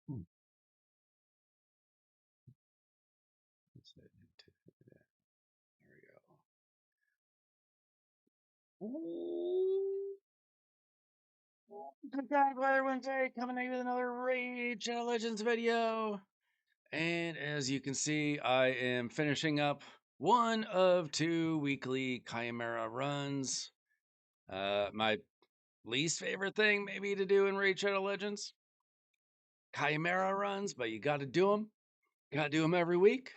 Hmm. Let's say there we go. Good guy, Weather Wednesday, coming at you with another Raid Shadow Legends video. And as you can see, I am finishing up one of two weekly Chimera runs. My least favorite thing, maybe, to do in Raid Shadow Legends, Chimera runs, but you got to do them. Got to do them every week.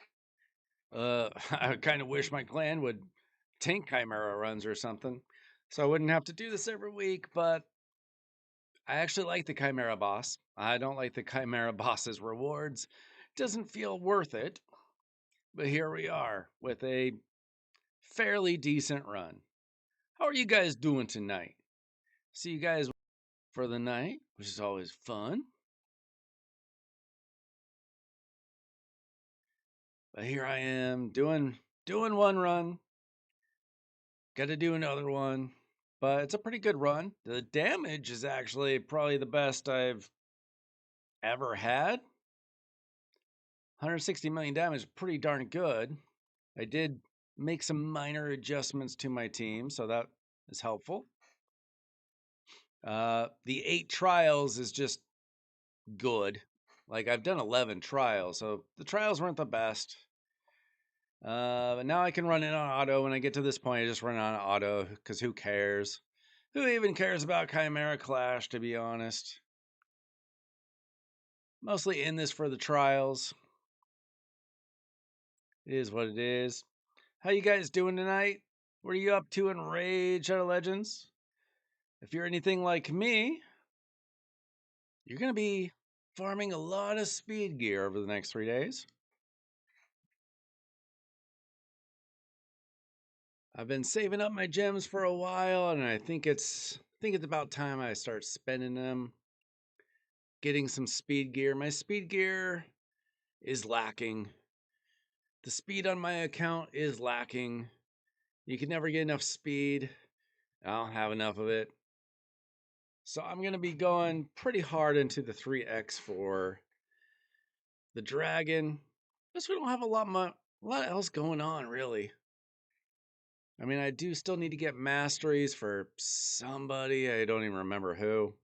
I kind of wish my clan would tank Chimera runs or something, so I wouldn't have to do this every week. But I actually like the Chimera boss. I don't like the Chimera boss's rewards. Doesn't feel worth it. But here we are with a fairly decent run. How are you guys doing tonight? See you guys for the night, which is always fun. But here I am doing one run. Got to do another one. But it's a pretty good run. The damage is actually probably the best I've ever had. 160 million damage, pretty darn good. I did make some minor adjustments to my team, so that is helpful. The 8 trials is just good. Like, I've done 11 trials, so the trials weren't the best. But now I can run it on auto. When I get to this point, I just run it on auto, because who cares? Who even cares about Chimera Clash, to be honest? Mostly in this for the trials. It is what it is. How you guys doing tonight? What are you up to in Raid Shadow Legends? If you're anything like me, you're going to be farming a lot of speed gear over the next 3 days. I've been saving up my gems for a while, and I think it's about time I start spending them, getting some speed gear. My speed gear is lacking. The speed on my account is lacking. You can never get enough speed. I don't have enough of it. So I'm going to be going pretty hard into the 3x for the dragon. Plus, we don't have a lot else going on, really. I mean, I do still need to get masteries for somebody. I don't even remember who.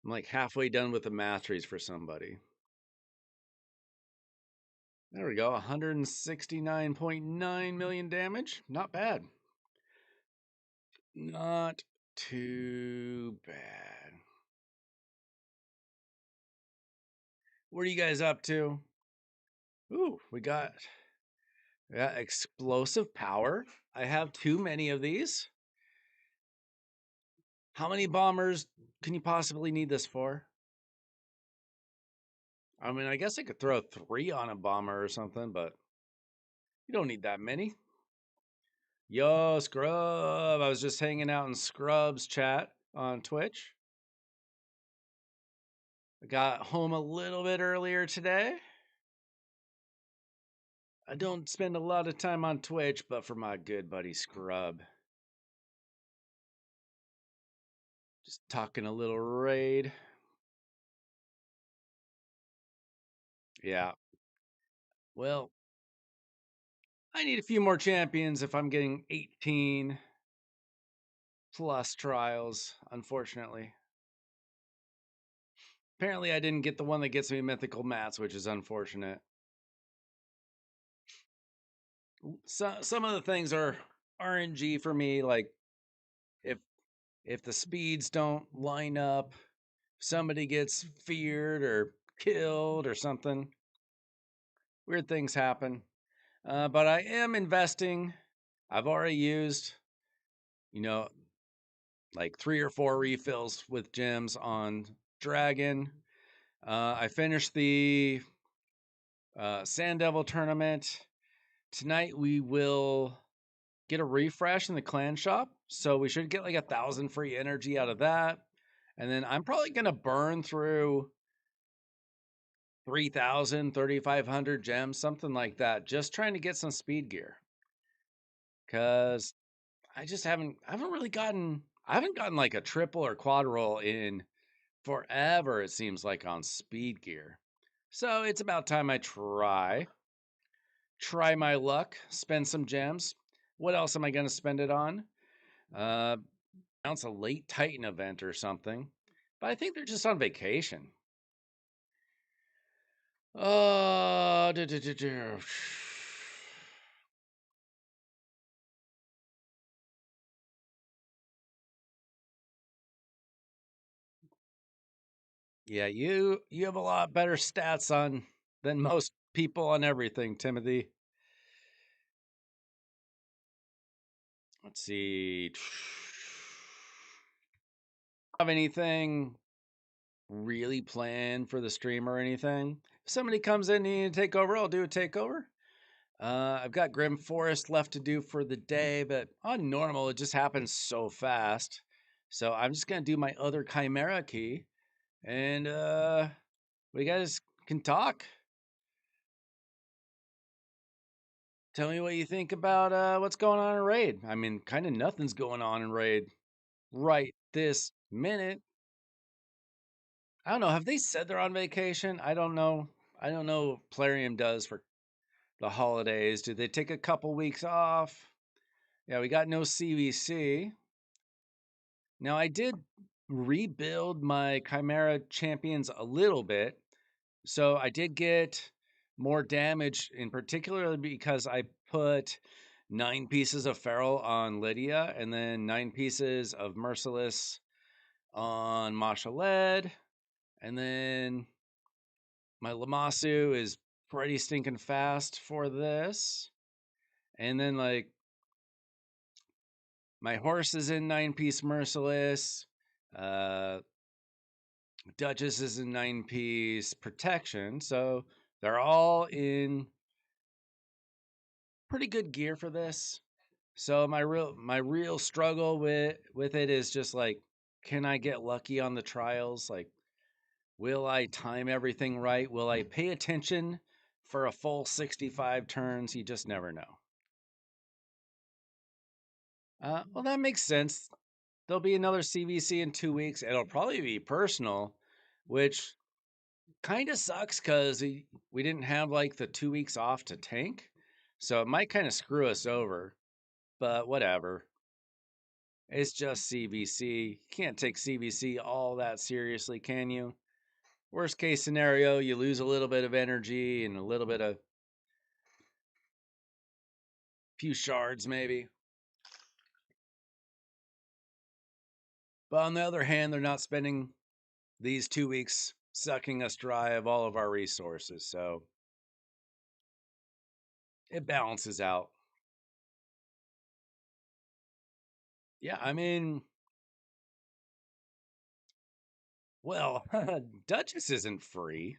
I'm like halfway done with the masteries for somebody. There we go. 169.9 million damage. Not bad. Not too bad. What are you guys up to? Ooh, we got explosive power. I have too many of these. How many bombers can you possibly need this for? I mean, I guess I could throw 3 on a bomber or something, but you don't need that many. Yo, Scrub. I was just hanging out in Scrub's chat on Twitch. I got home a little bit earlier today. I don't spend a lot of time on Twitch, but for my good buddy Scrub. Just talking a little raid. Yeah. Well, I need a few more champions if I'm getting 18 plus trials, unfortunately. Apparently, I didn't get the one that gets me mythical mats, which is unfortunate. Some of the things are RNG for me, like if the speeds don't line up, somebody gets feared or killed or something. Weird things happen. But I am investing. I've already used, like 3 or 4 refills with gems on Dragon. I finished the Sand Devil tournament. Tonight we will get a refresh in the clan shop. So we should get like 1,000 free energy out of that. And then I'm probably going to burn through 3,000, 3,500 gems, something like that, just trying to get some speed gear. Cause I haven't gotten like a triple or quad roll in forever, it seems like, on speed gear. So it's about time I try my luck, spend some gems. What else am I going to spend it on? Uh, Announce a late Titan event or something. But I think they're just on vacation. Uh, duh, duh, duh, duh. Yeah, you have a lot better stats on than most people on everything, Timothy. Let's see. Have anything really planned for the stream or anything? If somebody comes in needing to take over, I'll do a takeover. I've got Grim Forest left to do for the day, but on normal, it just happens so fast. So I'm just gonna do my other Chimera key, and we guys can talk. Tell me what you think about what's going on in Raid. I mean, kind of nothing's going on in Raid right this minute. I don't know. Have they said they're on vacation? I don't know. I don't know what Plarium does for the holidays. Do they take a couple weeks off? Yeah, we got no CVC. Now, I did rebuild my Chimera champions a little bit. So I did get more damage, in particular because I put 9 pieces of Feral on Lydia and then 9 pieces of Merciless on Masha Led. And then my Lamasu is pretty stinking fast for this. And then, like, my horse is in 9-piece Merciless. Uh, Duchess is in 9-piece Protection. So they're all in pretty good gear for this. So my real struggle with it is just like, can I get lucky on the trials? Like, will I time everything right? Will I pay attention for a full 65 turns? You just never know. Well, that makes sense. There'll be another CVC in 2 weeks. It'll probably be personal, which kind of sucks because we didn't have like the 2 weeks off to tank. So it might kind of screw us over, but whatever. It's just CVC. You can't take CVC all that seriously, can you? Worst case scenario, you lose a little bit of energy and a little bit of few shards, maybe. But on the other hand, they're not spending these 2 weeks sucking us dry of all of our resources. So it balances out. Yeah, I mean, well, Duchess isn't free.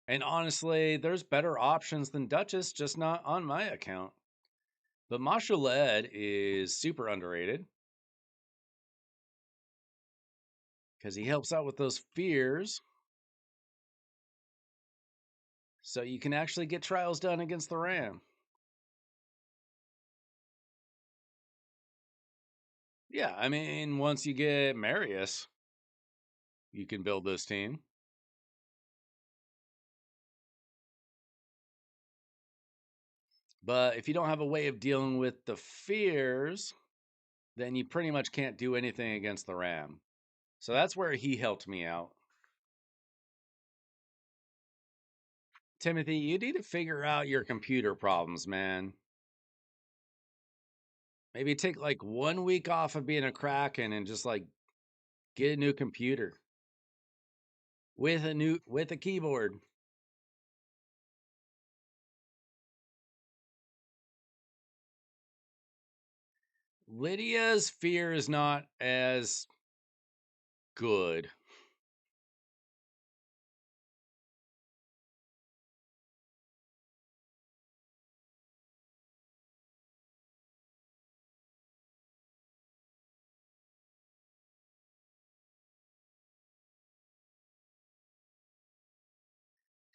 And honestly, there's better options than Duchess, just not on my account. But Masha Led is super underrated because he helps out with those fears. So you can actually get trials done against the Ram. Yeah, I mean, once you get Marius, you can build this team. But if you don't have a way of dealing with the fears, then you pretty much can't do anything against the Ram. So that's where he helped me out. Timothy, you need to figure out your computer problems, man. Maybe take like 1 week off of being a Kraken and just like get a new computer with a keyboard. Lydia's fear is not as good.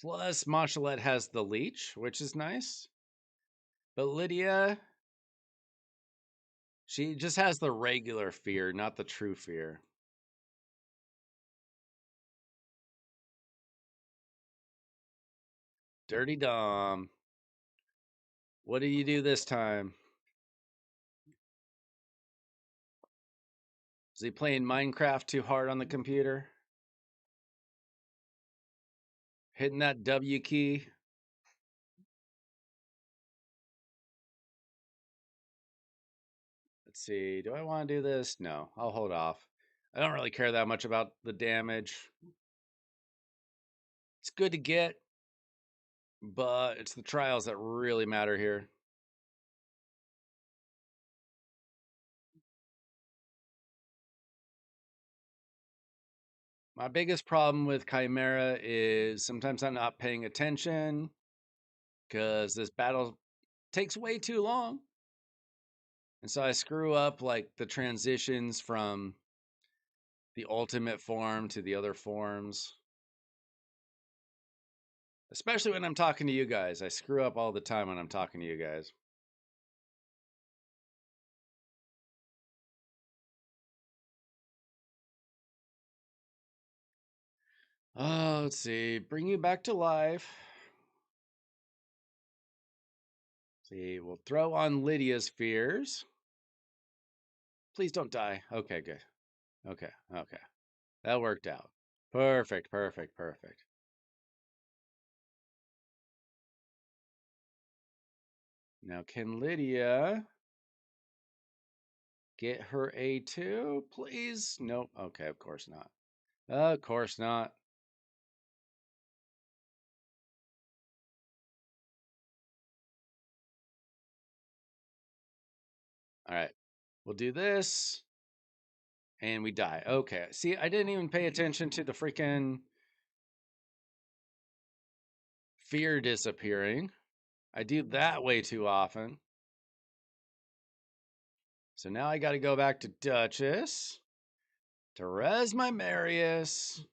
Plus, Monchelet has the leech, which is nice. But Lydia, she just has the regular fear, not the true fear. Dirty Dom. What do you do this time? Is he playing Minecraft too hard on the computer? Hitting that W key? Let's see. Do I want to do this? No, I'll hold off. I don't really care that much about the damage. It's good to get, but it's the trials that really matter here. My biggest problem with Chimera is sometimes I'm not paying attention because this battle takes way too long. And so I screw up like the transitions from the ultimate form to the other forms. Especially when I'm talking to you guys. I screw up all the time when I'm talking to you guys. Oh, let's see. Bring you back to life. See, we'll throw on Lydia's fears. Please don't die. Okay, good. Okay, okay. That worked out. Perfect, perfect, perfect. Now, can Lydia get her A2, please? Nope. Okay, of course not. Of course not. All right. We'll do this. And we die. Okay. See, I didn't even pay attention to the freaking fear disappearing. I do that way too often. So now I got to go back to Duchess to res my Marius.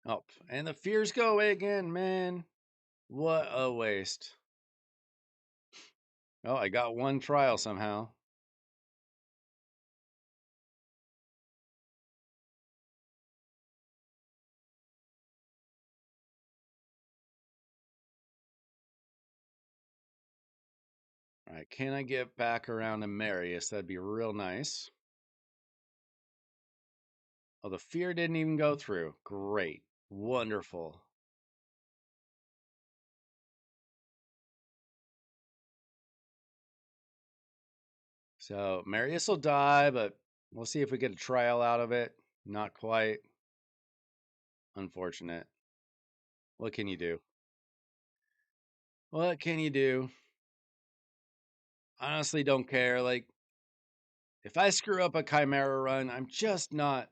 Oh, and the fears go away again, man. What a waste. Oh, I got one trial somehow. All right, can I get back around to Marius? That'd be real nice. Oh, the fear didn't even go through. Great. Wonderful. So Marius will die, but we'll see if we get a trial out of it. Not quite. Unfortunate. What can you do? What can you do? Honestly, don't care. Like, if I screw up a Chimera run, I'm just not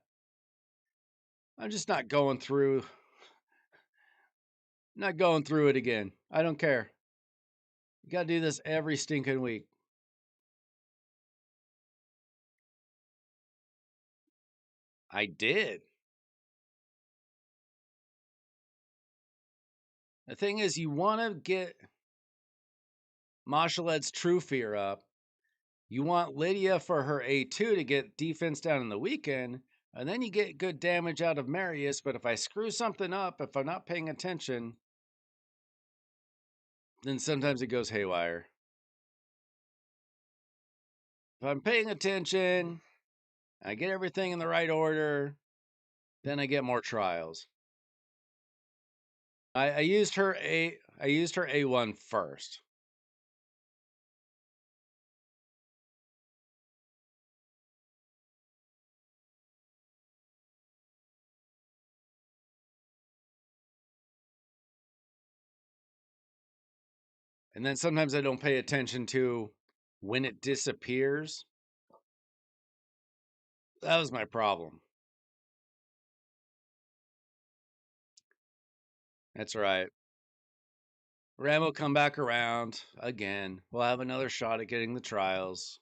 going through, not going through it again. I don't care. You got to do this every stinking week. I did. The thing is, you want to get Mashaled's true fear up. You want Lydia for her A2 to get defense down in the weekend, and then you get good damage out of Marius. But if I screw something up, if I'm not paying attention, then sometimes it goes haywire. If I'm paying attention, I get everything in the right order, then I get more trials. I used her A1 first. And then sometimes I don't pay attention to when it disappears. That was my problem. That's right. Ram will come back around again. We'll have another shot at getting the trials.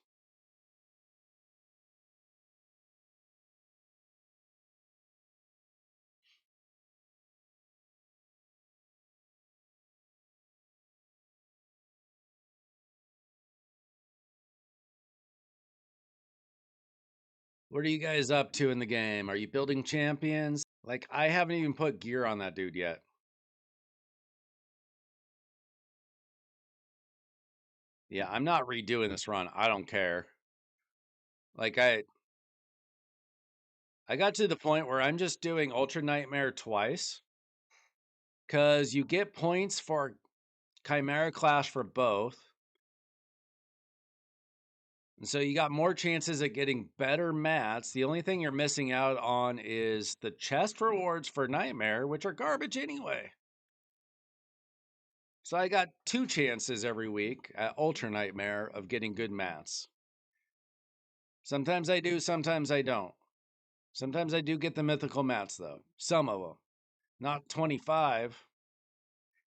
What are you guys up to in the game? Are you building champions? Like, I haven't even put gear on that dude yet. Yeah, I'm not redoing this run. I don't care. Like, I got to the point where I'm just doing Ultra Nightmare twice because you get points for Chimera Clash for both. And so you got more chances at getting better mats. The only thing you're missing out on is the chest rewards for Nightmare, which are garbage anyway. So I got 2 chances every week at Ultra Nightmare of getting good mats. Sometimes I do, sometimes I don't. Sometimes I do get the mythical mats though. Some of them. Not 25.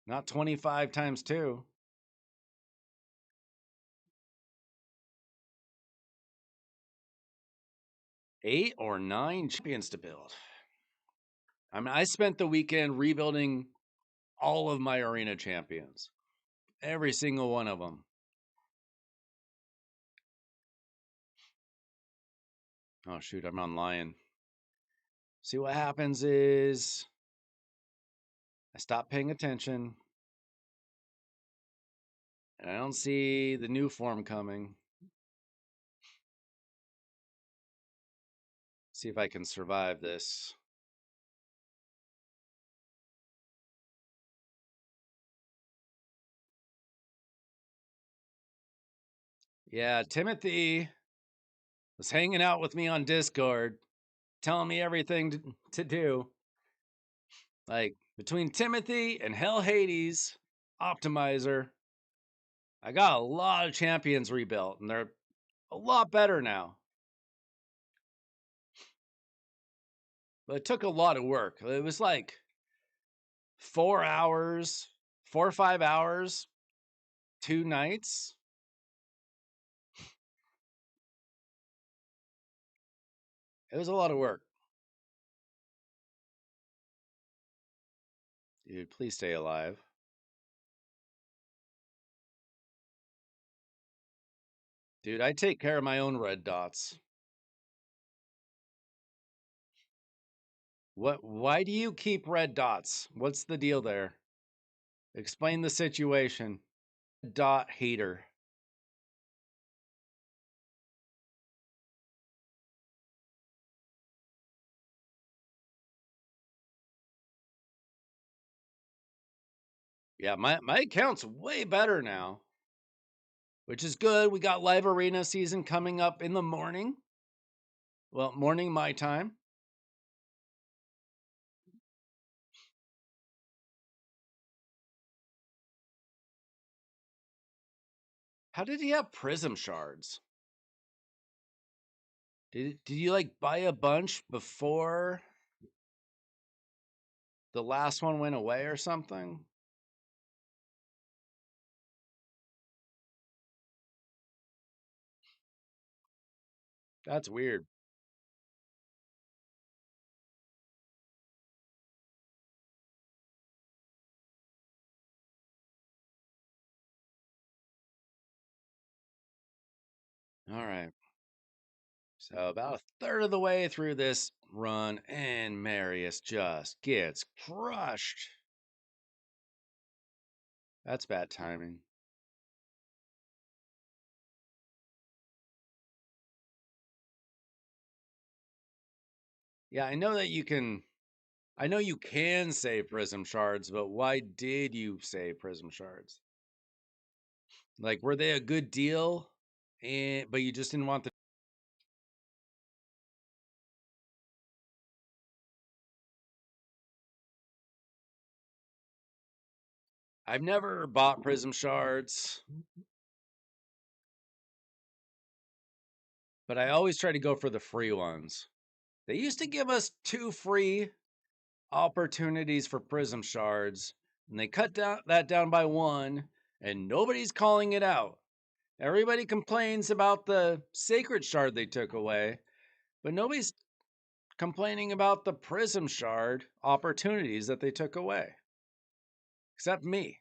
Not 25 times 2. 8 or 9 champions to build. I mean, I spent the weekend rebuilding all of my arena champions. Every single one of them. Oh shoot, I'm on Lion. See, what happens is I stop paying attention and I don't see the new form coming. See if I can survive this. Yeah, Timothy was hanging out with me on Discord, telling me everything to do. Like, between Timothy and Hell Hades Optimizer, I got a lot of champions rebuilt, and they're a lot better now. But it took a lot of work. It was like 4 hours, 4 or 5 hours, 2 nights. It was a lot of work. Dude, please stay alive. Dude, I take care of my own red dots. Why do you keep red dots? What's the deal there? Explain the situation. Dot hater. Yeah, my account's way better now, which is good. We got live arena season coming up in the morning. Well, morning my time. How did he have prism shards? Did you like buy a bunch before the last one went away or something? That's weird. All right. So about a third of the way through this run, and Marius just gets crushed. That's bad timing. Yeah, I know that you can. I know you can save prism shards, but why did you save prism shards? Like, were they a good deal? And but you just didn't want the. I've never bought prism shards, but I always try to go for the free ones. They used to give us 2 free opportunities for prism shards, and they cut that down by 1, and nobody's calling it out. Everybody complains about the sacred shard they took away, but nobody's complaining about the prism shard opportunities that they took away, except me.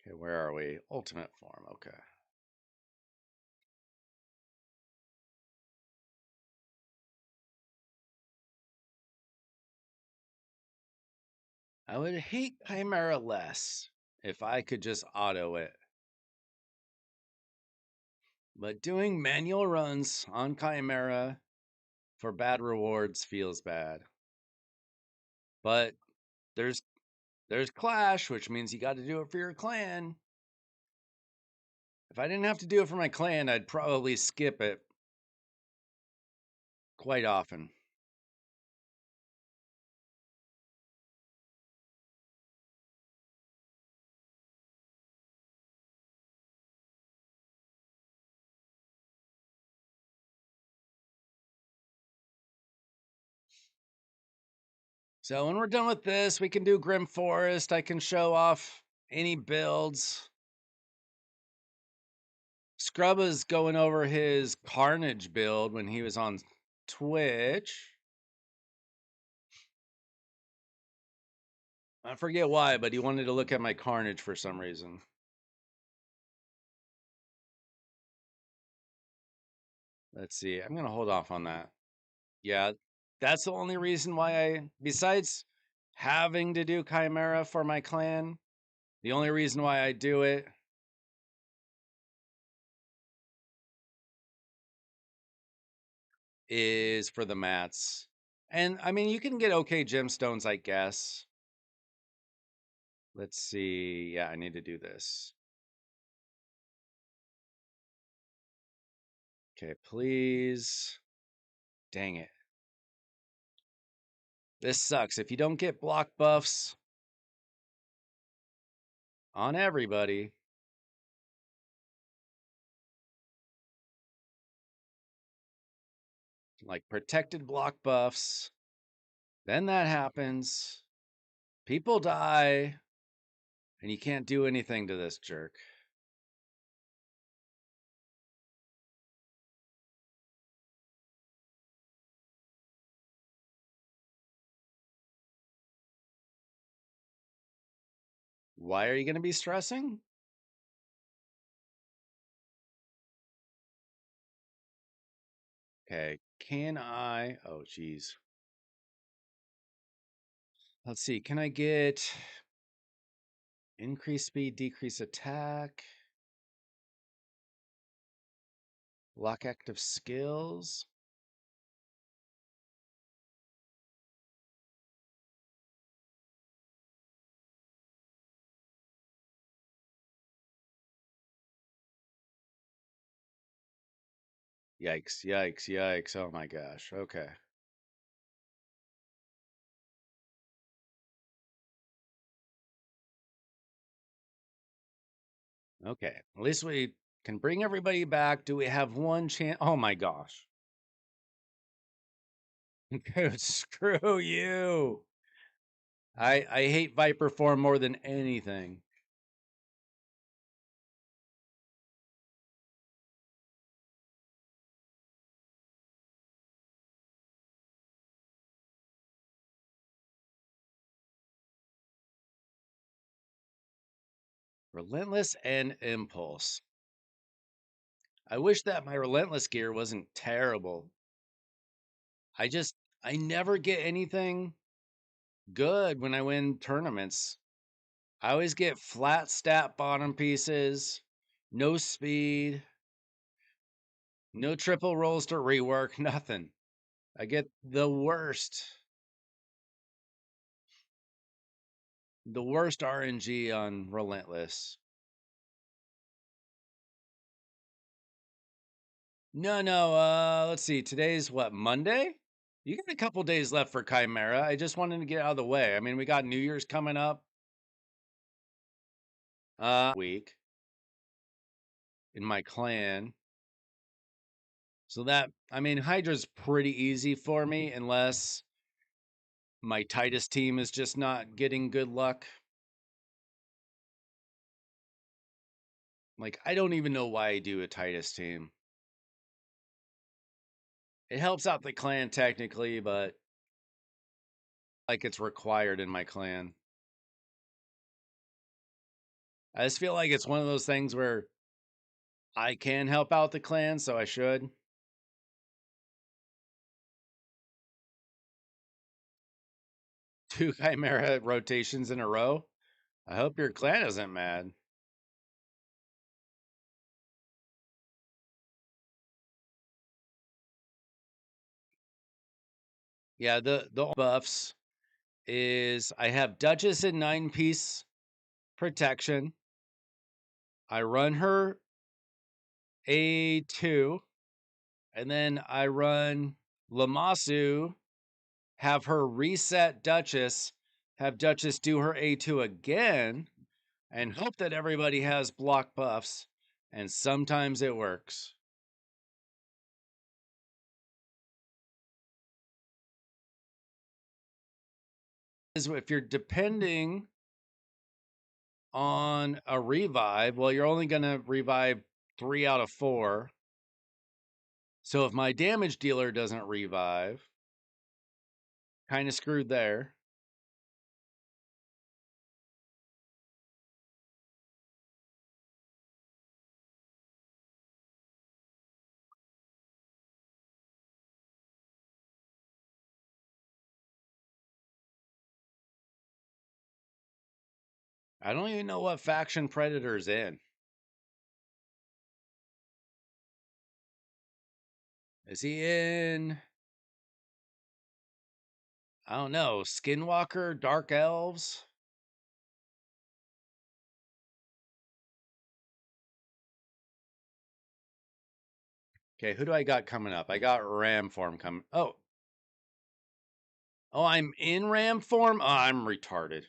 Okay, where are we? Ultimate form. Okay. I would hate Chimera less if I could just auto it. But doing manual runs on Chimera for bad rewards feels bad. But there's Clash, which means you got to do it for your clan. If I didn't have to do it for my clan, I'd probably skip it quite often. So when we're done with this, we can do Grim Forest. I can show off any builds. Scrub is going over his Carnage build when he was on Twitch. I forget why, but he wanted to look at my Carnage for some reason. Let's see. I'm going to hold off on that. Yeah, that's the only reason why besides having to do Chimera for my clan, the only reason why I do it is for the mats. And I mean, you can get okay gemstones, I guess. Let's see. Yeah, I need to do this. Okay, please. Dang it. This sucks. If you don't get block buffs on everybody, like protected block buffs, then that happens. People die, and you can't do anything to this jerk. Why are you going to be stressing? Okay, can I? Oh, geez. Let's see. Can I get increase speed, decrease attack, lock active skills? Yikes, yikes, yikes. Oh my gosh. Okay. Okay. At least we can bring everybody back. Do we have one chance? Oh my gosh. Dude, screw you. I hate Viper form more than anything. Relentless and Impulse. I wish that my Relentless gear wasn't terrible. I never get anything good when I win tournaments. I always get flat stat bottom pieces, no speed, no triple rolls to rework, nothing. I get the worst RNG on Relentless. No, let's see. Today's what, Monday? You got a couple days left for Chimera. I just wanted to get out of the way. I mean, we got New Year's coming up week in my clan. So that, I mean, Hydra's pretty easy for me unless my Titus team is just not getting good luck. Like, I don't even know why I do a Titus team. It helps out the clan technically, but like it's required in my clan. I just feel like it's one of those things where I can help out the clan, so I should. Two Chimera rotations in a row. I hope your clan isn't mad. Yeah, the buffs is I have Duchess in 9-piece protection. I run her A2, and then I run Lamasu, have her reset Duchess, have Duchess do her A2 again, and hope that everybody has block buffs. And sometimes it works. If you're depending on a revive, well, you're only going to revive 3 out of 4. So if my damage dealer doesn't revive, kind of screwed there. I don't even know what faction Predator's in. Is he in, I don't know, Skinwalker, Dark Elves? Okay, who do I got coming up? I got Ram form coming. Oh, I'm in Ram form? Oh, I'm retarded.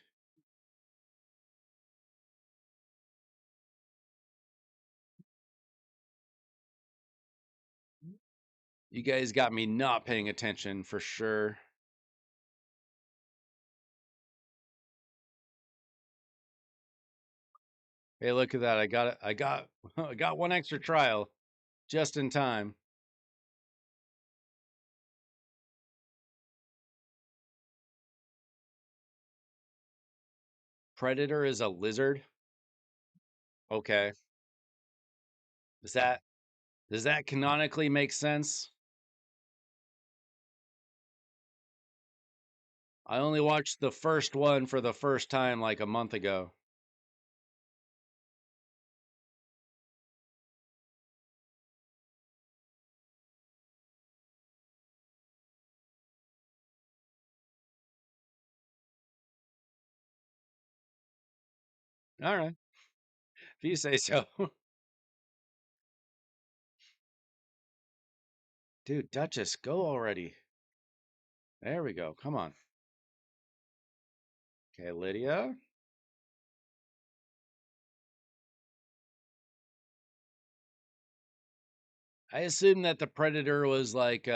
You guys got me not paying attention for sure. Hey, look at that. I got one extra trial just in time. Predator is a lizard. Okay. Does that does that canonically make sense? I only watched the first one for the first time like a month ago. All right. If you say so. Dude, Duchess, go already. There we go. Come on. Okay, Lydia. I assume that the Predator was like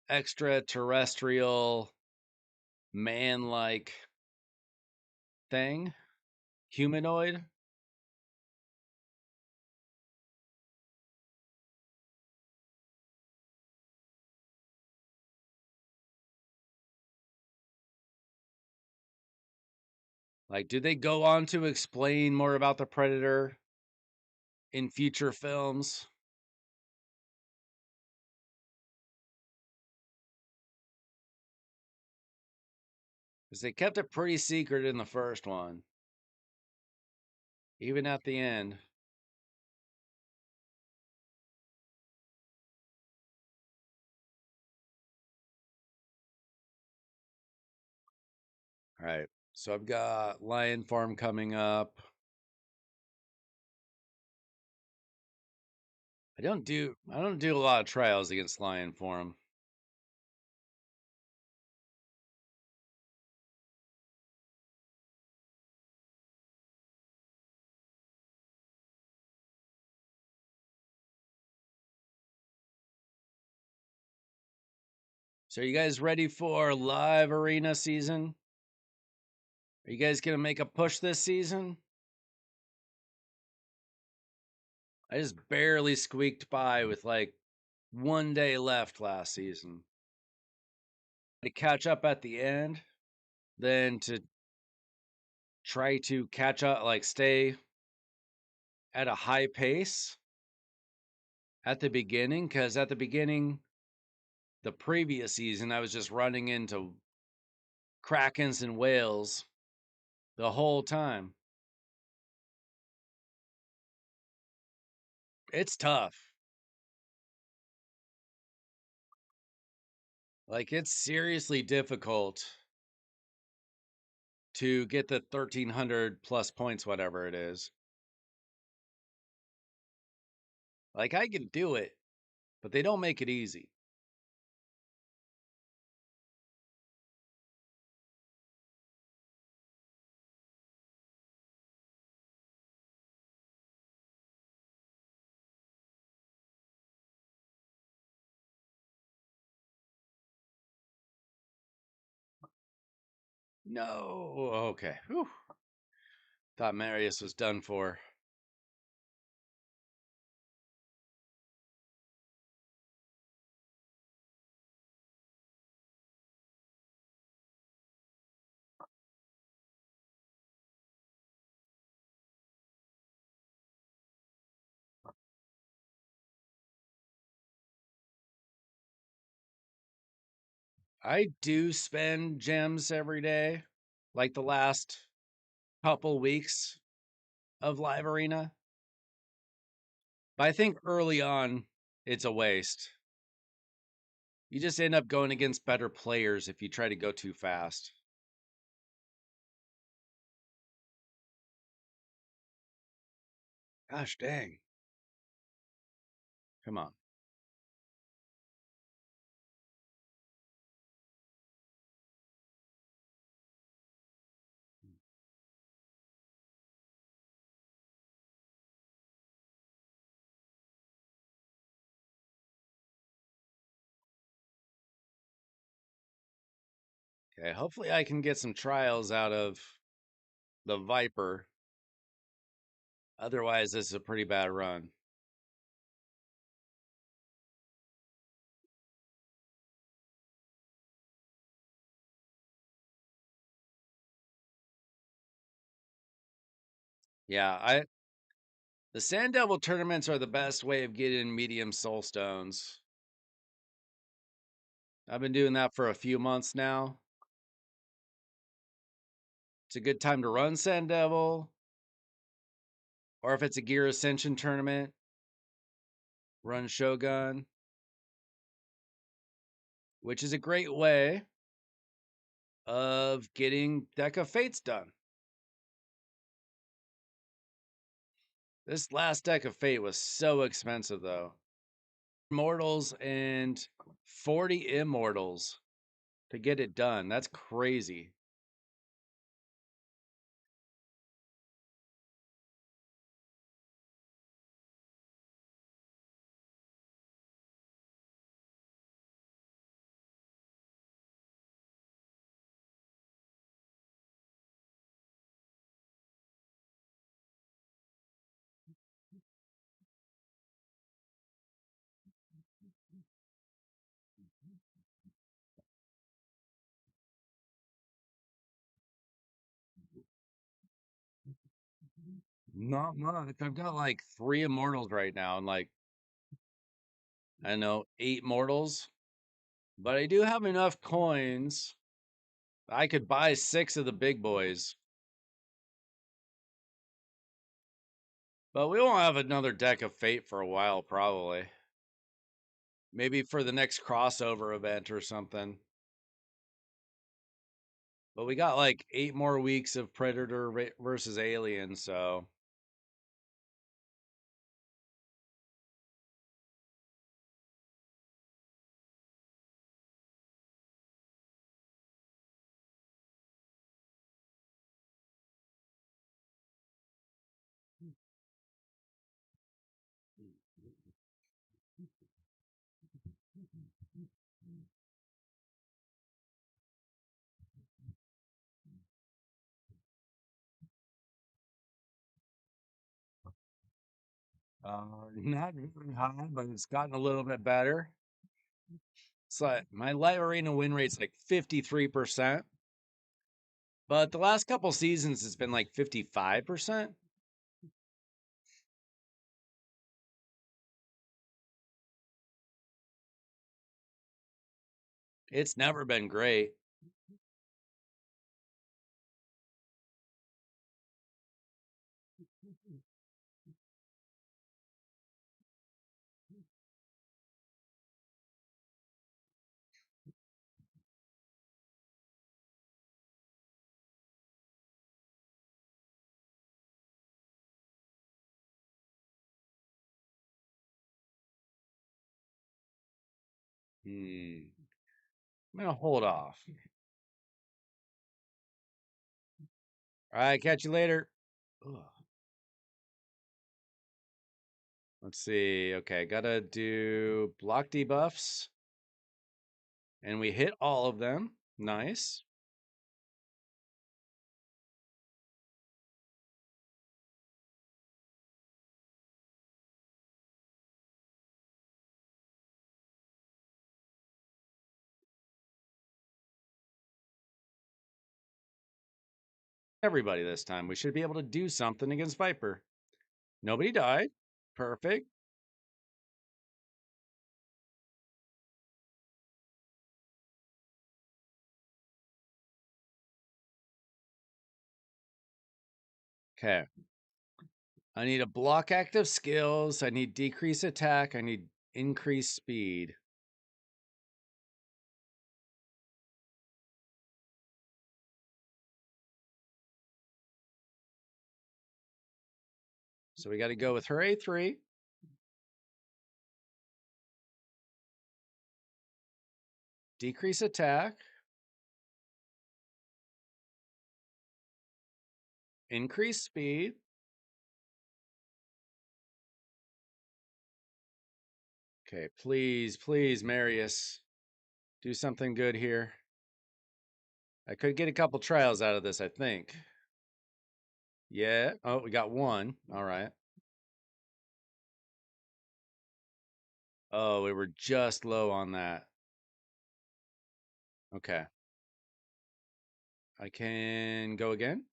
extraterrestrial man-like thing, humanoid. Like, do they go on to explain more about the Predator in future films? Because they kept it pretty secret in the first one, even at the end. All right, so I've got Lion Farm coming up. I don't do a lot of trials against Lion Form. So are you guys ready for live arena season? Are you guys gonna make a push this season? I just barely squeaked by with like 1 day left last season. To catch up at the end, then to try to catch up, like stay at a high pace at the beginning, because at the beginning, the previous season, I was just running into krakens and whales the whole time. It's tough. Like, it's seriously difficult to get the 1300 plus points, whatever it is. Like, I can do it, but they don't make it easy. No. Okay. Whew. Thought Marius was done for. I do spend gems every day, like the last couple weeks of Live Arena. But I think early on, it's a waste. You just end up going against better players if you try to go too fast. Gosh dang. Come on. Okay, hopefully I can get some trials out of the Viper. Otherwise, this is a pretty bad run. Yeah, the Sand Devil tournaments are the best way of getting medium soul stones. I've been doing that for a few months now. It's a good time to run Sand Devil, or if it's a Gear Ascension tournament, run Shogun, which is a great way of getting Deck of Fates done. This last Deck of Fate was so expensive, though. Mortals and 40 Immortals to get it done. That's crazy. Not much. I've got like 3 Immortals right now and like, I know, 8 Mortals. But I do have enough coins. I could buy 6 of the big boys. But we won't have another Deck of Fate for a while, probably. Maybe for the next crossover event or something. But we got like 8 more weeks of Predator versus Alien, so. Not very high, but it's gotten a little bit better. It's like my live arena win rate's like 53%. But the last couple seasons, it's been like 55%. It's never been great. I'm gonna hold off. All right, catch you later. Ugh. Let's see. Okay, gotta do block debuffs. And we hit all of them. Nice. Everybody this time. We should be able to do something against Viper. Nobody died. Perfect. Okay. I need a block active skills. I need decrease attack. I need increase speed. So we got to go with her A3. Decrease attack. Increase speed. Okay, please, please, Marius. Do something good here. I could get a couple trials out of this, I think. Yeah. Oh, we got one. All right. Oh, we were just low on that. Okay. I can go again.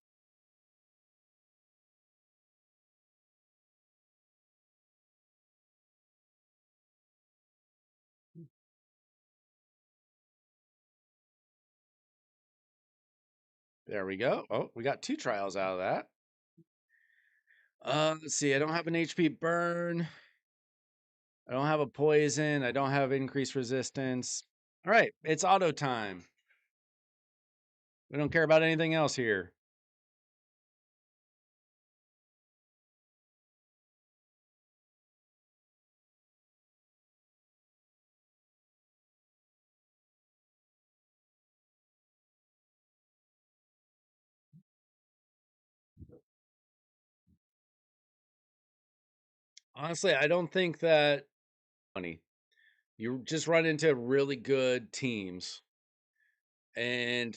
There we go. Oh, we got two trials out of that. Let's see. I don't have an HP burn. I don't have a poison. I don't have increased resistance. All right, it's auto time. We don't care about anything else here. Honestly, I don't think that funny. You just run into really good teams. And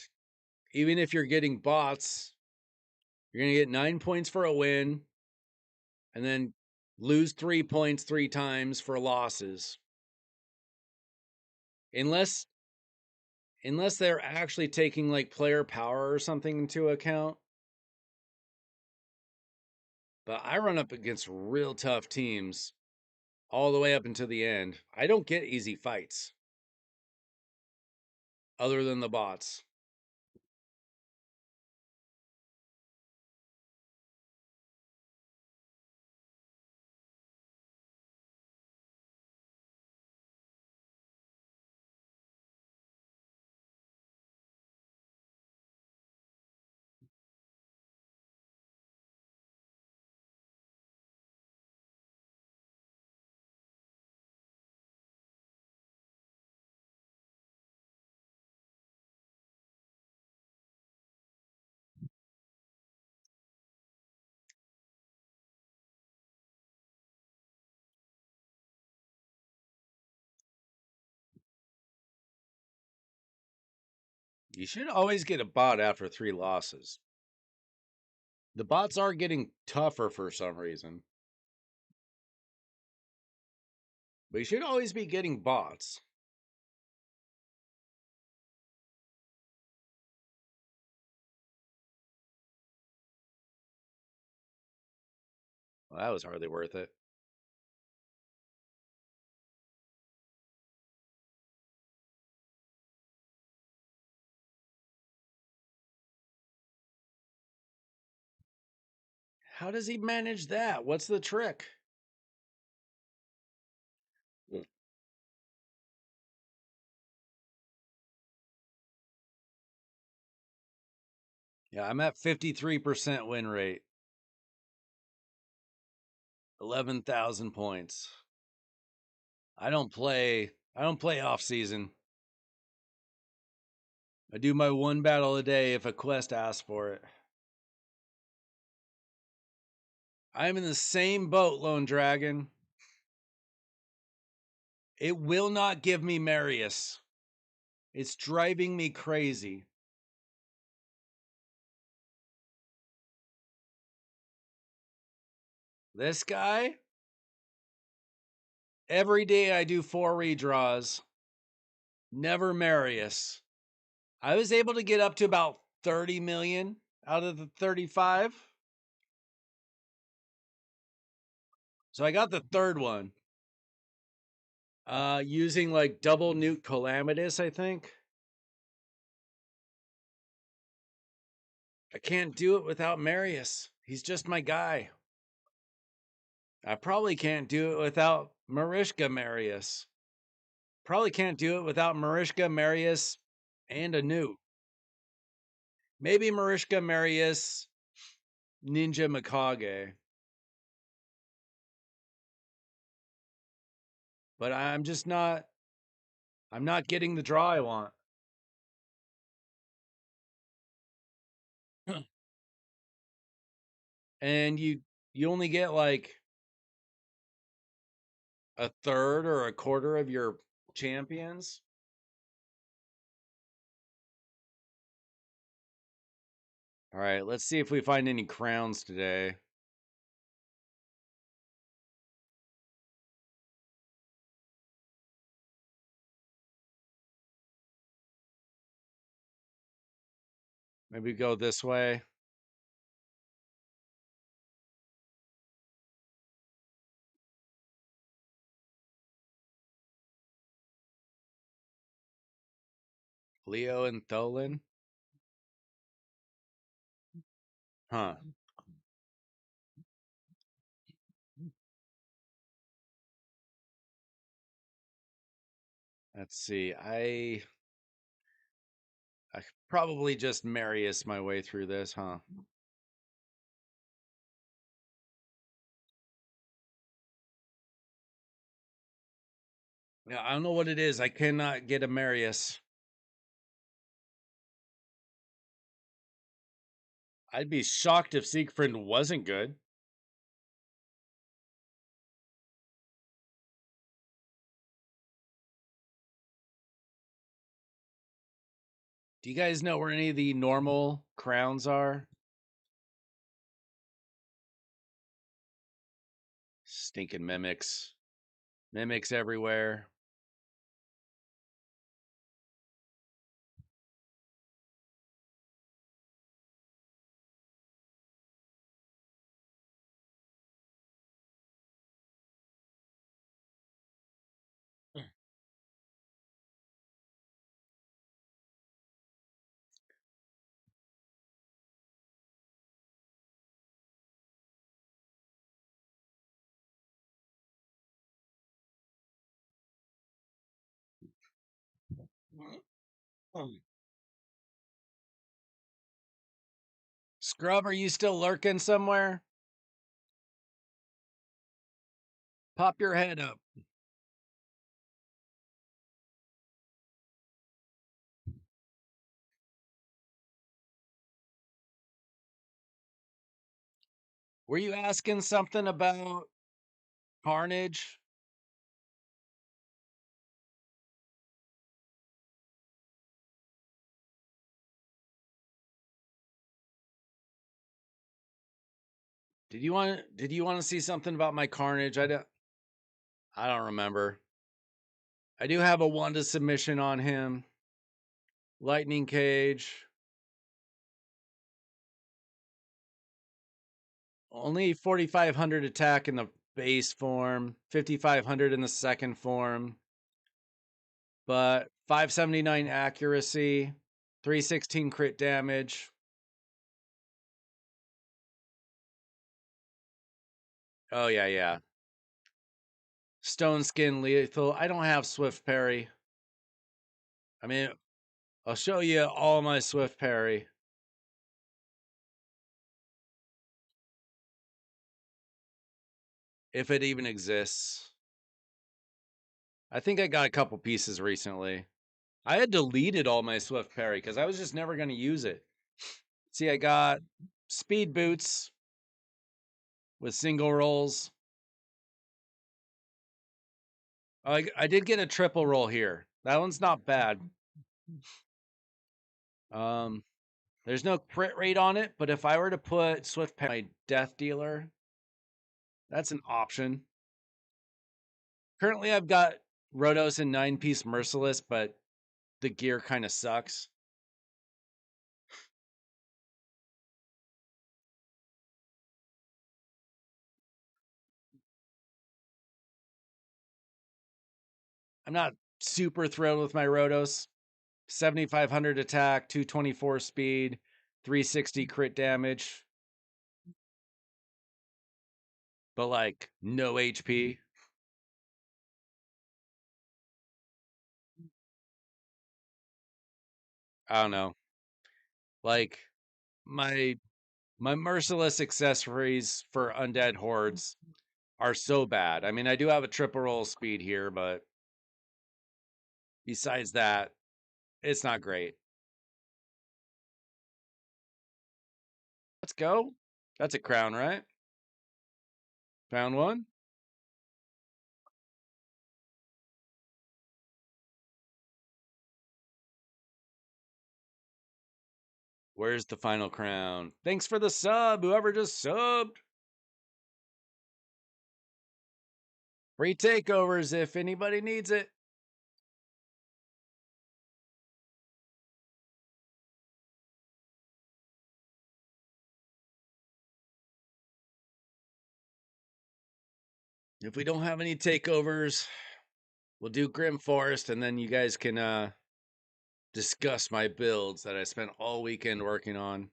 even if you're getting bots, you're going to get 9 points for a win and then lose 3 points 3 times for losses. Unless they're actually taking like player power or something into account. But I run up against real tough teams all the way up until the end. I don't get easy fights other than the bots. You should always get a bot after 3 losses. The bots are getting tougher for some reason. But you should always be getting bots. Well, that was hardly worth it. How does he manage that? What's the trick? Yeah, I'm at 53% win rate. 11,000 points. I don't play off season. I do my one battle a day if a quest asks for it. I'm in the same boat, Lone Dragon. It will not give me Marius. It's driving me crazy. This guy, every day I do 4 redraws. Never Marius. I was able to get up to about 30 million out of the 35. So I got the third one. Using like double Newt Calamitous, I think. I can't do it without Marius. He's just my guy. I probably can't do it without Marishka Marius. Probably can't do it without Marishka Marius and a Newt. Maybe Marishka Marius Ninja Mikage. But I'm not getting the draw I want. And you only get like a third or a quarter of your champions. All right, let's see if we find any crowns today. Maybe go this way. Leo and Tholen. Huh. Let's see. I probably just Marius my way through this, huh? Yeah, I don't know what it is. I cannot get a Marius. I'd be shocked if Siegfried wasn't good. Do you guys know where any of the normal crowns are? Stinking mimics. Mimics everywhere. Scrub, are you still lurking somewhere? Pop your head up. Were you asking something about Carnage? Did you want to see something about my Carnage? I don't remember. I do have a Wanda submission on him. Lightning Cage. Only 4,500 attack in the base form, 5,500 in the second form, but 579 accuracy, 316 crit damage. Oh, yeah, yeah. Stone Skin lethal. I don't have Swift Parry. I mean, I'll show you all my Swift Parry. If it even exists. I think I got a couple pieces recently. I had deleted all my Swift Parry because I was just never going to use it. See, I got speed boots with single rolls. I did get a triple roll here. That one's not bad. Um, there's no crit rate on it, but if I were to put Swift Parry, my death dealer, that's an option. Currently, I've got Rotos and 9-piece Merciless, but the gear kind of sucks. I'm not super thrilled with my Rotos. 7,500 attack, 224 speed, 360 crit damage, but like no HP. I don't know. Like my my merciless accessories for undead hordes are so bad. I mean, I do have a triple roll speed here, but besides that, it's not great. Let's go. That's a crown, right? Found one. Where's the final crown? Thanks for the sub, whoever just subbed. Free takeovers if anybody needs it. If we don't have any takeovers, we'll do Grim Forest, and then you guys can discuss my builds that I spent all weekend working on.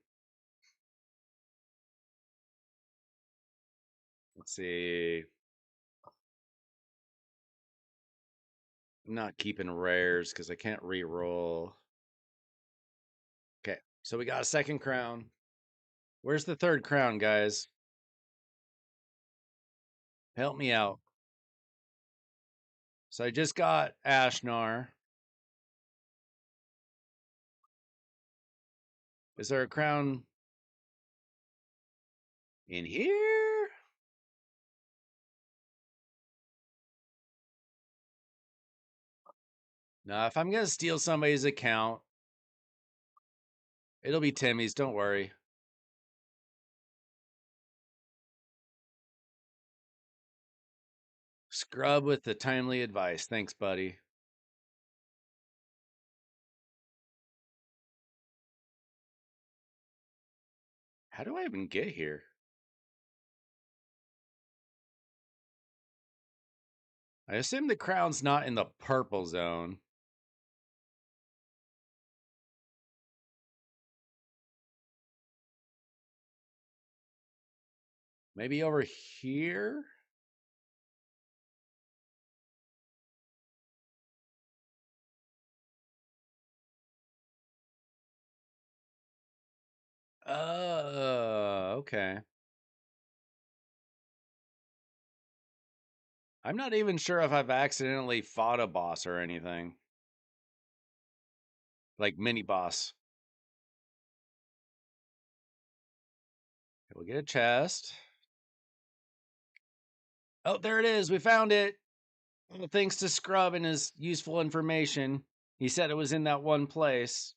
Let's see. I'm not keeping rares because I can't re-roll. Okay, so we got a second crown. Where's the third crown, guys? Help me out. So I just got Ashnar. Is there a crown in here? No, if I'm going to steal somebody's account, it'll be Timmy's. Don't worry. Scrub with the timely advice. Thanks, buddy. How do I even get here? I assume the crown's not in the purple zone. Maybe over here? Okay. I'm not even sure if I've accidentally fought a boss or anything. Like mini boss. We'll get a chest. Oh, there it is. We found it. Well, thanks to Scrub and his useful information. He said it was in that one place.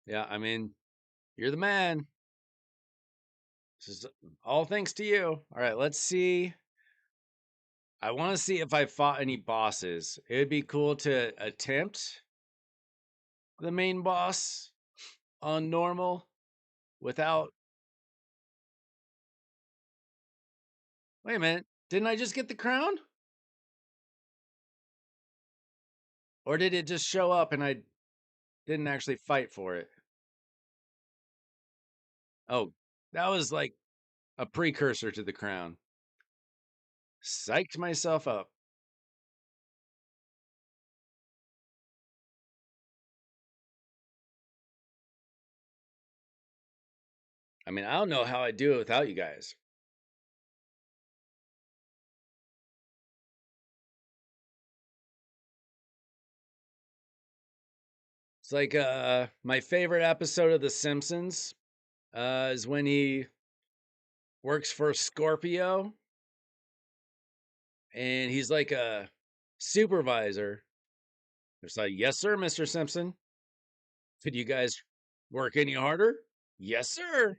Yeah, I mean, you're the man. This is all thanks to you. All right, let's see. I want to see if I fought any bosses. It would be cool to attempt the main boss on normal without. Wait a minute. Didn't I just get the crown? Or did it just show up and I didn't actually fight for it? Oh, that was like a precursor to the crown. Psyched myself up. I mean, I don't know how I'd do it without you guys. It's like my favorite episode of The Simpsons is when he works for Scorpio and he's like a supervisor. It's like, yes, sir, Mr. Simpson. Could you guys work any harder? Yes, sir.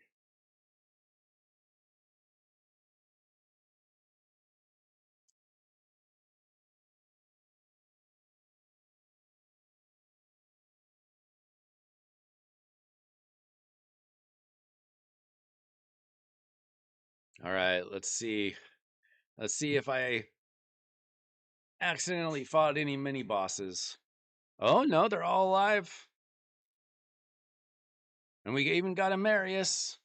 All right, let's see. Let's see if I accidentally fought any mini bosses. Oh no, they're all alive. And we even got a Marius.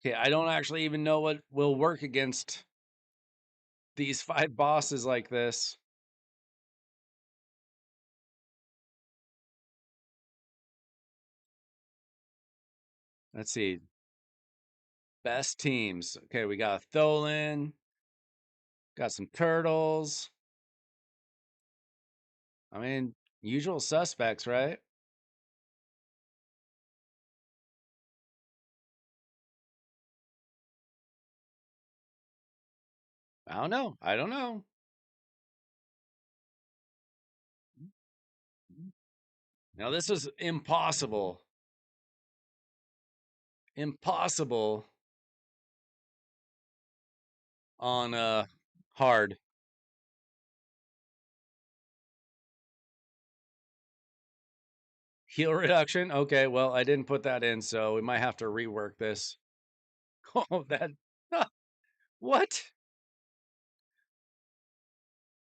Okay, I don't actually even know what will work against these 5 bosses like this. Let's see. Best teams. Okay, we got Tholen, got some turtles. I mean, usual suspects, right? I don't know. I don't know. Now this was impossible. Impossible on hard. Heal reduction. Okay, well, I didn't put that in, so we might have to rework this. Oh, that what?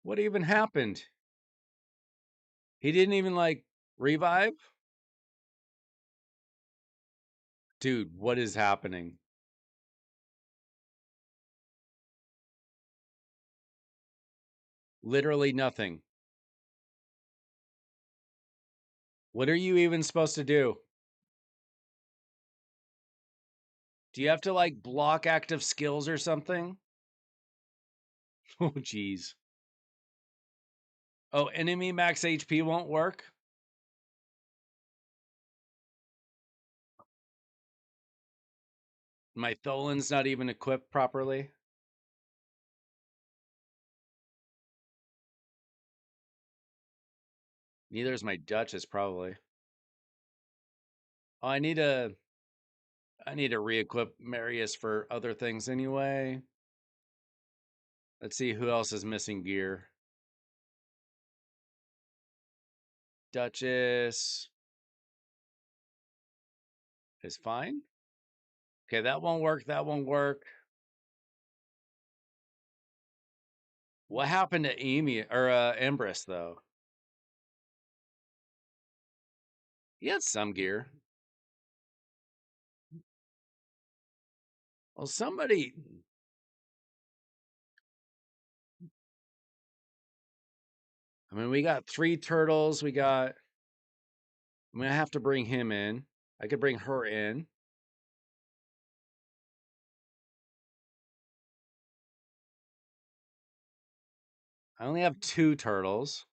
What even happened? He didn't even like revive? Dude, what is happening? Literally nothing. What are you even supposed to do? Do you have to like block active skills or something? Oh, jeez. Oh, enemy max HP won't work? My Tholen's not even equipped properly. Neither is my Duchess, probably. Oh, I need to re-equip Marius for other things anyway. Let's see who else is missing gear. Duchess is fine. Okay, that won't work. That won't work. What happened to Amy or Empress though? He had some gear. Well, somebody. I mean, we got 3 turtles. We got. I'm gonna have to bring him in. I could bring her in. I only have 2 turtles.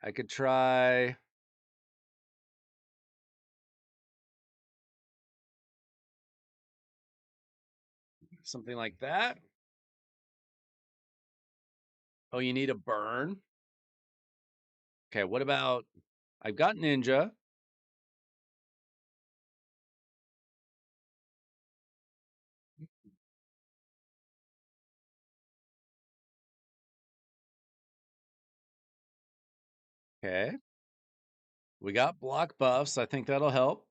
I could try something like that. Oh, you need a burn? Okay, what about I've got ninja. Okay. We got block buffs. I think that'll help.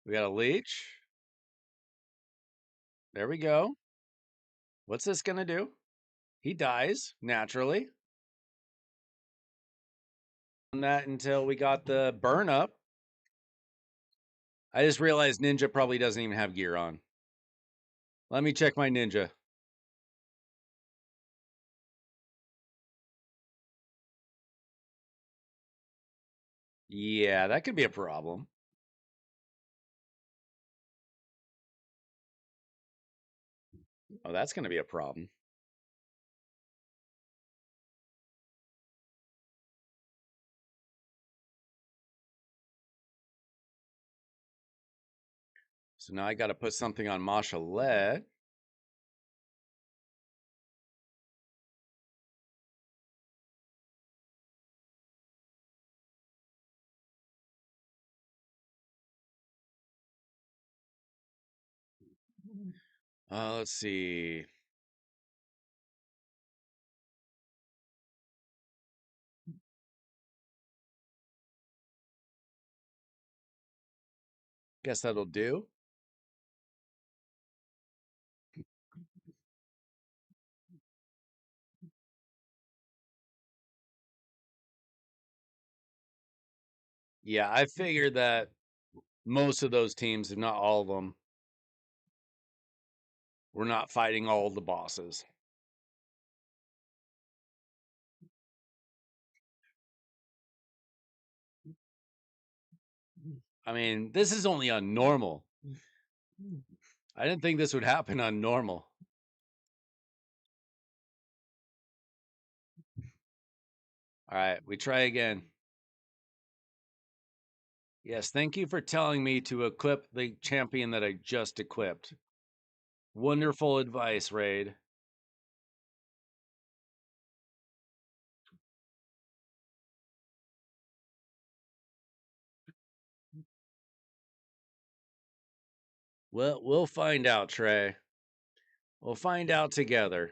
We got a leech. There we go. What's this gonna do? He dies naturally. And that until we got the burn up. I just realized ninja probably doesn't even have gear on. Let me check my ninja. Yeah, that could be a problem. Oh, that's going to be a problem. So now I got to put something on Mashalet. Let's see. Guess that'll do. Yeah, I figured that most of those teams, if not all of them, were not fighting all the bosses. I mean, this is only on normal. I didn't think this would happen on normal. All right, we try again. Yes, thank you for telling me to equip the champion that I just equipped. Wonderful advice, Raid. Well, we'll find out, Trey. We'll find out together.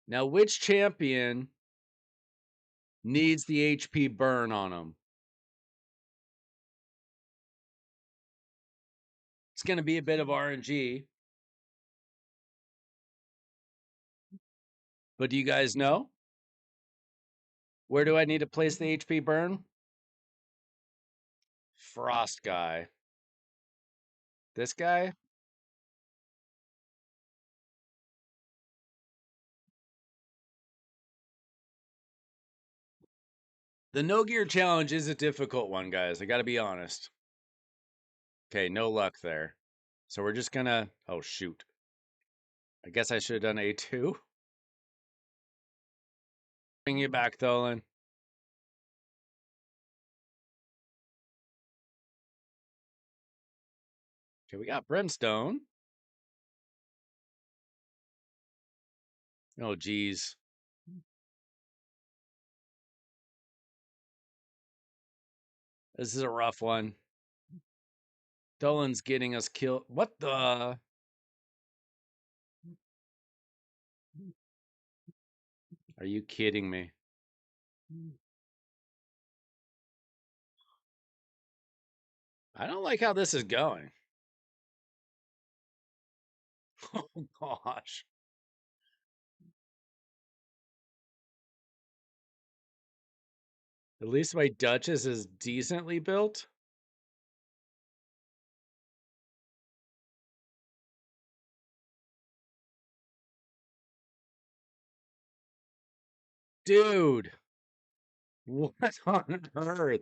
Now, which champion needs the HP burn on him? It's going to be a bit of RNG. But do you guys know? Where do I need to place the HP burn? Frost guy. This guy? The no gear challenge is a difficult one, guys. I got to be honest. Okay, no luck there. So we're just going to. Oh, shoot. I guess I should have done A2. Bring you back, Tholen. Okay, we got Brimstone. Oh, geez. This is a rough one. Dolan's getting us killed. What the? Are you kidding me? I don't like how this is going. Oh, gosh. At least my Duchess is decently built. Dude. What on earth?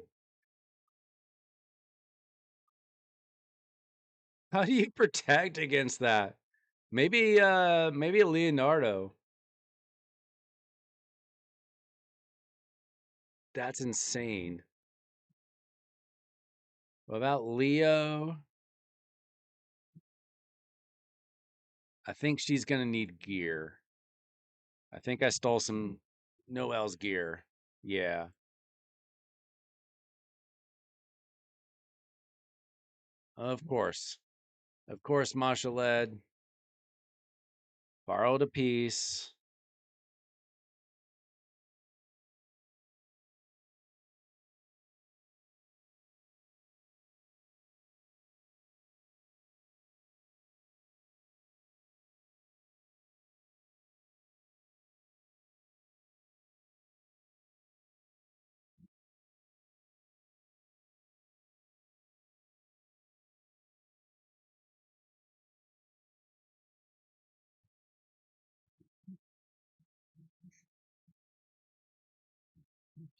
How do you protect against that? Maybe a Leonardo. That's insane. What about Leo? I think she's gonna need gear. I think I stole some Noel's gear. Yeah, of course. Of course, Masha led. Borrowed a piece.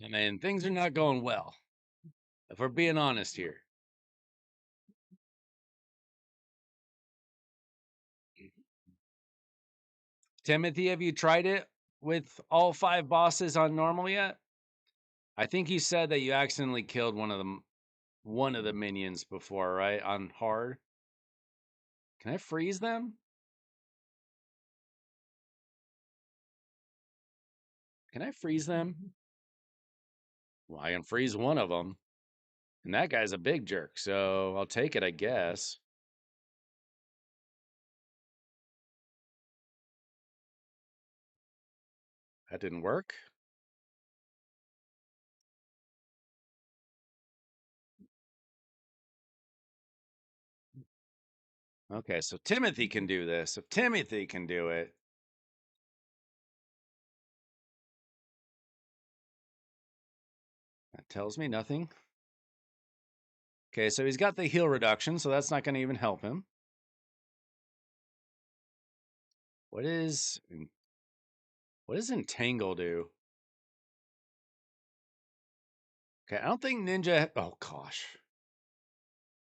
I mean, things are not going well, if we're being honest here. Timothy, have you tried it with all 5 bosses on normal yet? I think you said that you accidentally killed one of the minions before, right? On hard. Can I freeze them? Can I freeze them? Well, I can freeze one of them. And that guy's a big jerk, so I'll take it, I guess. That didn't work. Okay, so Timothy can do this. If Timothy can do it, that tells me nothing. Okay, so he's got the heal reduction, so that's not going to even help him. What is Entangle do? Okay, I don't think Ninja. Oh gosh,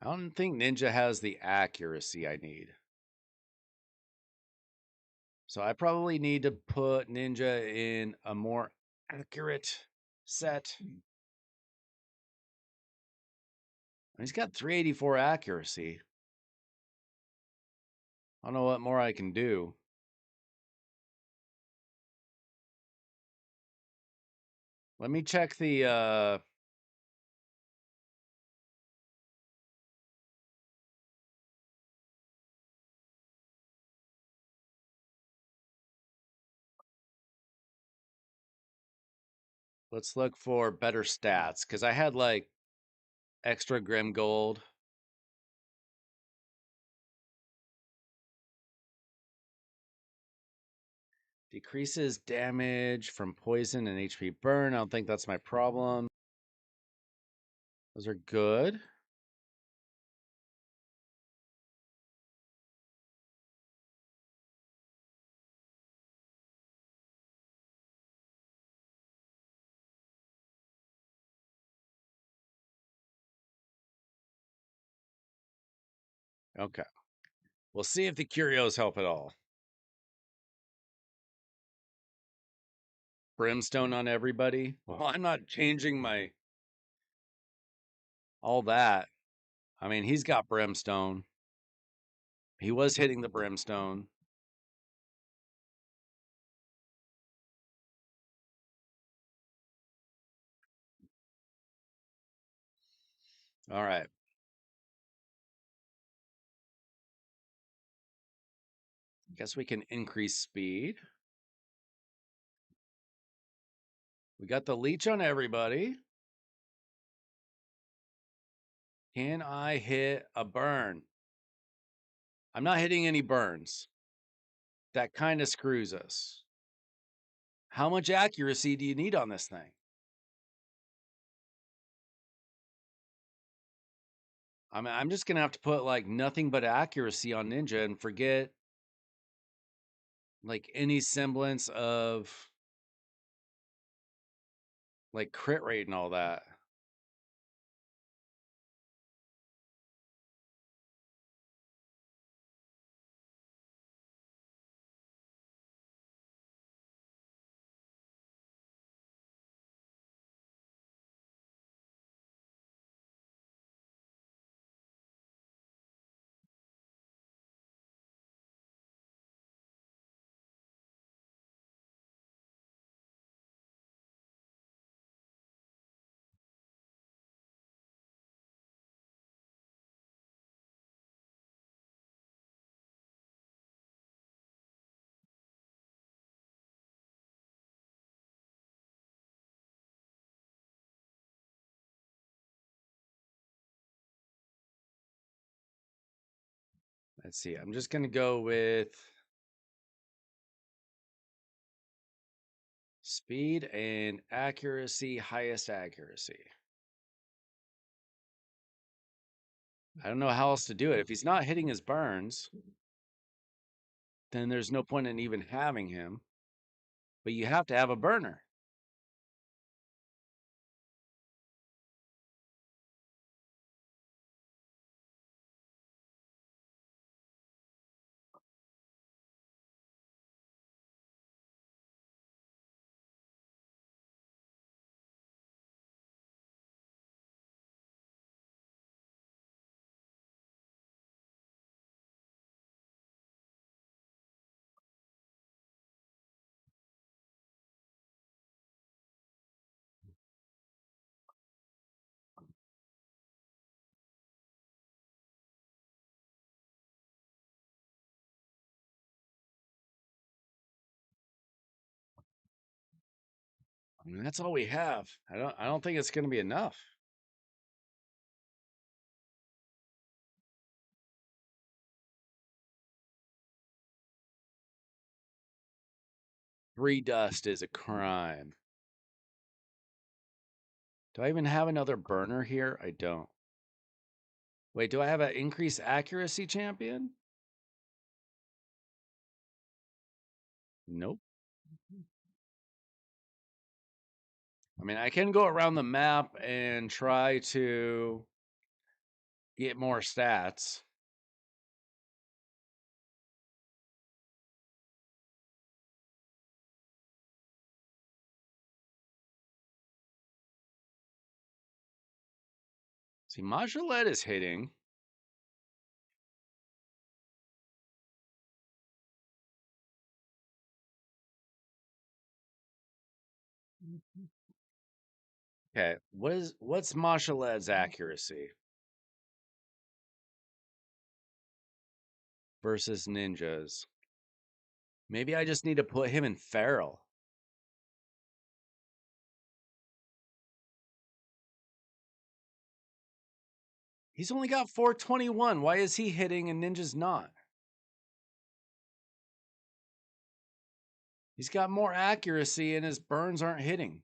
I don't think Ninja has the accuracy I need. So I probably need to put Ninja in a more accurate set. He's got 384 accuracy. I don't know what more I can do. Let me check the let's look for better stats because I had like extra Grim Gold. Decreases damage from poison and HP burn. I don't think that's my problem. Those are good. Okay. We'll see if the curios help at all. Brimstone on everybody. Well, I'm not changing my all that. I mean, he's got brimstone. He was hitting the brimstone. All right. Guess we can increase speed. We got the leech on everybody. Can I hit a burn? I'm not hitting any burns. That kind of screws us. How much accuracy do you need on this thing? I mean, I'm just gonna have to put like nothing but accuracy on Ninja and forget like any semblance of like crit rate and all that. Let's see. I'm just going to go with speed and accuracy, highest accuracy. I don't know how else to do it. If he's not hitting his burns, then there's no point in even having him. But you have to have a burner. I mean, that's all we have. I don't think it's going to be enough. 3 dust is a crime. Do I even have another burner here? I don't. Wait, do I have an increased accuracy champion? Nope. I mean, I can go around the map and try to get more stats. See, Majolet is hitting. Okay, what's Majolet's accuracy versus Ninja's? Maybe I just need to put him in Feral. He's only got 421. Why is he hitting and Ninja's not? He's got more accuracy and his burns aren't hitting.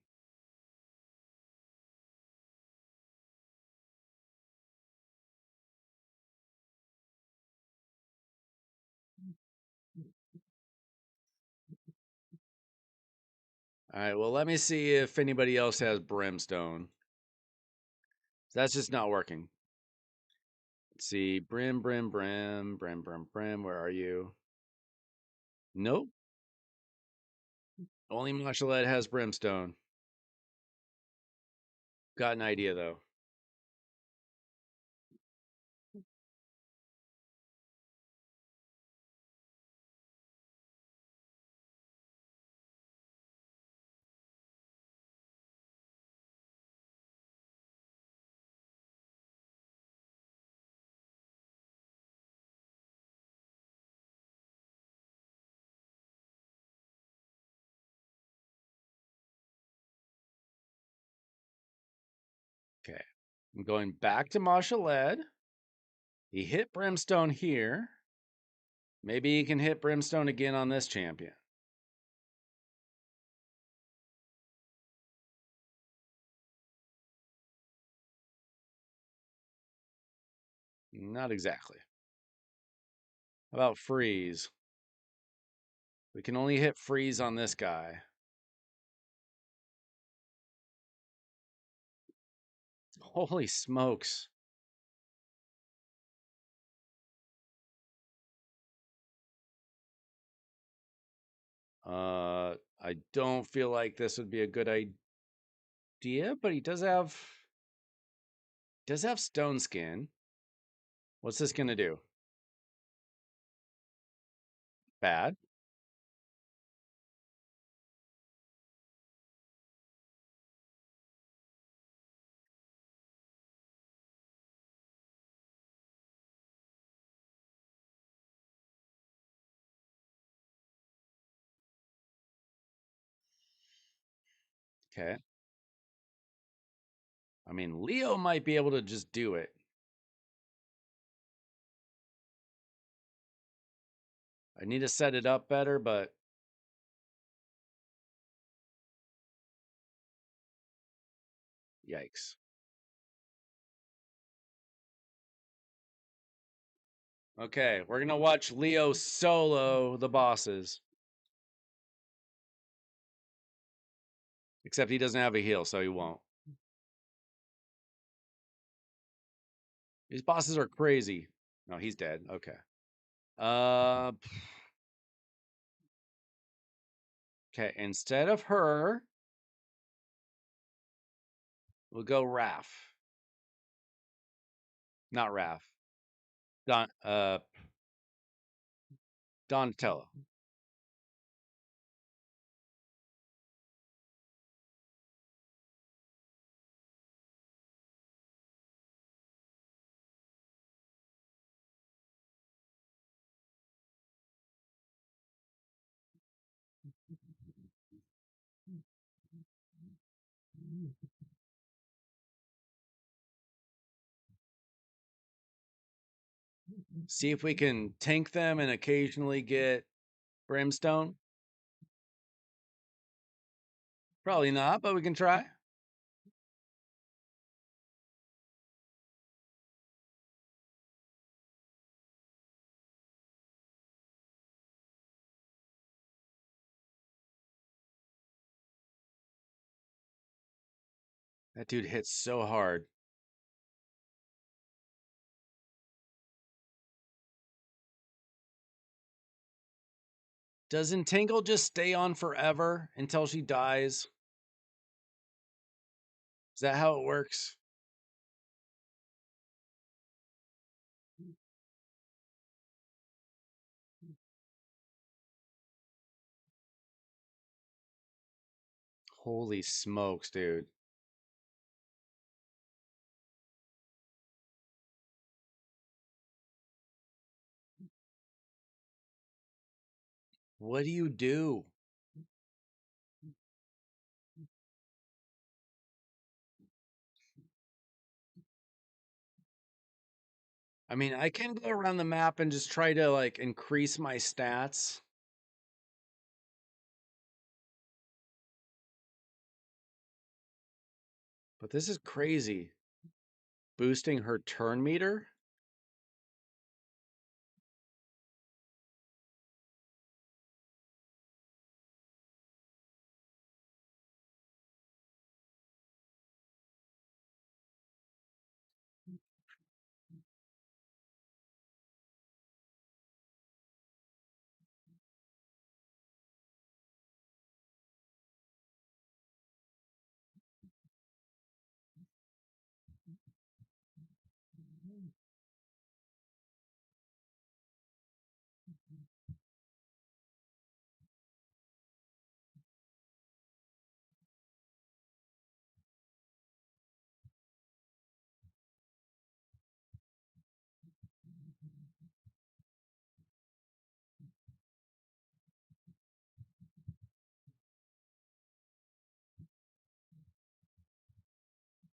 All right, well, let me see if anybody else has Brimstone. That's just not working. Let's see. Brim. Where are you? Nope. Only Marshalette has Brimstone. Got an idea, though. Okay. I'm going back to Marshalette. He hit Brimstone here. Maybe he can hit Brimstone again on this champion. Not exactly. How about Freeze? We can only hit Freeze on this guy. Holy smokes. I don't feel like this would be a good idea, but he does have stone skin. What's this gonna do? Bad. Okay. I mean, Leo might be able to just do it. I need to set it up better, but yikes. Okay, we're gonna watch Leo solo the bosses. Except he doesn't have a heal, so he won't. These bosses are crazy. No, he's dead. Okay. Uh, okay. Instead of her, we'll go Raph. Not Raph. Donatello. See if we can tank them and occasionally get Brimstone. Probably not, but we can try. That dude hits so hard. Doesn't Tingle just stay on forever until she dies? Is that how it works? Holy smokes, dude. What do you do? I mean, I can go around the map and just try to like increase my stats. But this is crazy. Boosting her turn meter?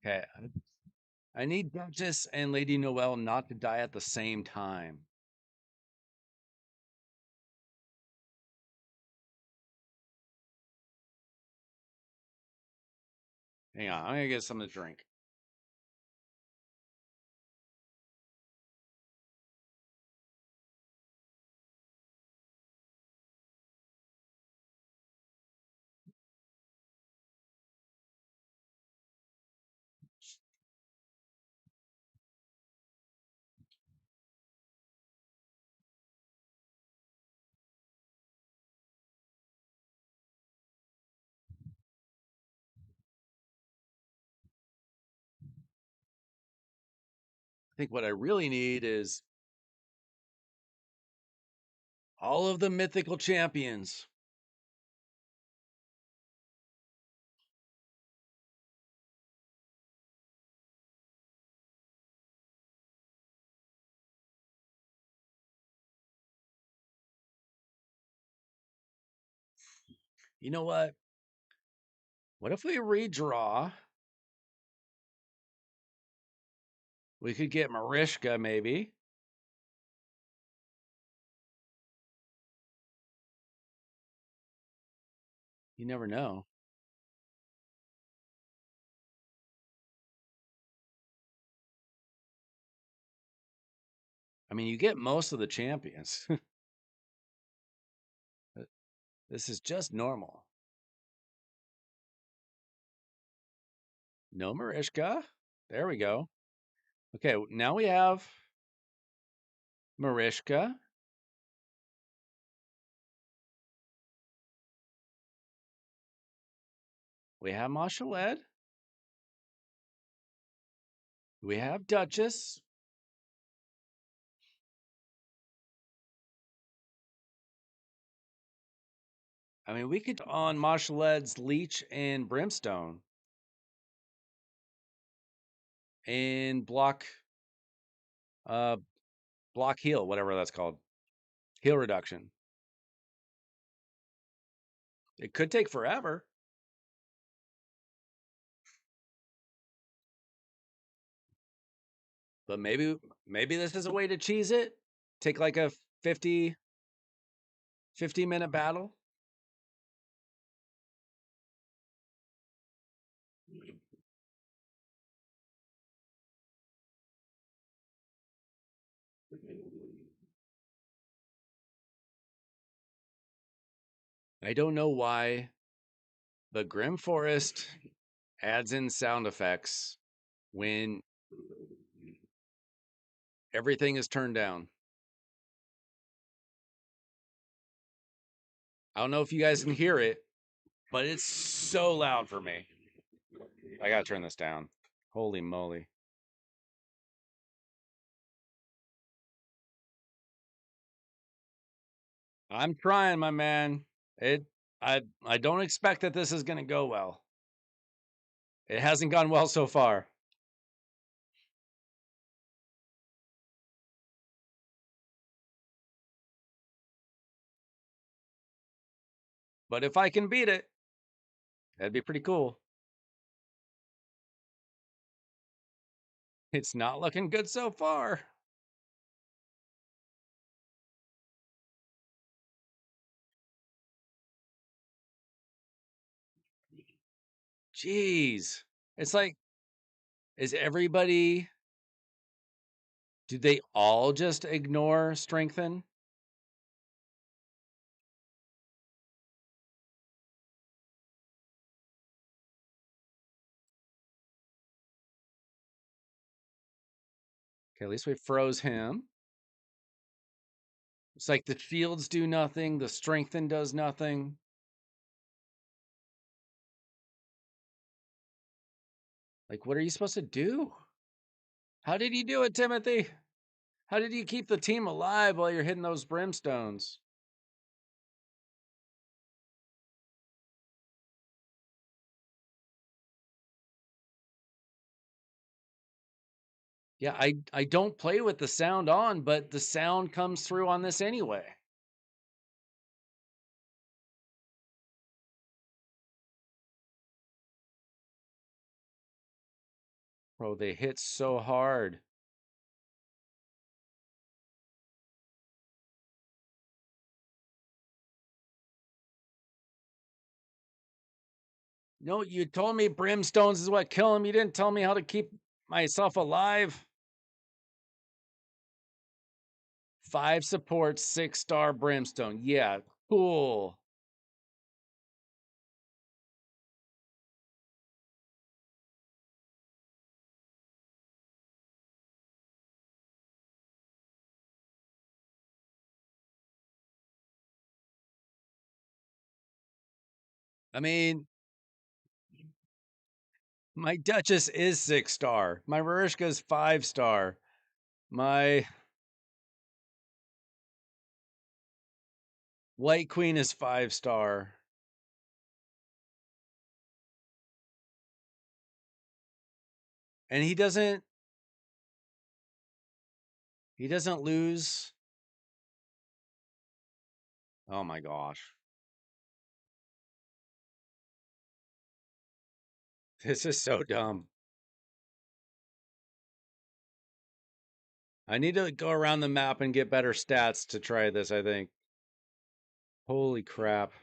Okay. I need Duchess and Lady Noelle not to die at the same time. Hang on, I'm gonna get something to drink. I think what I really need is all of the mythical champions. You know what? What if we redraw? We could get Marishka, maybe. You never know. I mean, you get most of the champions. This is just normal. No Marishka. There we go. Okay, now we have Marishka. We have Mashaled. We have Duchess. I mean, we could on Mashaled's Leech and Brimstone and uh block heal, whatever that's called. Heal reduction. It could take forever, but maybe this is a way to cheese it. Take like a 50 minute battle. I don't know why the Grim Forest adds in sound effects when everything is turned down. I don't know if you guys can hear it, but it's so loud for me. I gotta turn this down. Holy moly. I'm trying, my man. It I don't expect that this is gonna go well. It hasn't gone well so far. But if I can beat it, that'd be pretty cool. It's not looking good so far. Jeez. It's like, is everybody, do they all just ignore strengthen? Okay, at least we froze him. It's like the shields do nothing, the strengthen does nothing. Like, what are you supposed to do? How did you do it, Timothy? How did you keep the team alive while you're hitting those brimstones? Yeah, I don't play with the sound on, but the sound comes through on this anyway. Bro, they hit so hard. No, you told me brimstones is what kill him. You didn't tell me how to keep myself alive. 5 supports, 6-star brimstone. Yeah, cool. I mean, my Duchess is 6-star. My Marishka is 5-star. My White Queen is 5-star. And he doesn't lose. Oh my gosh. This is so dumb. I need to go around the map and get better stats to try this, I think. Holy crap.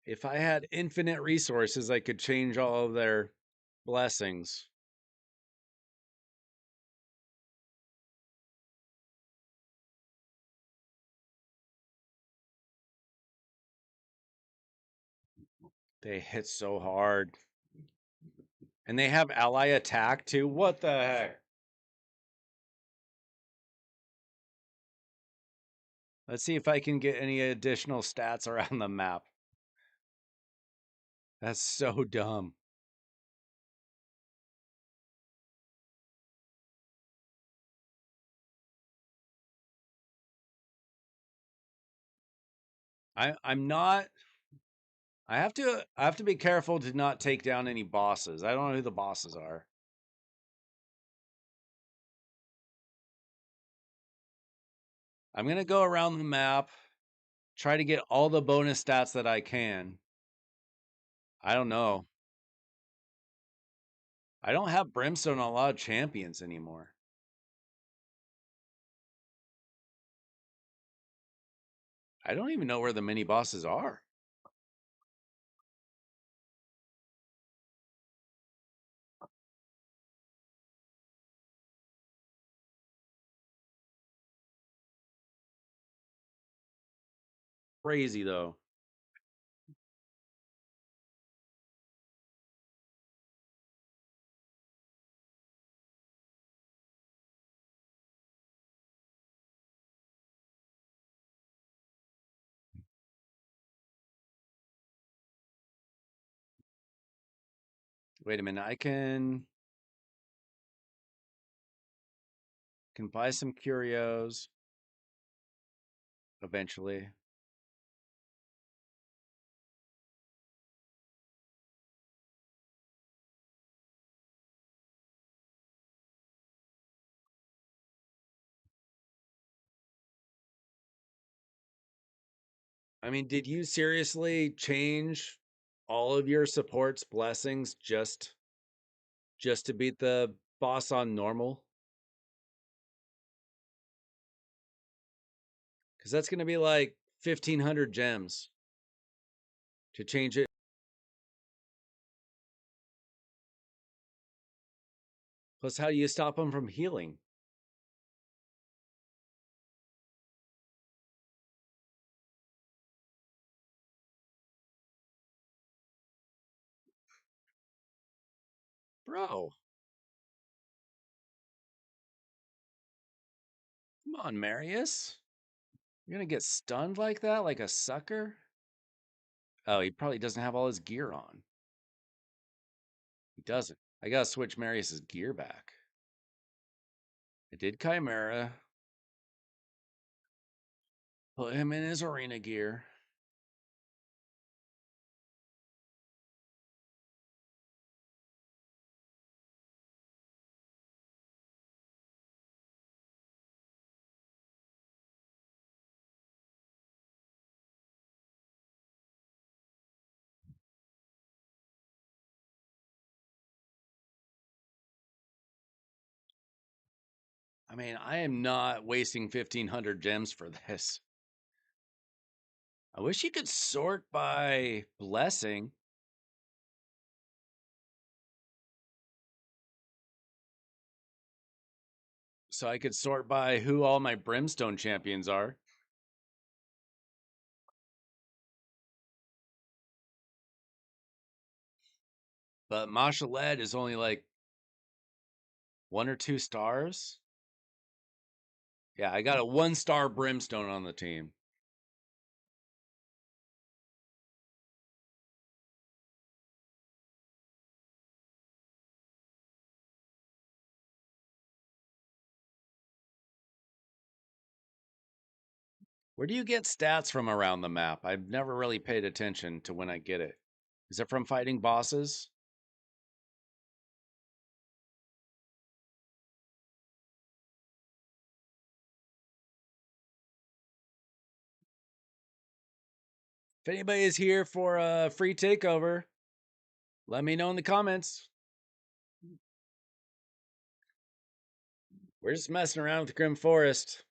If I had infinite resources, I could change all of their blessings. They hit so hard. And they have ally attack too. What the heck? Let's see if I can get any additional stats around the map. That's so dumb. I'm not I have to be careful to not take down any bosses. I don't know who the bosses are. I'm gonna go around the map, try to get all the bonus stats that I can. I don't know. I don't have Brimstone on a lot of champions anymore. I don't even know where the mini bosses are. Crazy though. Wait a minute. I can buy some curios eventually. I mean, did you seriously change all of your supports blessings just to beat the boss on normal? Because that's going to be like 1,500 gems to change it. Plus, how do you stop them from healing? Bro, come on, Marius. You're going to get stunned like that, like a sucker? Oh, he probably doesn't have all his gear on. He doesn't. I got to switch Marius's gear back. I did Chimera. Put him in his arena gear. I mean, I am not wasting 1,500 gems for this. I wish you could sort by blessing. So I could sort by who all my Brimstone champions are. But Mashaled is only like 1 or 2 stars. Yeah, I got a 1 star Brimstone on the team. Where do you get stats from around the map? I've never really paid attention to when I get it. Is it from fighting bosses? If anybody is here for a free takeover, let me know in the comments. We're just messing around with Grim Forest.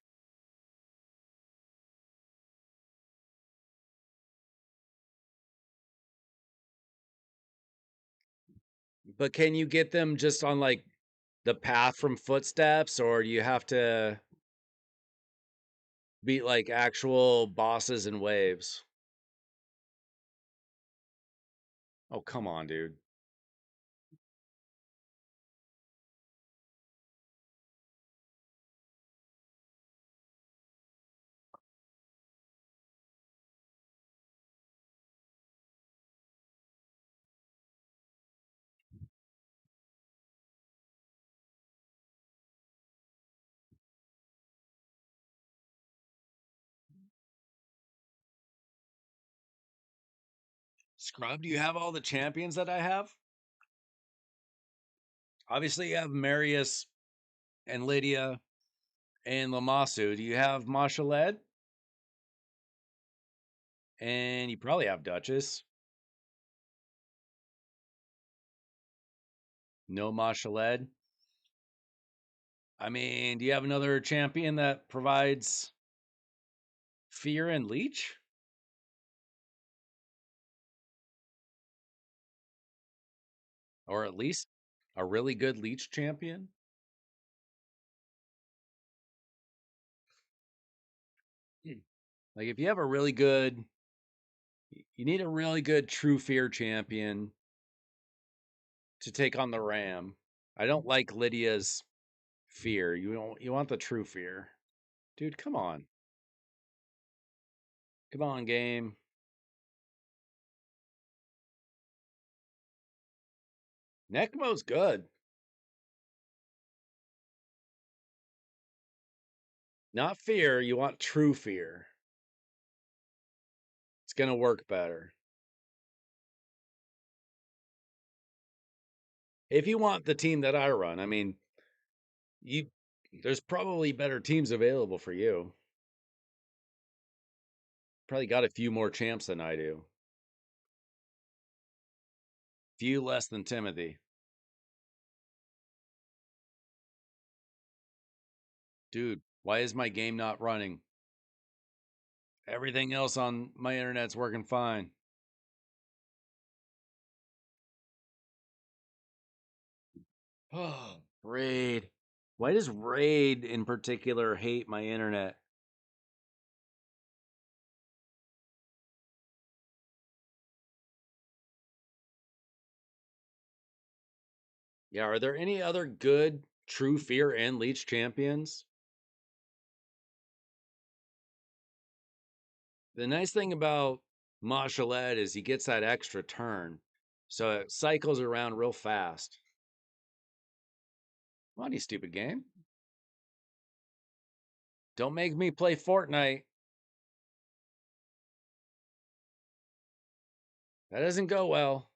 But can you get them just on like the path from footsteps, or do you have to beat like actual bosses and waves? Oh, come on, dude. Scrub, do you have all the champions that I have? Obviously, you have Marius and Lydia and Lamasu. Do you have Mashaled? And you probably have Duchess. No Mashaled. I mean, do you have another champion that provides fear and leech? Or at least a really good leech champion? Hmm. Like if you have a really good, you need a really good true fear champion to take on the ram. I don't like Lydia's fear. You want the true fear. Dude, come on. Come on, game. Necmo's good. Not fear, you want true fear. It's gonna work better. If you want the team that I run, I mean, you there's probably better teams available for you. Probably got a few more champs than I do. Few less than Timothy. Dude, why is my game not running? Everything else on my internet's working fine. Oh, Raid. Why does Raid in particular hate my internet? Yeah, are there any other good True Fear and Leech champions? The nice thing about Mashaled is he gets that extra turn. So it cycles around real fast. Come on, you stupid game. Don't make me play Fortnite. That doesn't go well.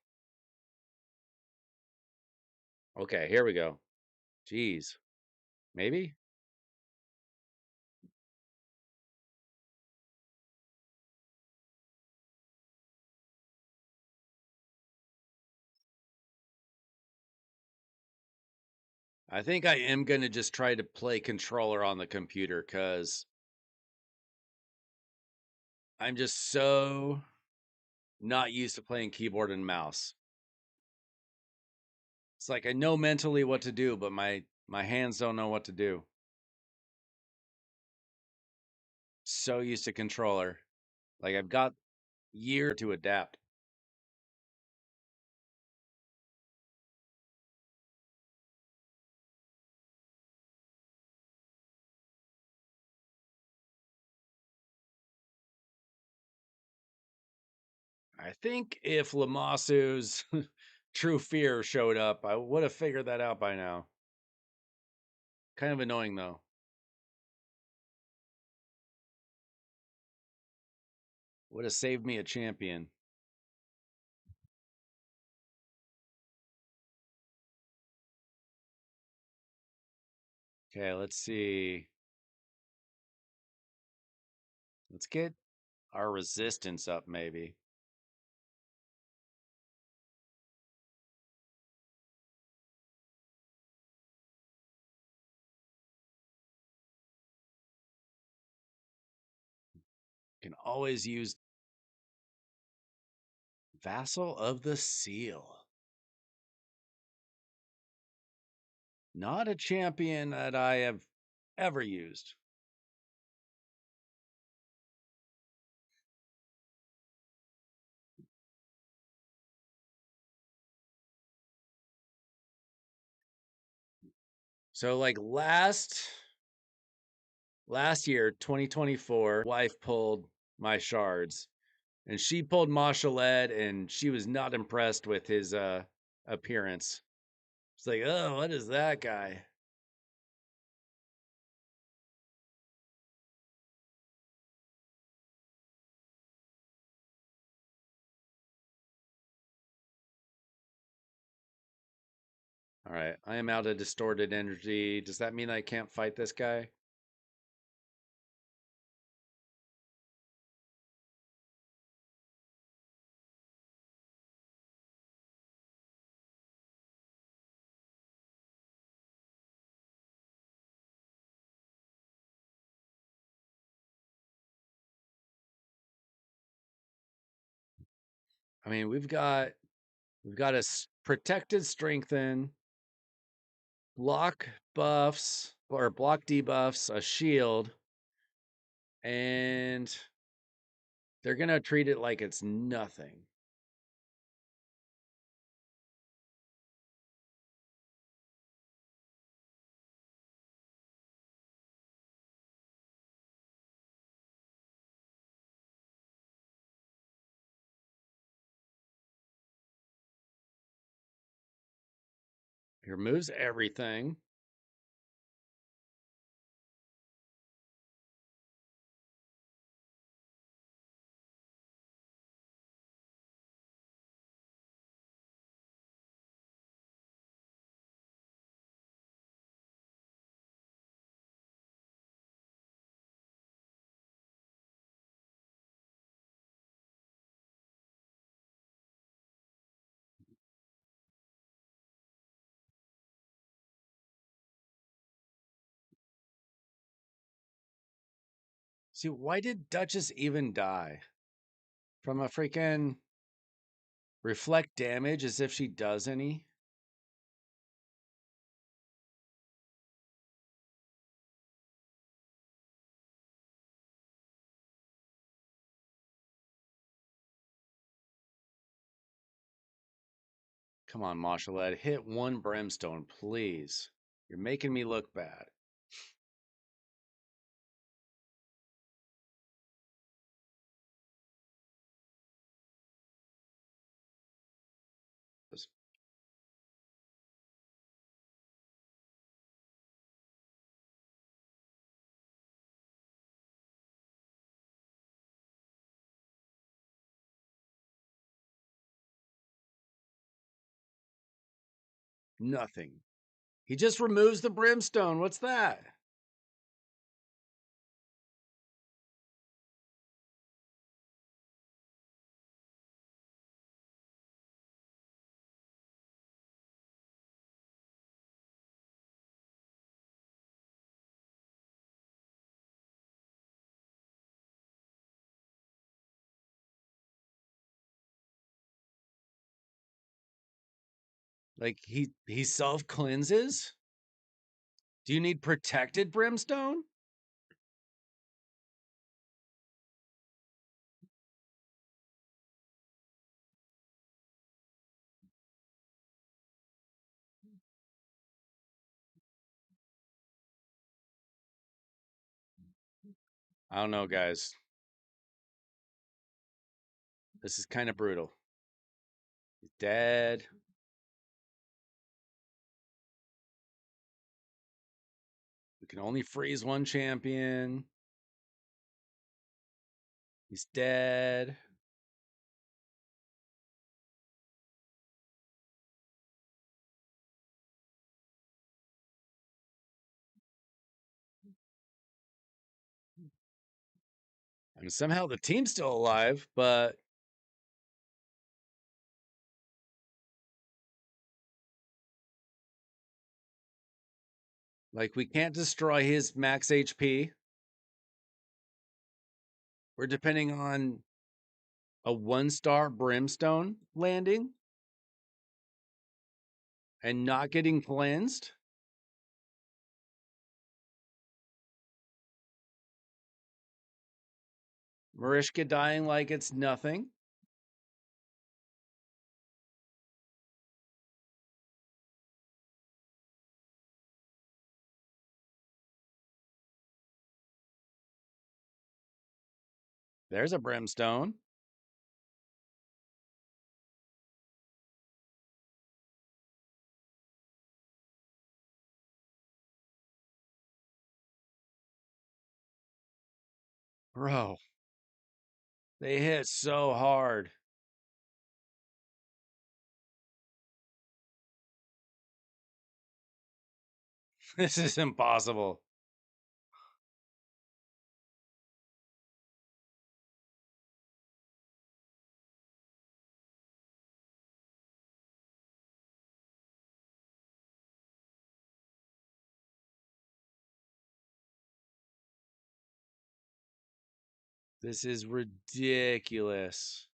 Okay, here we go. Jeez. Maybe? I think I am going to just try to play controller on the computer because I'm just so not used to playing keyboard and mouse. It's like I know mentally what to do, but my hands don't know what to do. So used to controller. Like I've got year to adapt. I think if Lamasu's true fear showed up, I would have figured that out by now. Kind of annoying though. Would have saved me a champion. Okay, let's see. Let's get our resistance up maybe. Can always use Vassal of the Seal. Not a champion that I have ever used. So like last year, 2024, wife pulled my shards and she pulled Mashaled and she was not impressed with his appearance. It's like, oh, what is that guy? All right, I am out of distorted energy. Does that mean I can't fight this guy? I mean, we've got a protected strengthen, block buffs or block debuffs, a shield, and they're gonna treat it like it's nothing. It removes everything. See, why did Duchess even die? From a freaking reflect damage as if she does any? Come on, Mashaled, hit one brimstone, please. You're making me look bad. Nothing. He just removes the brimstone. What's that? Like he self cleanses? Do you need protected brimstone? I don't know, guys. This is kind of brutal. He's dead. We can only freeze one champion. He's dead. I mean, somehow the team's still alive, but like we can't destroy his max HP. We're depending on a 1-star brimstone landing and not getting cleansed. Marishka dying like it's nothing. There's a brimstone. Bro, they hit so hard. This is impossible. This is ridiculous.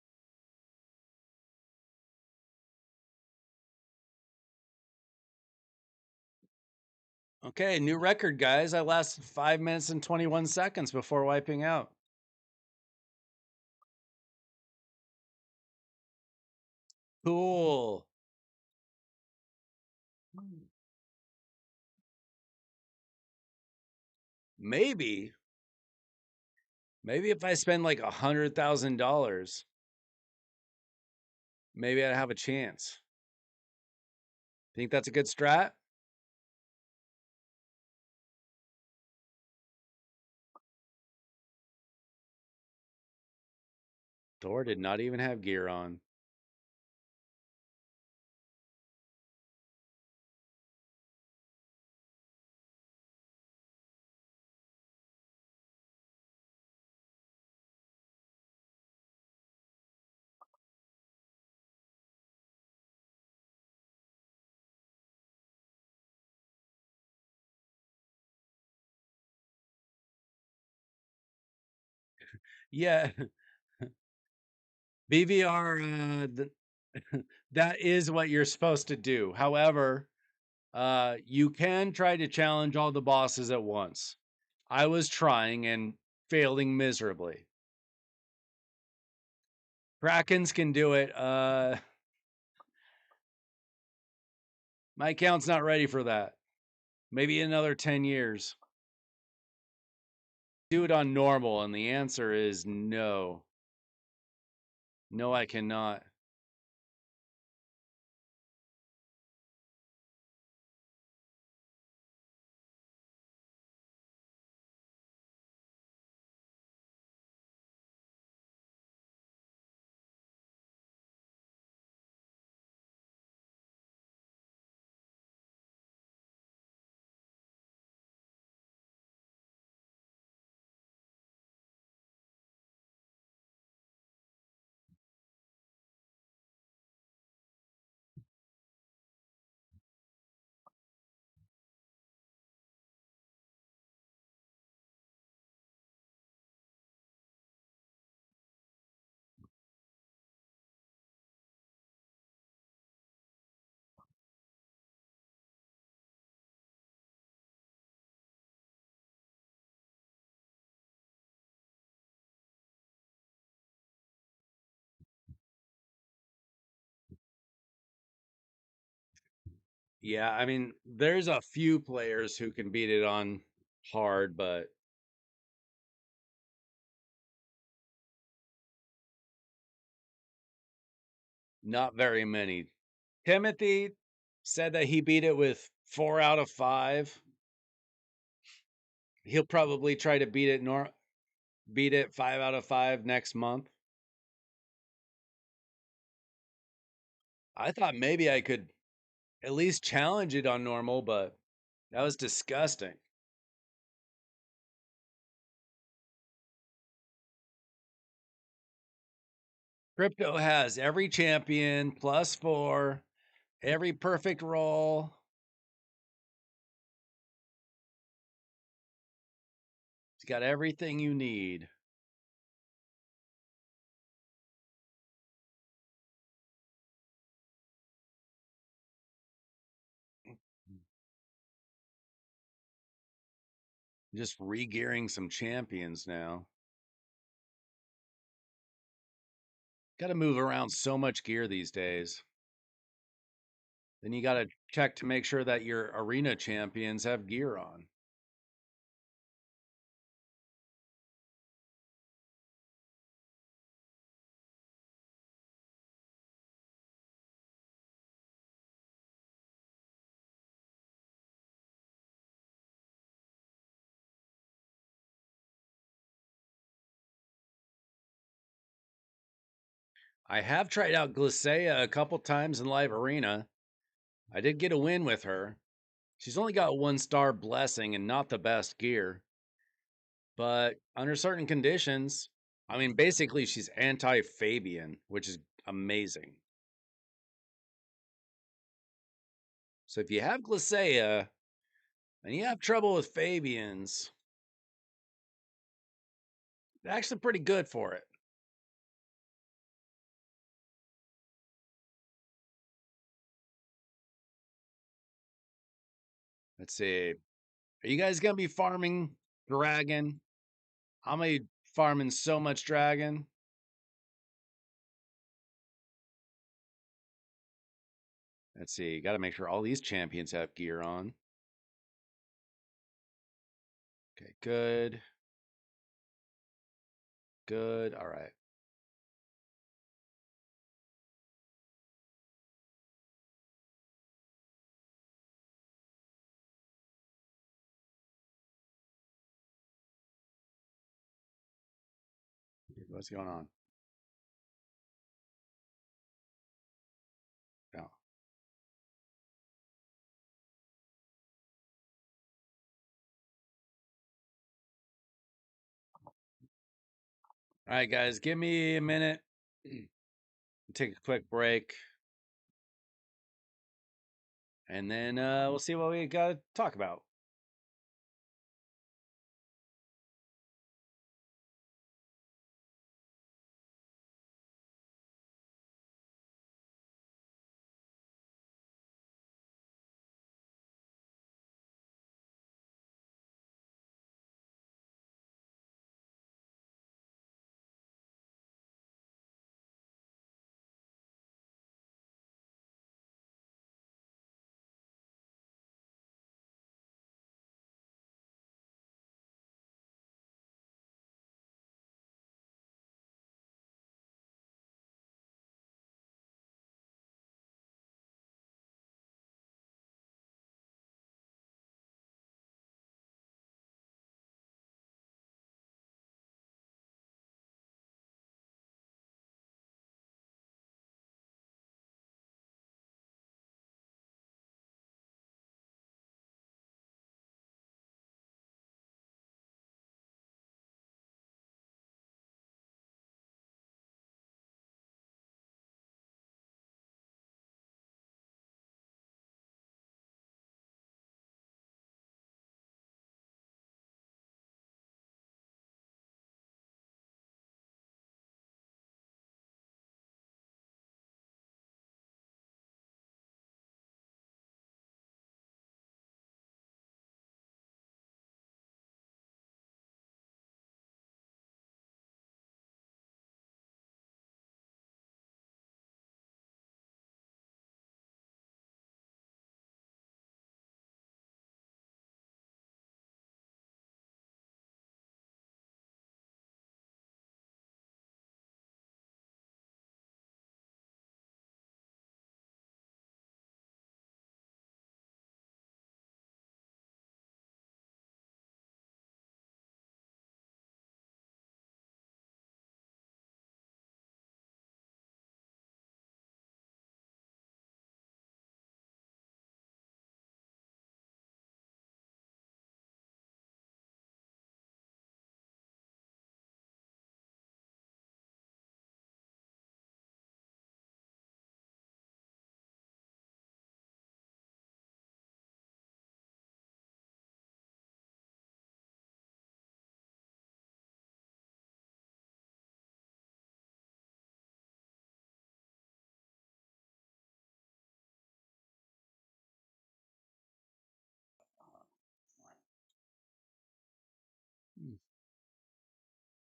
Okay, new record, guys. I lasted 5 minutes and 21 seconds before wiping out. Cool. Maybe, maybe if I spend like $100,000, maybe I'd have a chance. Think that's a good strat? Thor did not even have gear on. Yeah, BVR, that is what you're supposed to do. However, you can try to challenge all the bosses at once. I was trying and failing miserably. Krakens can do it. My account's not ready for that. Maybe another 10 years. Do it on normal, and the answer is no. No, I cannot. Yeah, I mean, there's a few players who can beat it on hard, but not very many. Timothy said that he beat it with 4 out of 5. He'll probably try to beat it 5 out of 5 next month. I thought maybe I could at least challenge it on normal, but that was disgusting. Crypto has every champion +4, every perfect roll. It's got everything you need. Just re-gearing some champions now. Got to move around so much gear these days. Then you got to check to make sure that your arena champions have gear on. I have tried out Glissea a couple times in live arena. I did get a win with her. She's only got 1 star blessing and not the best gear, but under certain conditions, I mean, basically she's anti Fabian, which is amazing. So if you have Glissea and you have trouble with Fabians, it's actually pretty good for it. Let's see. Are you guys gonna be farming dragon? I'm gonna be farming so much dragon. Let's see. Got to make sure all these champions have gear on. Okay, good. Good. All right. What's going on? No. All right, guys, give me a minute. Take a quick break, and then we'll see what we got to talk about.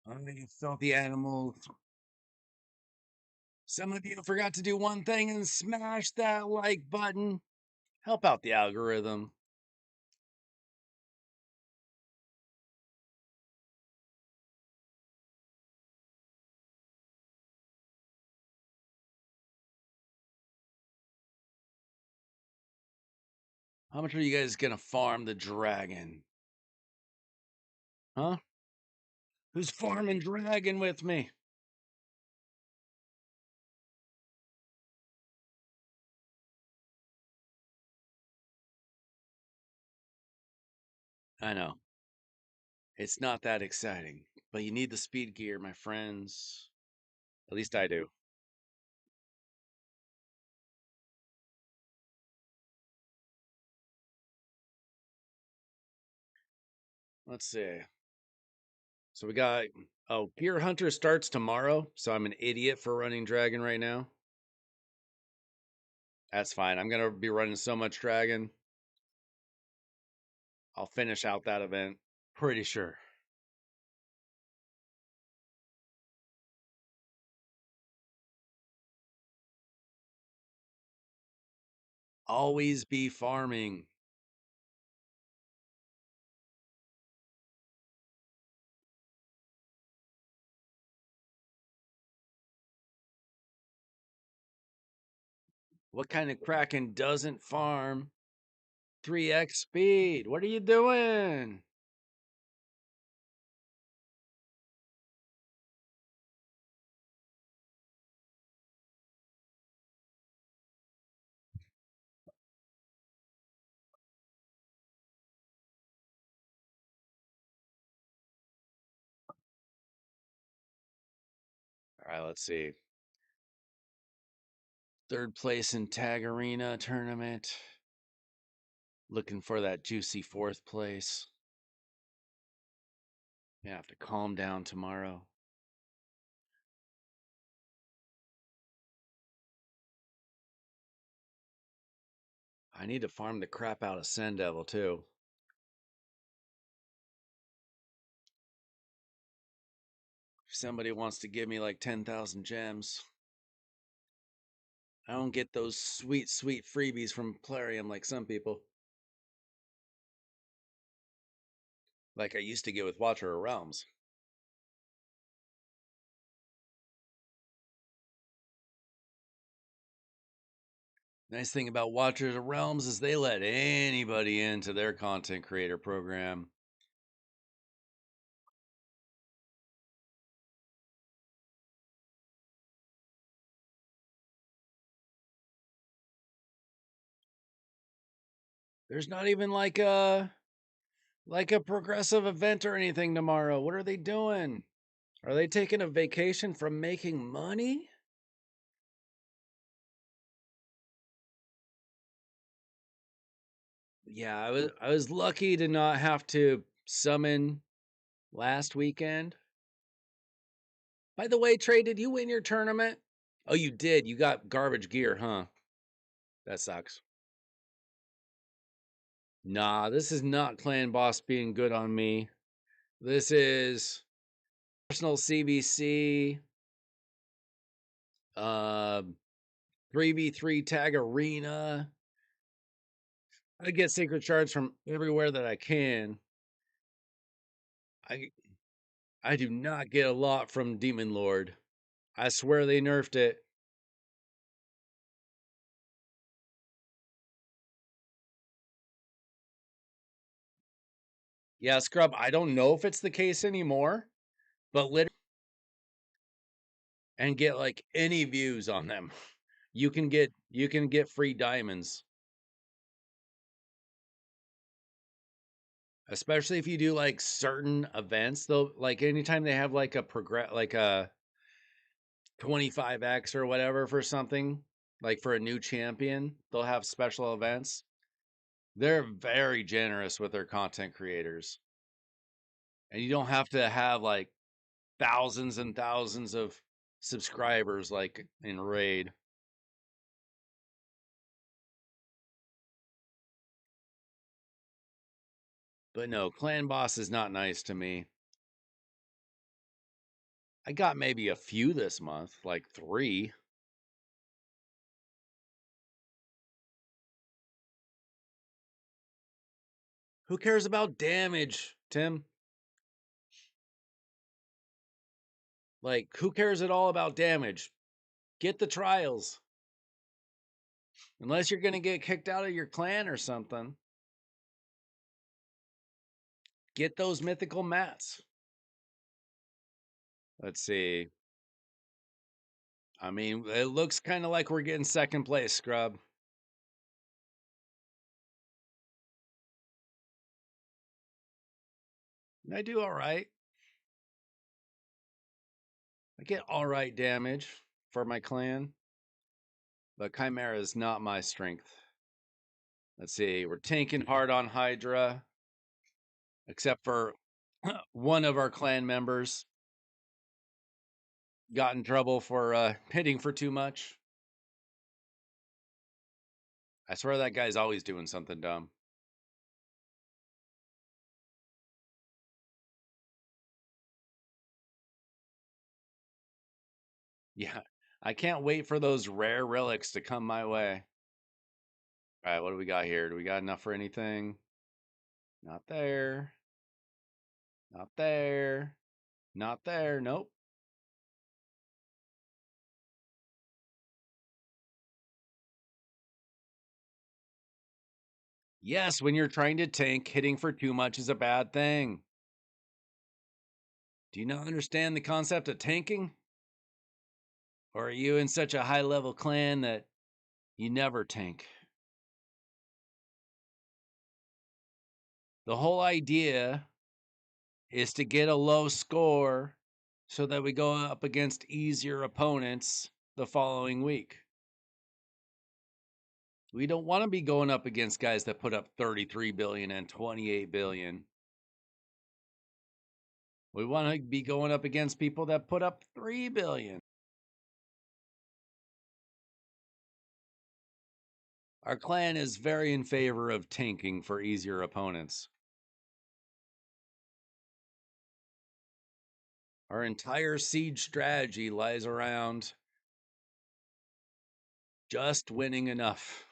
Oh, you filthy animals. Some of you forgot to do one thing and smash that like button. Help out the algorithm. How much are you guys gonna farm the dragon? Huh? Who's farming dragon with me? I know. It's not that exciting, but you need the speed gear, my friends. At least I do. Let's see. So we got, oh, Gear Hunter starts tomorrow, so I'm an idiot for running Dragon right now. That's fine. I'm gonna be running so much Dragon. I'll finish out that event. Pretty sure. Always be farming. What kind of Kraken doesn't farm 3x speed? What are you doing? All right, let's see. Third place in Tag Arena tournament. Looking for that juicy fourth place. You have to calm down tomorrow. I need to farm the crap out of Send Devil too. If somebody wants to give me like 10,000 gems, I don't get those sweet, sweet freebies from Plarium like some people. Like I used to get with Watcher of Realms. Nice thing about Watchers of Realms is they let anybody into their content creator program. There's not even like a progressive event or anything tomorrow. What are they doing? Are they taking a vacation from making money? Yeah, I was lucky to not have to summon last weekend. By the way, Trey, did you win your tournament? Oh, you did. You got garbage gear, huh? That sucks. Nah, this is not Clan Boss being good on me. This is personal CBC, uh, 3v3 tag arena. I get sacred shards from everywhere that I can. I I do not get a lot from Demon Lord. I swear they nerfed it. Yeah, Scrub, I don't know if it's the case anymore, but literally and get like any views on them. You can get free diamonds. Especially if you do like certain events, though, like anytime they have like a progress like a 25x or whatever for something, like for a new champion, they'll have special events. They're very generous with their content creators. And you don't have to have like thousands and thousands of subscribers like in Raid. But no, Clan Boss is not nice to me. I got maybe a few this month, like 3. Who cares about damage, Tim? Like, who cares at all about damage? Get the trials. Unless you're going to get kicked out of your clan or something. Get those mythical mats. Let's see. I mean, it looks kind of like we're getting second place, Scrub. And I do all right. I get all right damage for my clan. But Chimera is not my strength. Let's see. We're tanking hard on Hydra. Except for one of our clan members got in trouble for hitting for too much. I swear that guy's always doing something dumb. Yeah, I can't wait for those rare relics to come my way. All right, what do we got here? Do we got enough for anything? Not there. Not there. Not there. Nope. Yes, when you're trying to tank, hitting for too much is a bad thing. Do you not understand the concept of tanking? Or are you in such a high level clan that you never tank? The whole idea is to get a low score so that we go up against easier opponents the following week. We don't want to be going up against guys that put up 33 billion and 28 billion. We want to be going up against people that put up 3 billion. Our clan is very in favor of tanking for easier opponents. Our entire siege strategy lies around just winning enough.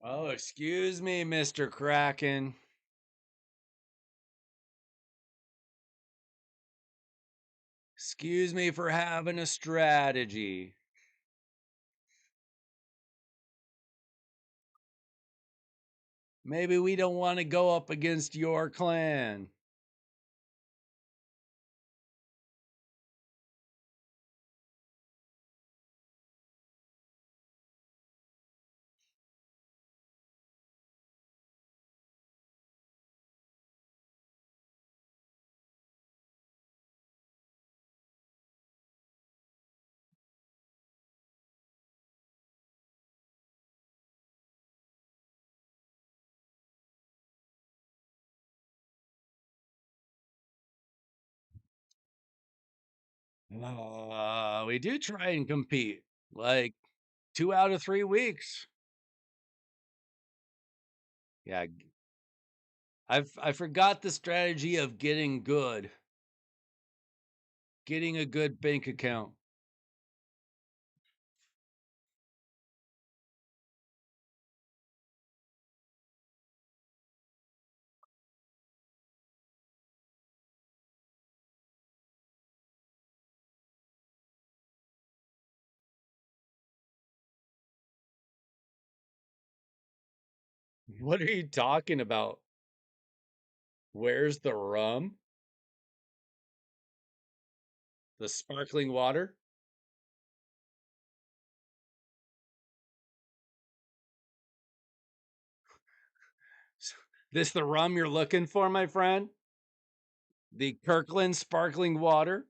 Oh, excuse me, Mr. Kraken. Excuse me for having a strategy. Maybe we don't want to go up against your clan. We do try and compete like 2 out of 3 weeks. Yeah, I forgot the strategy of getting good, getting a good bank account. What are you talking about? Where's the rum? The sparkling water? This the rum you're looking for, my friend? The Kirkland sparkling water?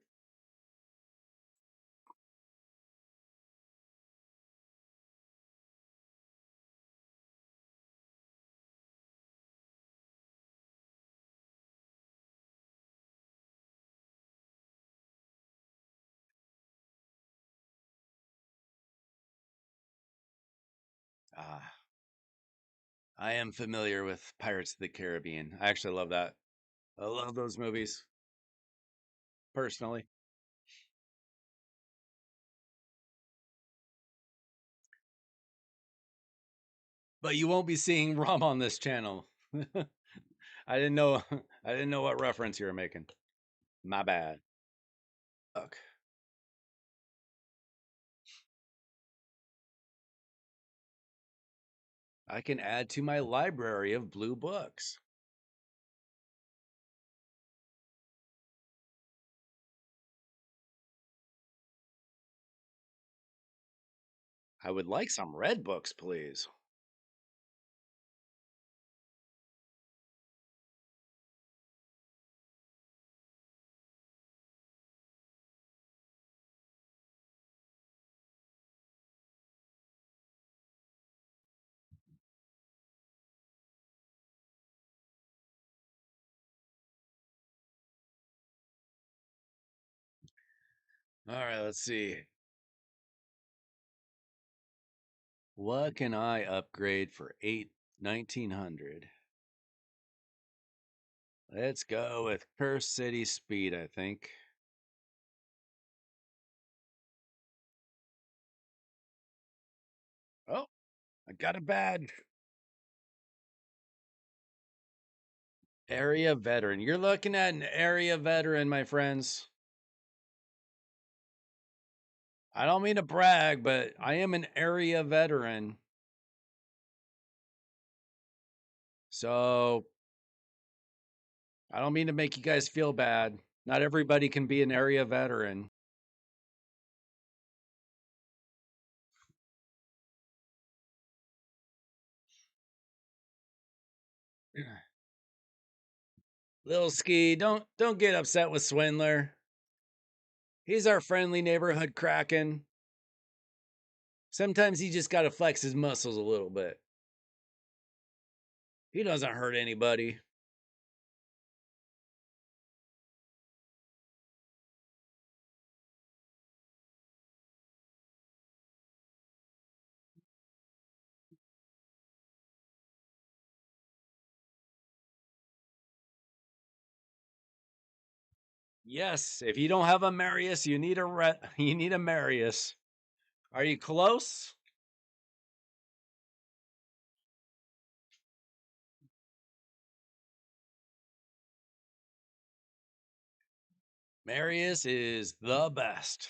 Ah, I am familiar with Pirates of the Caribbean. I actually love that. I love those movies personally. But you won't be seeing rum on this channel. I didn't know. I didn't know what reference you were making. My bad. Look, I can add to my library of blue books. I would like some red books, please. All right, let's see. What can I upgrade for 1900? Let's go with Curse City Speed, I think. Oh, I got a badge. Area veteran. You're looking at an area veteran, my friends. I don't mean to brag, but I am an area veteran. So I don't mean to make you guys feel bad. Not everybody can be an area veteran. Little Ski, don't get upset with Swindler. He's our friendly neighborhood Kraken. Sometimes he just got to flex his muscles a little bit. He doesn't hurt anybody. Yes, if you don't have a Marius, you need you need a Marius. Are you close? Marius is the best.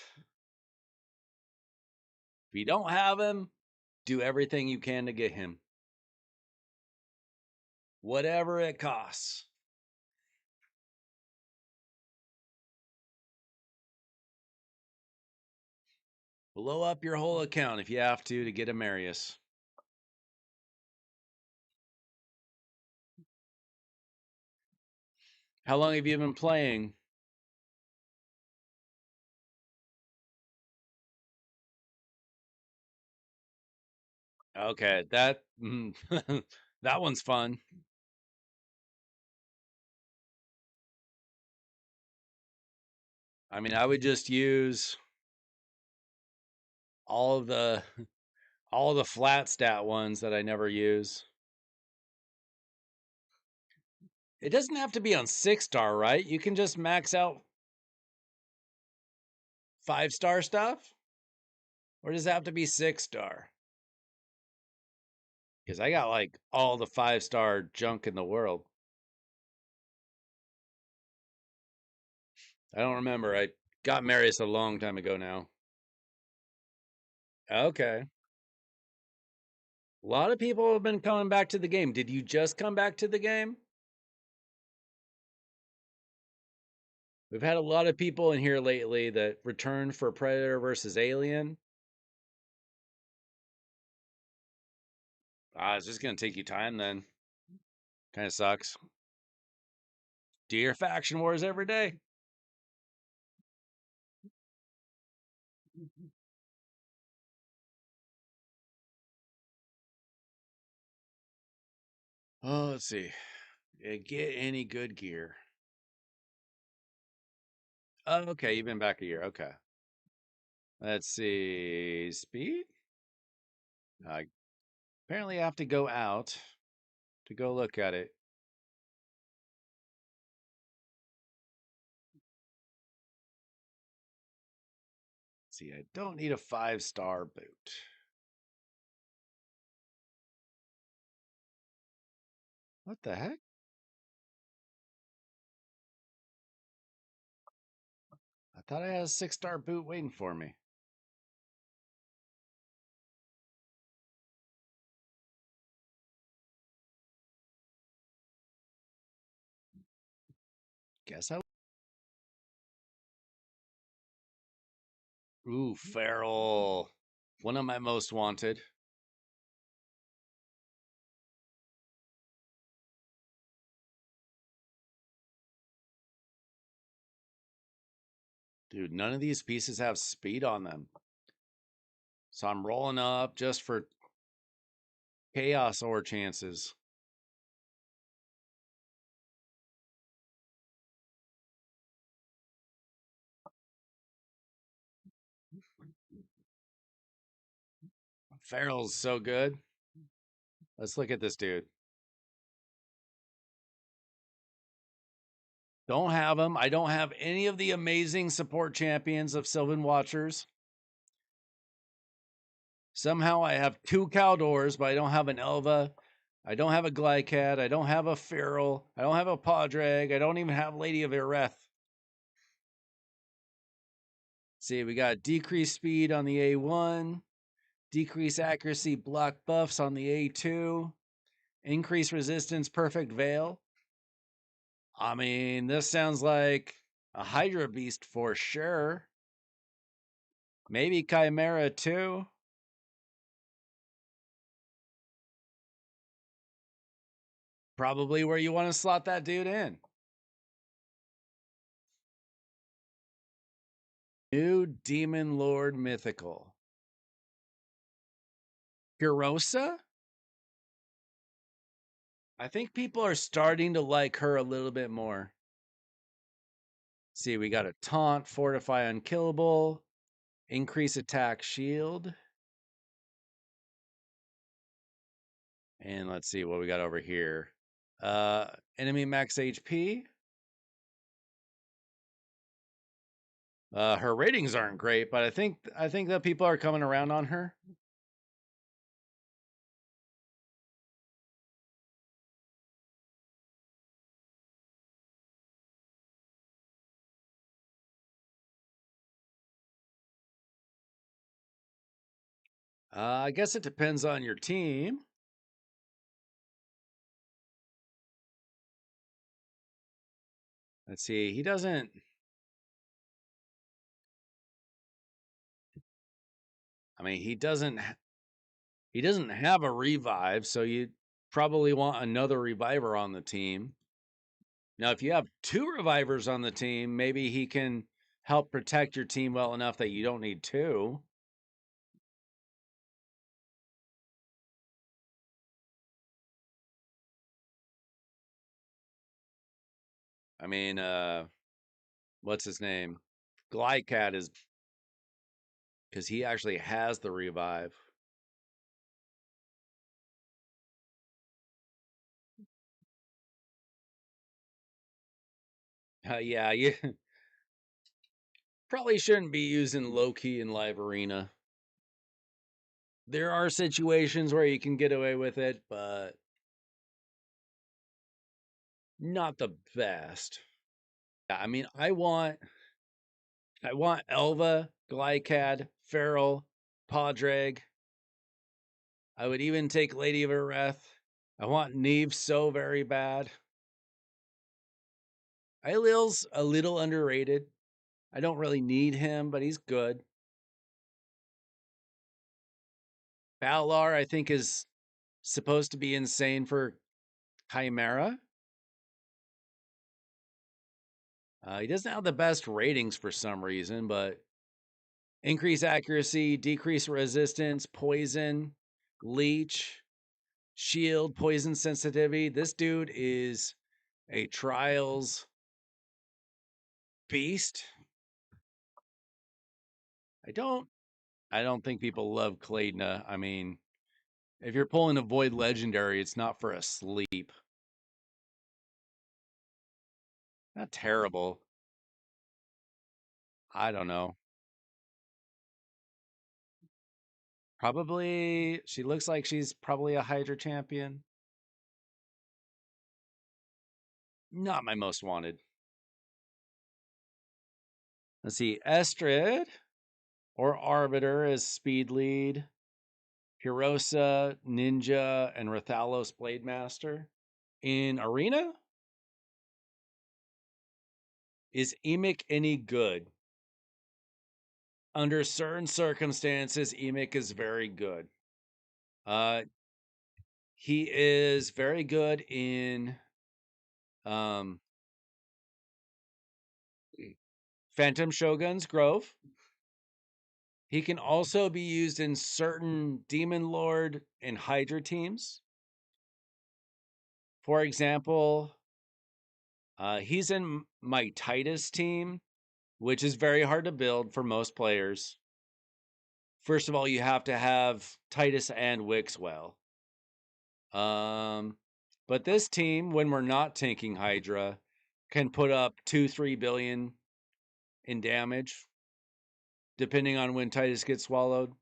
If you don't have him, do everything you can to get him. Whatever it costs. Blow up your whole account if you have to get a Marius. How long have you been playing? Okay, that that one's fun. I mean, I would just use all of the all of the flat stat ones that I never use. It doesn't have to be on 6-star, right? You can just max out 5-star stuff? Or does it have to be 6-star? Because I got like all the 5-star junk in the world. I don't remember. I got Marius a long time ago now. Okay. A lot of people have been coming back to the game. Did you just come back to the game? We've had a lot of people in here lately that returned for Predator versus Alien. Ah, it's just gonna take you time then. Kind of sucks. Do your faction wars every day. Oh, let's see. Get any good gear. Oh, okay, you've been back a year. Okay. Let's see. Speed? I apparently have to go out to go look at it. Let's see, I don't need a 5-star boot. What the heck? I thought I had a 6-star boot waiting for me. Guess I. Ooh, Farrell. One of my most wanted. Dude, none of these pieces have speed on them. So I'm rolling up just for chaos or chances. Farrell's so good. Let's look at this dude. Don't have him. I don't have any of the amazing support champions of Sylvan Watchers. Somehow I have 2 Caldors, but I don't have an Elva. I don't have a Glycat. I don't have a Feral. I don't have a Padraig. I don't even have Lady of Ireth. See, we got decreased speed on the A1, decreased accuracy block buffs on the A2, increased resistance perfect veil. I mean, this sounds like a Hydra Beast for sure. Maybe Chimera too. Probably where you want to slot that dude in. New Demon Lord Mythical. Hirosa? I think people are starting to like her a little bit more. See, we got a taunt, fortify unkillable, increase attack shield. And let's see what we got over here. Enemy max HP. Her ratings aren't great, but I think that people are coming around on her. I guess it depends on your team. Let's see. He doesn't. I mean, he doesn't. He doesn't have a revive, so you probably want another reviver on the team. Now, if you have 2 revivers on the team, maybe he can help protect your team well enough that you don't need 2. I mean, what's his name? Glycat is because he actually has the revive. Yeah, you probably shouldn't be using Loki in live arena. There are situations where you can get away with it, but not the best. Yeah, I mean, I want Elva, Glycad, Feral, Padraig. I would even take Lady of Ireth. I want Neve so very bad. Ailil's a little underrated. I don't really need him, but he's good. Valar, I think, is supposed to be insane for Chimera. He doesn't have the best ratings for some reason, but increase accuracy, decrease resistance, poison, leech, shield, poison sensitivity. This dude is a trials beast. I don't I don't think people love Claydna. I mean, if you're pulling a void legendary, it's not for a sleep. Not terrible. I don't know. Probably she looks like she's probably a Hydra champion. Not my most wanted. Let's see. Estrid or Arbiter is speed lead. Hirosa, Ninja, and Rathalos Blade Master. In Arena, is Emic any good? Under certain circumstances, Emic is very good. Uh, he is very good in um, Phantom Shogun's Grove. He can also be used in certain Demon Lord and Hydra teams. For example, he's in my Titus team, which is very hard to build for most players. First of all, you have to have Titus and Wixwell. But this team, when we're not tanking Hydra, can put up 2-3 billion in damage, depending on when Titus gets swallowed.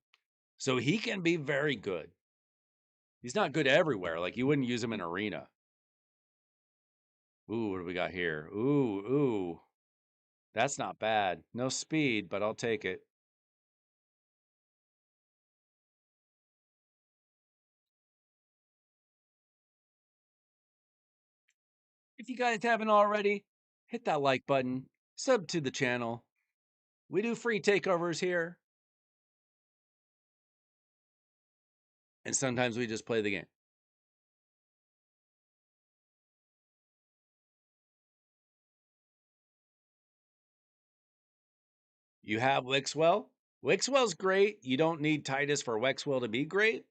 So he can be very good. He's not good everywhere. Like you wouldn't use him in arena. Ooh, what do we got here? Ooh. That's not bad. No speed, but I'll take it. If you guys haven't already, hit that like button, sub to the channel. We do free takeovers here. And sometimes we just play the game. You have Wixwell. Wixwell's great. You don't need Titus for Wixwell to be great,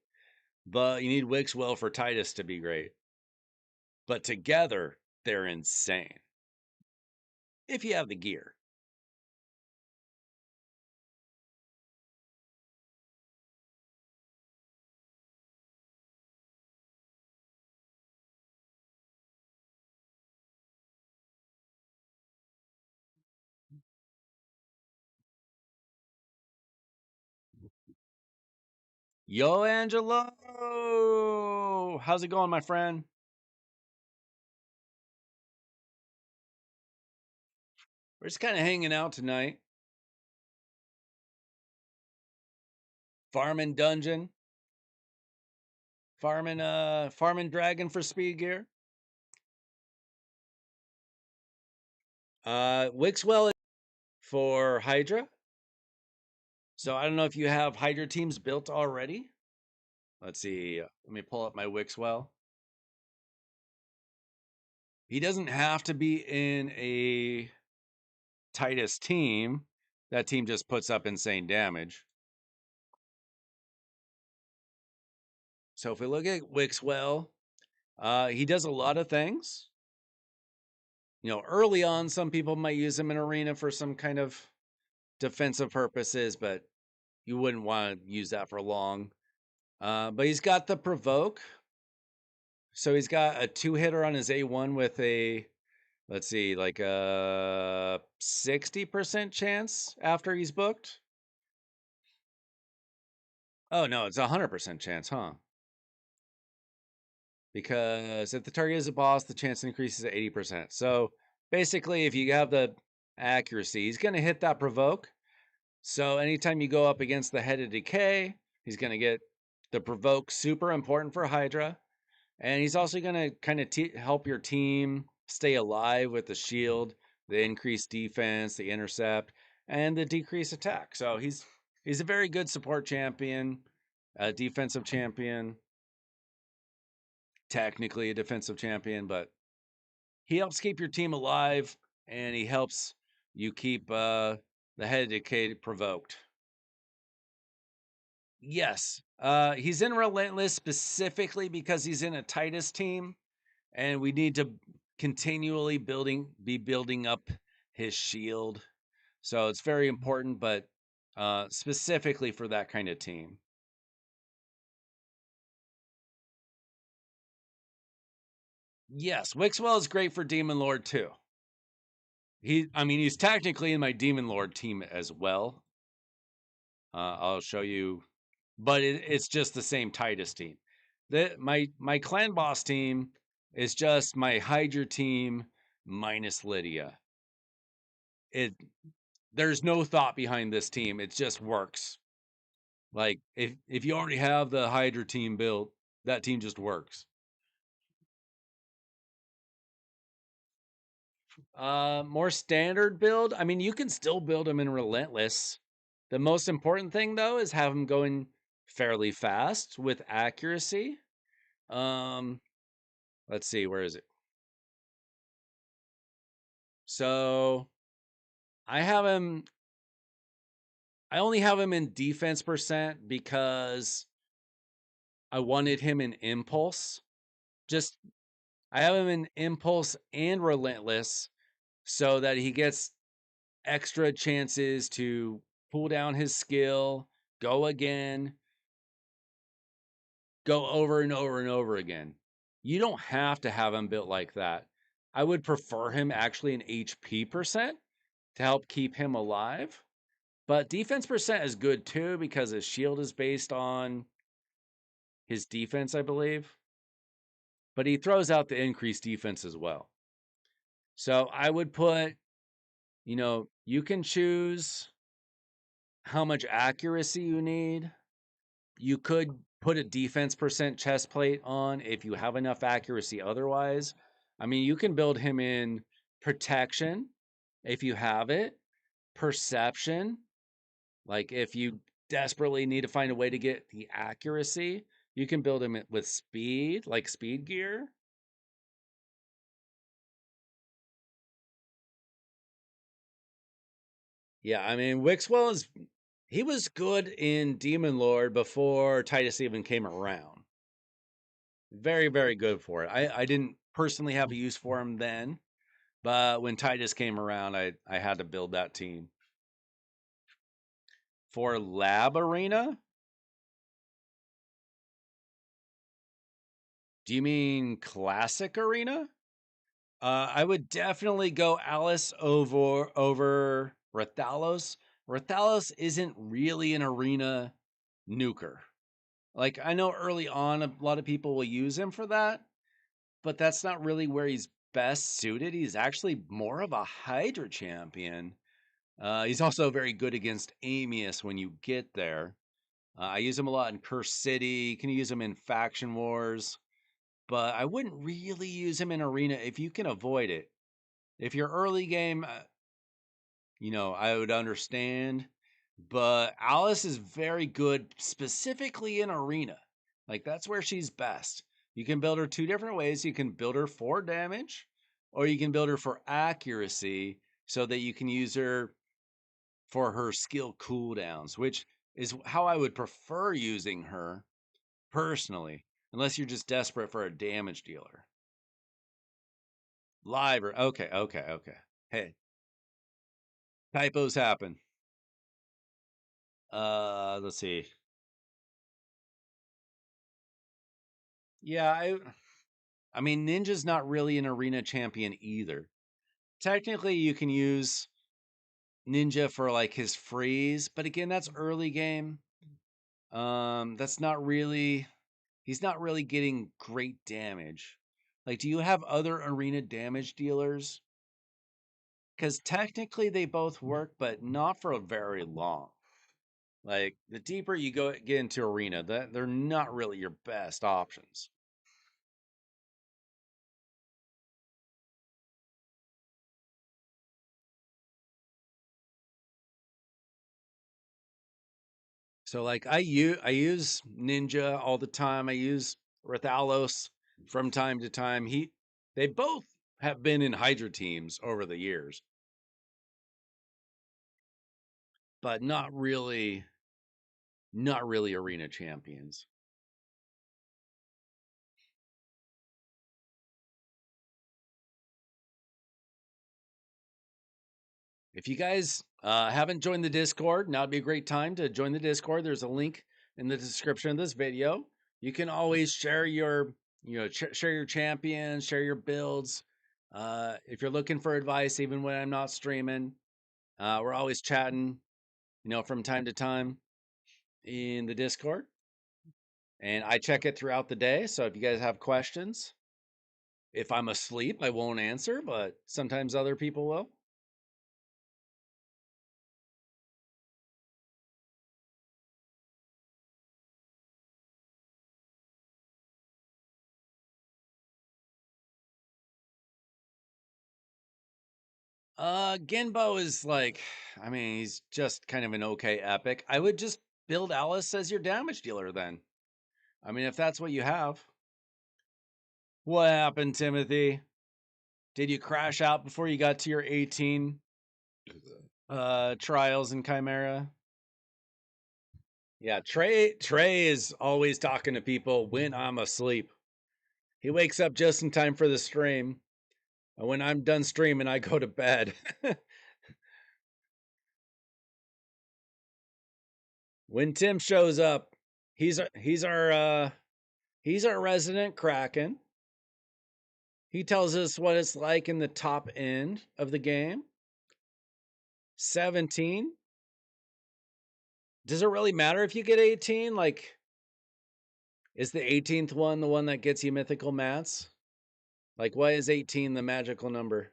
but you need Wixwell for Titus to be great. But together, they're insane. If you have the gear. Yo, Angelo! How's it going, my friend? We're just kind of hanging out tonight. Farming dungeon. Farming dragon for speed gear. Wixwell for Hydra. So I don't know if you have Hydra teams built already. Let's see. Let me pull up my Wixwell. He doesn't have to be in a Titus team. That team just puts up insane damage. So if we look at Wixwell, he does a lot of things. You know, early on, some people might use him in arena for some kind of defensive purposes, but you wouldn't want to use that for long. But he's got the provoke. So he's got a 2-hitter on his A1 with a, let's see, like a 60% chance after he's booked. Oh, no, it's a 100% chance, huh? Because if the target is a boss, the chance increases to 80%. So basically, if you have the accuracy, he's going to hit that provoke. So anytime you go up against the Head of Decay, he's going to get the provoke, super important for Hydra. And he's also going to kind of help your team stay alive with the shield, the increased defense, the intercept, and the decreased attack. So he's a very good support champion, a defensive champion, technically a defensive champion, but he helps keep your team alive, and he helps you keep the Head of Decay provoked. Yes, he's in Relentless specifically because he's in a Titus team, and we need to continually be building up his shield. So it's very important, but specifically for that kind of team. Yes, Wixwell is great for Demon Lord too. He's technically in my Demon Lord team as well. I'll show you, but it's just the same Titus team. My clan boss team is just my Hydra team minus Lydia. It there's no thought behind this team. It just works. Like if you already have the Hydra team built, that team just works. More standard build. I mean, you can still build them in Relentless. The most important thing though is have them going fairly fast with accuracy. Um, let's see, where is it? So I have him. I only have him in defense percent because I wanted him in impulse. Just I have him in impulse and relentless so that he gets extra chances to pull down his skill, go again, go over and over and over again. You don't have to have him built like that. I would prefer him actually in HP percent to help keep him alive. But defense percent is good too because his shield is based on his defense, I believe. But he throws out the increased defense as well. So I would put, you can choose how much accuracy you need. You could put a defense percent chest plate on if you have enough accuracy otherwise. I mean, you can build him in protection if you have it, perception, like if you desperately need to find a way to get the accuracy, you can build him with speed, like speed gear. Yeah, I mean, Wixwell he was good in Demon Lord before Titus even came around. Very, very good for it. I didn't personally have a use for him then, but when Titus came around, I had to build that team. For Lab Arena, do you mean Classic Arena? I would definitely go Alice over Rathalos. Rathalos isn't really an arena nuker. Like I know early on a lot of people will use him for that, but that's not really where he's best suited. He's actually more of a Hydra champion. He's also very good against Amius when you get there. I use him a lot in Curse City. You can use him in Faction Wars, but I wouldn't really use him in Arena if you can avoid it. If you're early game, I would understand. But Alice is very good specifically in Arena. Like that's where she's best. You can build her two different ways. You can build her for damage, or you can build her for accuracy so that you can use her for her skill cooldowns, which is how I would prefer using her personally, unless you're just desperate for a damage dealer. Live or okay, okay, okay. Hey, typos happen. Let's see. Yeah, I mean Ninja's not really an arena champion either. Technically you can use Ninja for like his freeze, but again that's early game. That's not really he's not really getting great damage. Like do you have other arena damage dealers? Cuz technically they both work but not for very long. Like the deeper you get into arena, that they're not really your best options. So like I use Ninja all the time. I use Rathalos from time to time. They both have been in Hydra teams over the years, but not really arena champions. If you guys haven't joined the Discord, now would be a great time to join the Discord. There's a link in the description of this video. You can always share share your champions, share your builds. If you're looking for advice, even when I'm not streaming, we're always chatting, from time to time in the Discord. And I check it throughout the day. So if you guys have questions, If I'm asleep, I won't answer, but sometimes other people will. Genbo is like, I mean, he's just kind of an okay epic. I would just build Alice as your damage dealer then. I mean, if that's what you have. What happened, Timothy? Did you crash out before you got to your 18 trials in Chimera? Yeah, Trey is always talking to people when I'm asleep. He wakes up just in time for the stream. And when I'm done streaming, I go to bed. When Tim shows up, he's our resident Kraken. He tells us what it's like in the top end of the game. 17. Does it really matter if you get 18? Like, is the 18th one the one that gets you mythical mats? Like, why is 18 the magical number?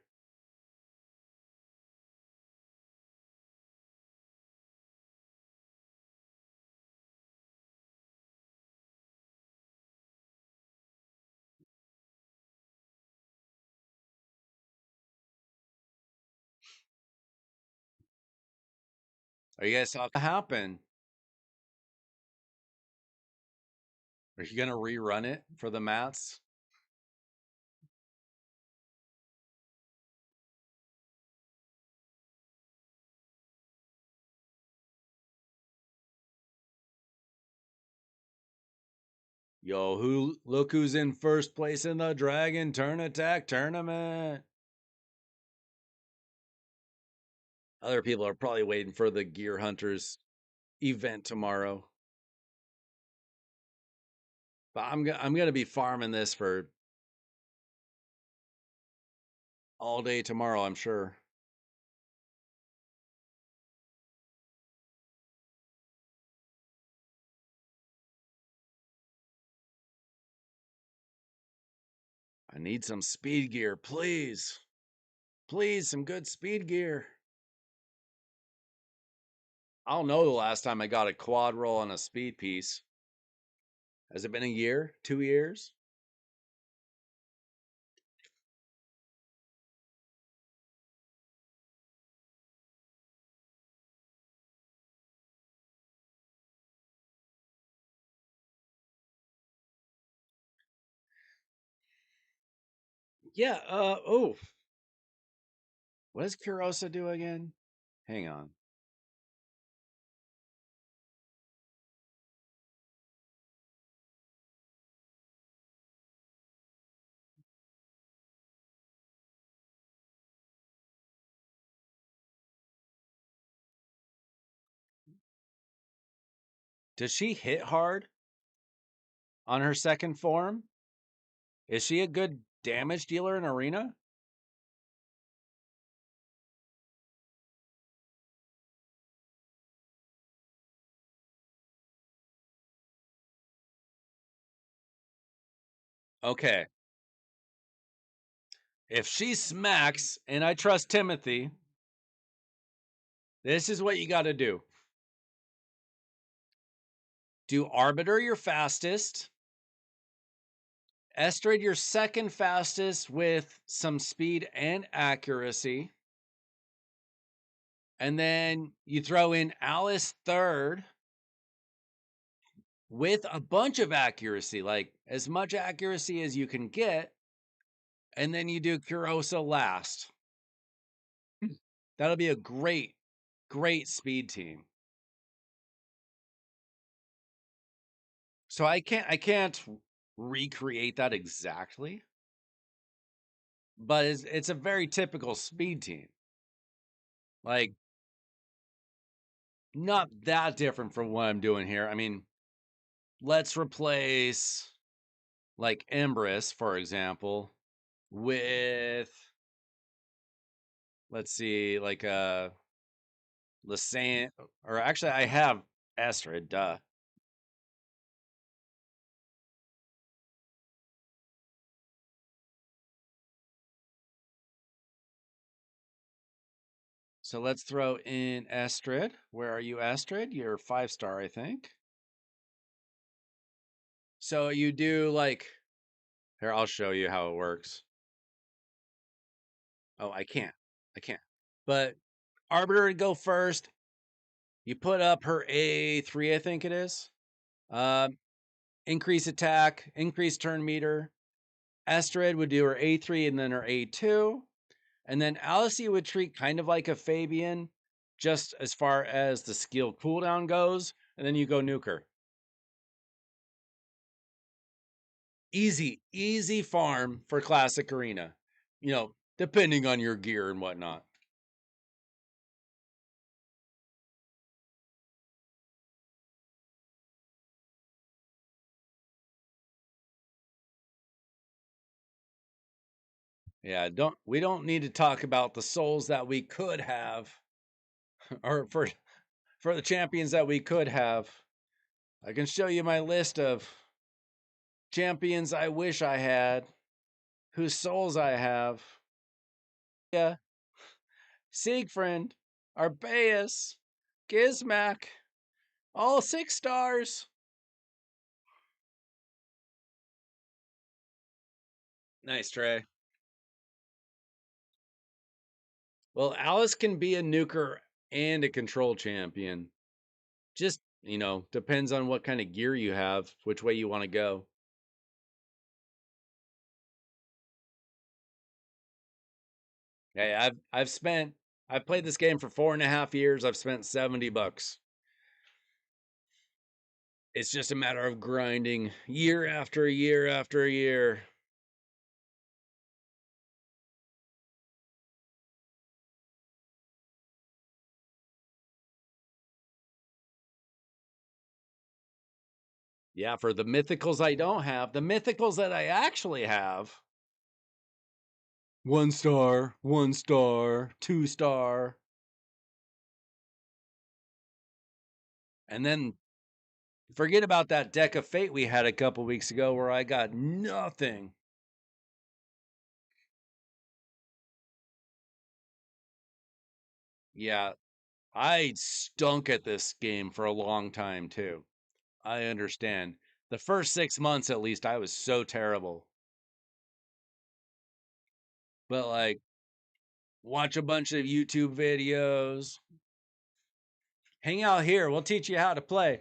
Are you guys talking happen? Are you gonna rerun it for the mats? Yo, look who's in first place in the Dragon Turn Attack tournament. Other people are probably waiting for the Gear Hunters event tomorrow. But I'm gonna be farming this for all day tomorrow, I'm sure. I need some speed gear, please. Please, some good speed gear. I don't know the last time I got a quad roll on a speed piece. Has it been a year? 2 years? Yeah, oh. What does Kurosa do again? Hang on. Does she hit hard on her second form? Is she a good damage dealer in arena? Okay. If she smacks, and I trust Timothy, this is what you got to do. Do Arbiter your fastest, Estrade your second fastest with some speed and accuracy, and then you throw in Alice third with a bunch of accuracy, like as much accuracy as you can get, and then you do Kurosa last. That'll be a great speed team. So I can't recreate that exactly, but it's a very typical speed team. Like not that different from what I'm doing here. I mean, let's replace like Empress, for example, with let's see, like Lasan, or actually I have Astrid, duh. So let's throw in Astrid. Where are you, Astrid? You're 5-star, I think. So you do like, here, I'll show you how it works. Oh, I can't. I can't. But Arbiter would go first. You put up her A3, I think it is. Um, increase attack, increase turn meter. Astrid would do her A3 and then her A2. And then Alicia would treat kind of like a Fabian, just as far as the skill cooldown goes. And then you go nuker. Easy farm for Classic Arena. Depending on your gear and whatnot. Yeah, we don't need to talk about the souls that we could have, or for the champions that we could have. I can show you my list of champions I wish I had, whose souls I have. Yeah, Siegfried, Arbaeus, Gizmak, all 6 stars. Nice, Trey. Well, Alice can be a nuker and a control champion. Just, depends on what kind of gear you have, which way you want to go. Hey, I've played this game for 4.5 years. I've spent $70. It's just a matter of grinding year after year after year. Yeah, for the mythicals I don't have, the mythicals that I actually have, 1 star, 1 star, 2 star. And then forget about that deck of fate we had a couple weeks ago where I got nothing. Yeah, I stunk at this game for a long time too. I understand. The first 6 months, at least, I was so terrible. But like, watch a bunch of YouTube videos. Hang out here. We'll teach you how to play.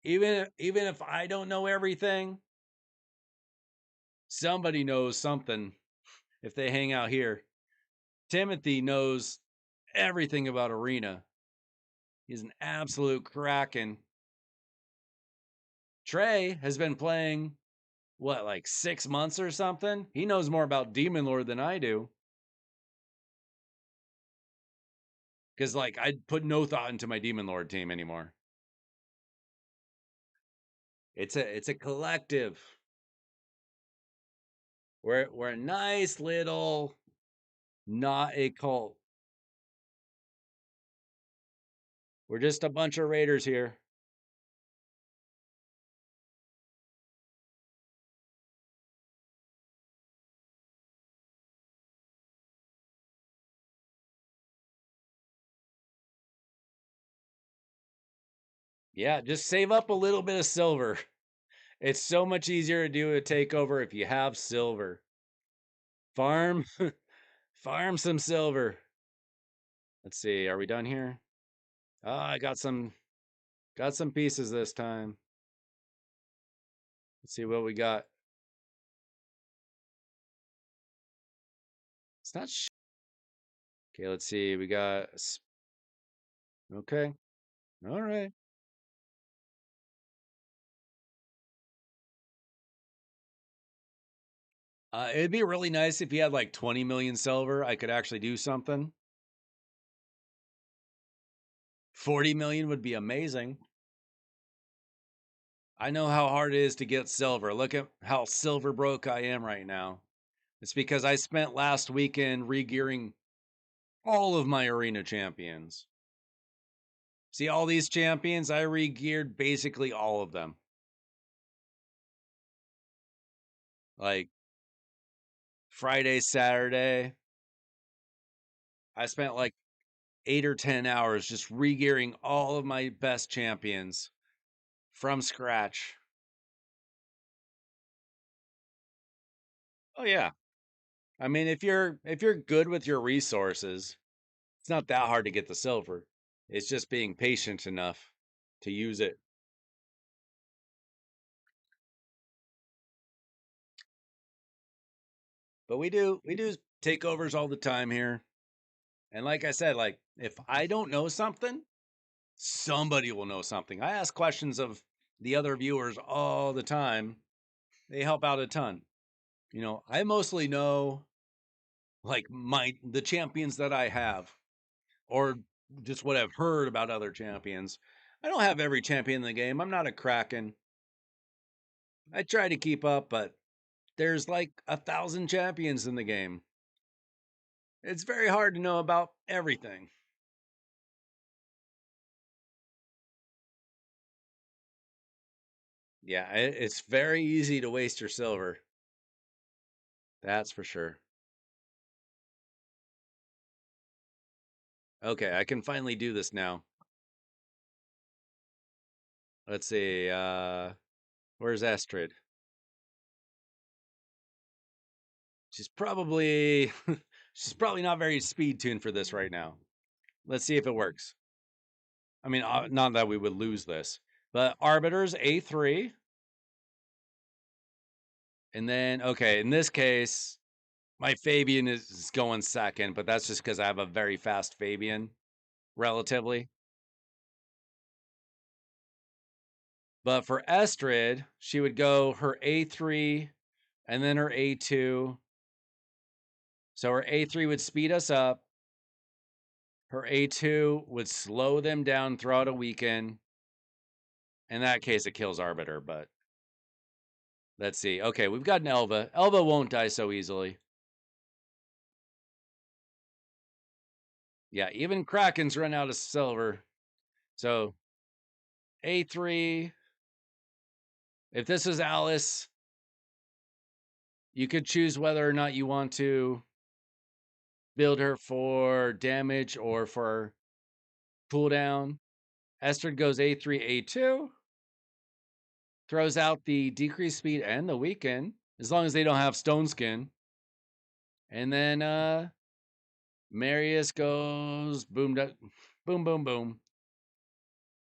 Even if I don't know everything, somebody knows something if they hang out here. Timothy knows everything about Arena. He's an absolute kraken. Trey has been playing what, like 6 months or something? He knows more about Demon Lord than I do. Because like I put no thought into my Demon Lord team anymore. It's a collective. We're a nice little, not a cult. We're just a bunch of raiders here. Yeah, just save up a little bit of silver. It's so much easier to do a takeover if you have silver. Farm, farm some silver. Let's see, are we done here? Oh, I got some pieces this time. Let's see what we got. It's not. Okay, let's see. We got. Okay. All right. It'd be really nice if you had like 20 million silver. I could actually do something. 40 million would be amazing. I know how hard it is to get silver. Look at how silver broke I am right now. It's because I spent last weekend regearing all of my arena champions. See all these champions? I regeared basically all of them. Like Friday, Saturday. I spent like 8 or 10 hours just re-gearing all of my best champions from scratch. Oh yeah. I mean, if you're good with your resources, it's not that hard to get the silver. It's just being patient enough to use it. But we do takeovers all the time here. And like I said, like if I don't know something, somebody will know something. I ask questions of the other viewers all the time. They help out a ton. I mostly know like the champions that I have or just what I've heard about other champions. I don't have every champion in the game. I'm not a Kraken. I try to keep up, but there's like 1,000 champions in the game. It's very hard to know about everything. Yeah, it's very easy to waste your silver. That's for sure. Okay, I can finally do this now. Let's see. Where's Astrid? She's probably she's probably not very speed tuned for this right now. Let's see if it works. I mean, not that we would lose this, but Arbiter's A3. And then, okay, in this case, my Fabian is going second, but that's just because I have a very fast Fabian, relatively. But for Estrid, she would go her A3 and then her A2. So her A3 would speed us up. Her A2 would slow them down throughout a weekend. In that case, it kills Arbiter, but let's see. Okay, we've got an Elva. Elva won't die so easily. Yeah, even Krakens run out of silver. So A3. If this is Alice, you could choose whether or not you want to build her for damage or for cooldown. Estrid goes A3, A2, throws out the decreased speed and the weaken, as long as they don't have stone skin. And then Marius goes boom, boom, boom, boom,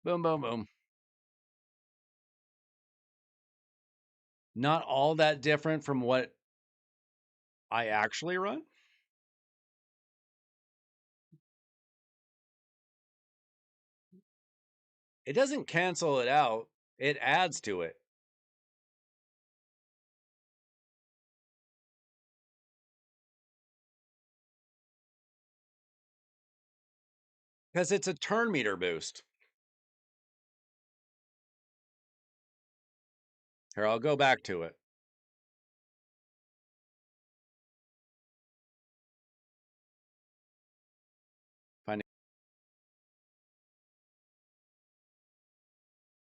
boom, boom, boom. Not all that different from what I actually run. It doesn't cancel it out, it adds to it. Because it's a turn meter boost. Here, I'll go back to it. Find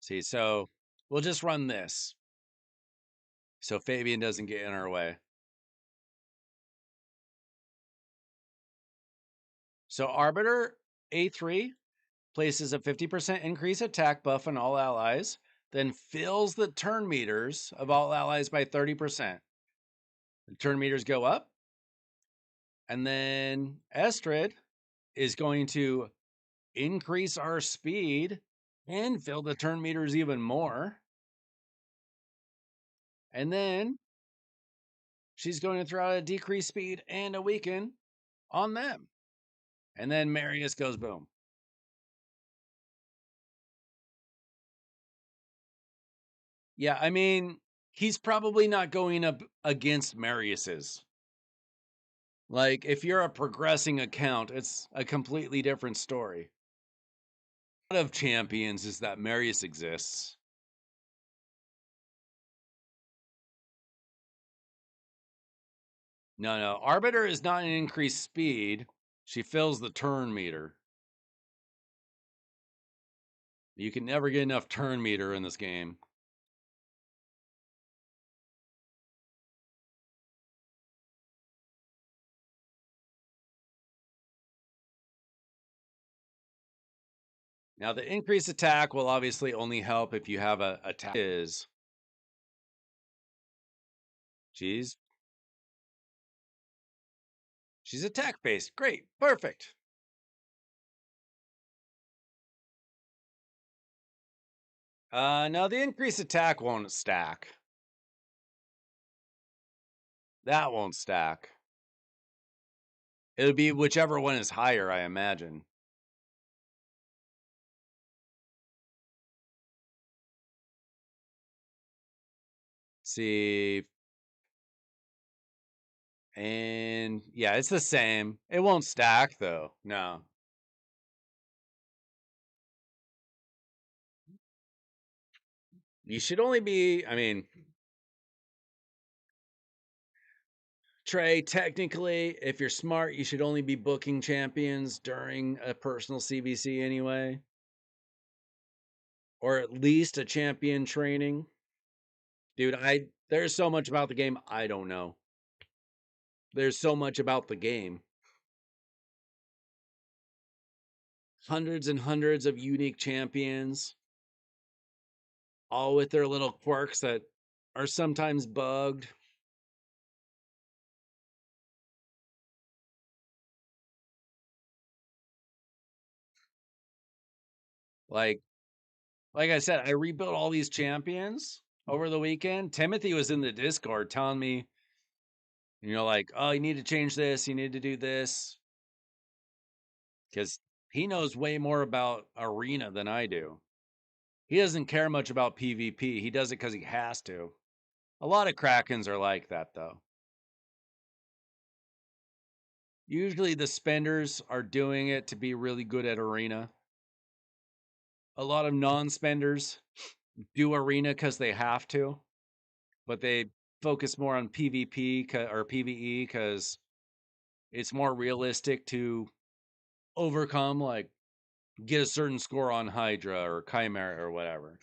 See, so we'll just run this. So Fabian doesn't get in our way. So Arbiter A3 places a 50% increase attack buff on all allies, then fills the turn meters of all allies by 30%. The turn meters go up. And then Estrid is going to increase our speed and fill the turn meters even more. And then she's going to throw out a decreased speed and a weaken on them. And then Marius goes boom. Yeah, I mean, he's probably not going up against Marius's. Like, if you're a progressing account, it's a completely different story. A lot of champions is that Marius exists. No, Arbiter is not an increased speed. She fills the turn meter. You can never get enough turn meter in this game. Now, the increased attack will obviously only help if you have a attack. She's she's attack based. Great, perfect. No, the increased attack won't stack. That won't stack. It'll be whichever one is higher, I imagine. See, and yeah, it's the same. It won't stack though. No. You should only be, I mean, Trey, technically, if you're smart, you should only be booking champions during a personal CBC anyway. Or at least a champion training. Dude, there's so much about the game I don't know. There's so much about the game. Hundreds and hundreds of unique champions, all with their little quirks that are sometimes bugged. Like like I said, I rebuilt all these champions over the weekend. Timothy was in the Discord telling me, like, oh, you need to change this, you need to do this. Because he knows way more about arena than I do. He doesn't care much about PvP. He does it because he has to. A lot of Krakens are like that, though. Usually the spenders are doing it to be really good at arena. A lot of non-spenders do arena because they have to, but they focus more on PvP or PvE because it's more realistic to overcome, like get a certain score on Hydra or Chimera or whatever.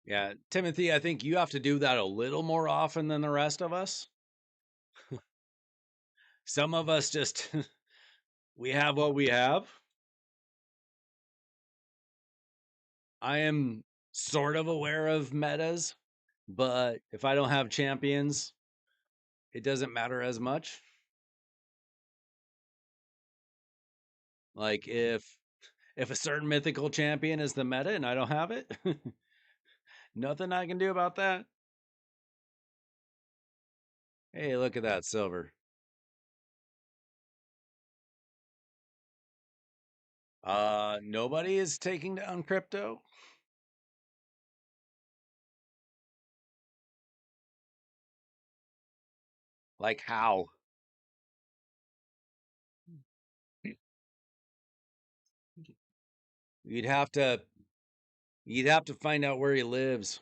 Yeah, Timothy, I think you have to do that a little more often than the rest of us. Some of us just we have what we have. I am sort of aware of metas, but if I don't have champions, it doesn't matter as much. Like if a certain mythical champion is the meta and I don't have it, nothing I can do about that. Hey, look at that silver. Nobody is taking down crypto. Like how? You'd have to you'd have to find out where he lives.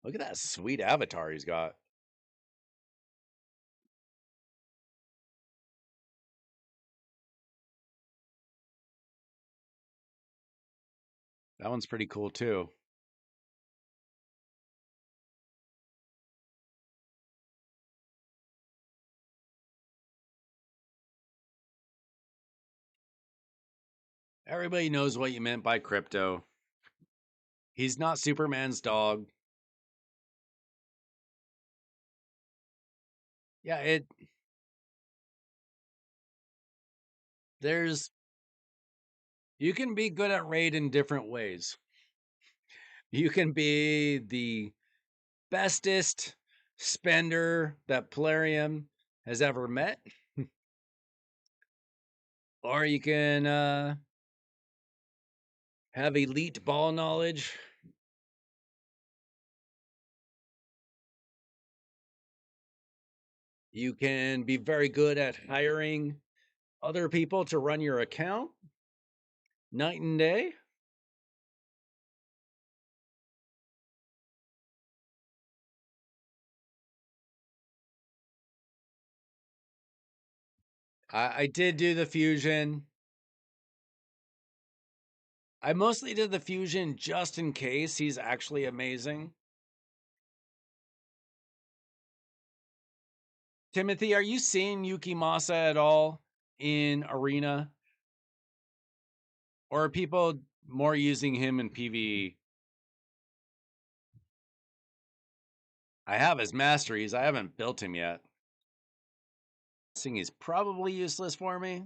Look at that sweet avatar he's got. That one's pretty cool too. Everybody knows what you meant by crypto. He's not Superman's dog. Yeah, there's you can be good at raid in different ways. You can be the bestest spender that Polarium has ever met, or you can have elite ball knowledge. You can be very good at hiring other people to run your account night and day. I did do the fusion. I mostly did the fusion just in case. He's actually amazing. Timothy, are you seeing Yuki Masa at all in Arena? Or are people more using him in PvE? I have his masteries. I haven't built him yet. I think he's probably useless for me.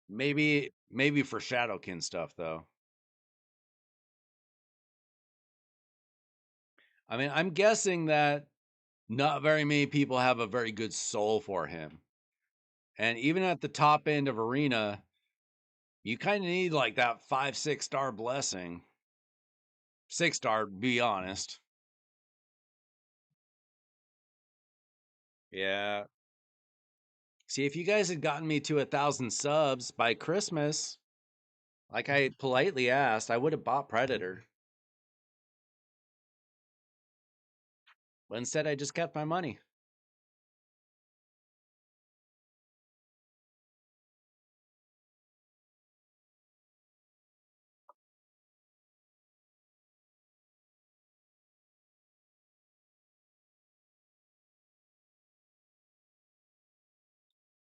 Maybe for Shadowkin stuff though. I mean, I'm guessing that not very many people have a very good soul for him. And even at the top end of Arena, you kind of need like that 5-6 star blessing. 6 star, to be honest. Yeah. See, if you guys had gotten me to 1,000 subs by Christmas, like I politely asked, I would have bought Predator. But instead, I just kept my money.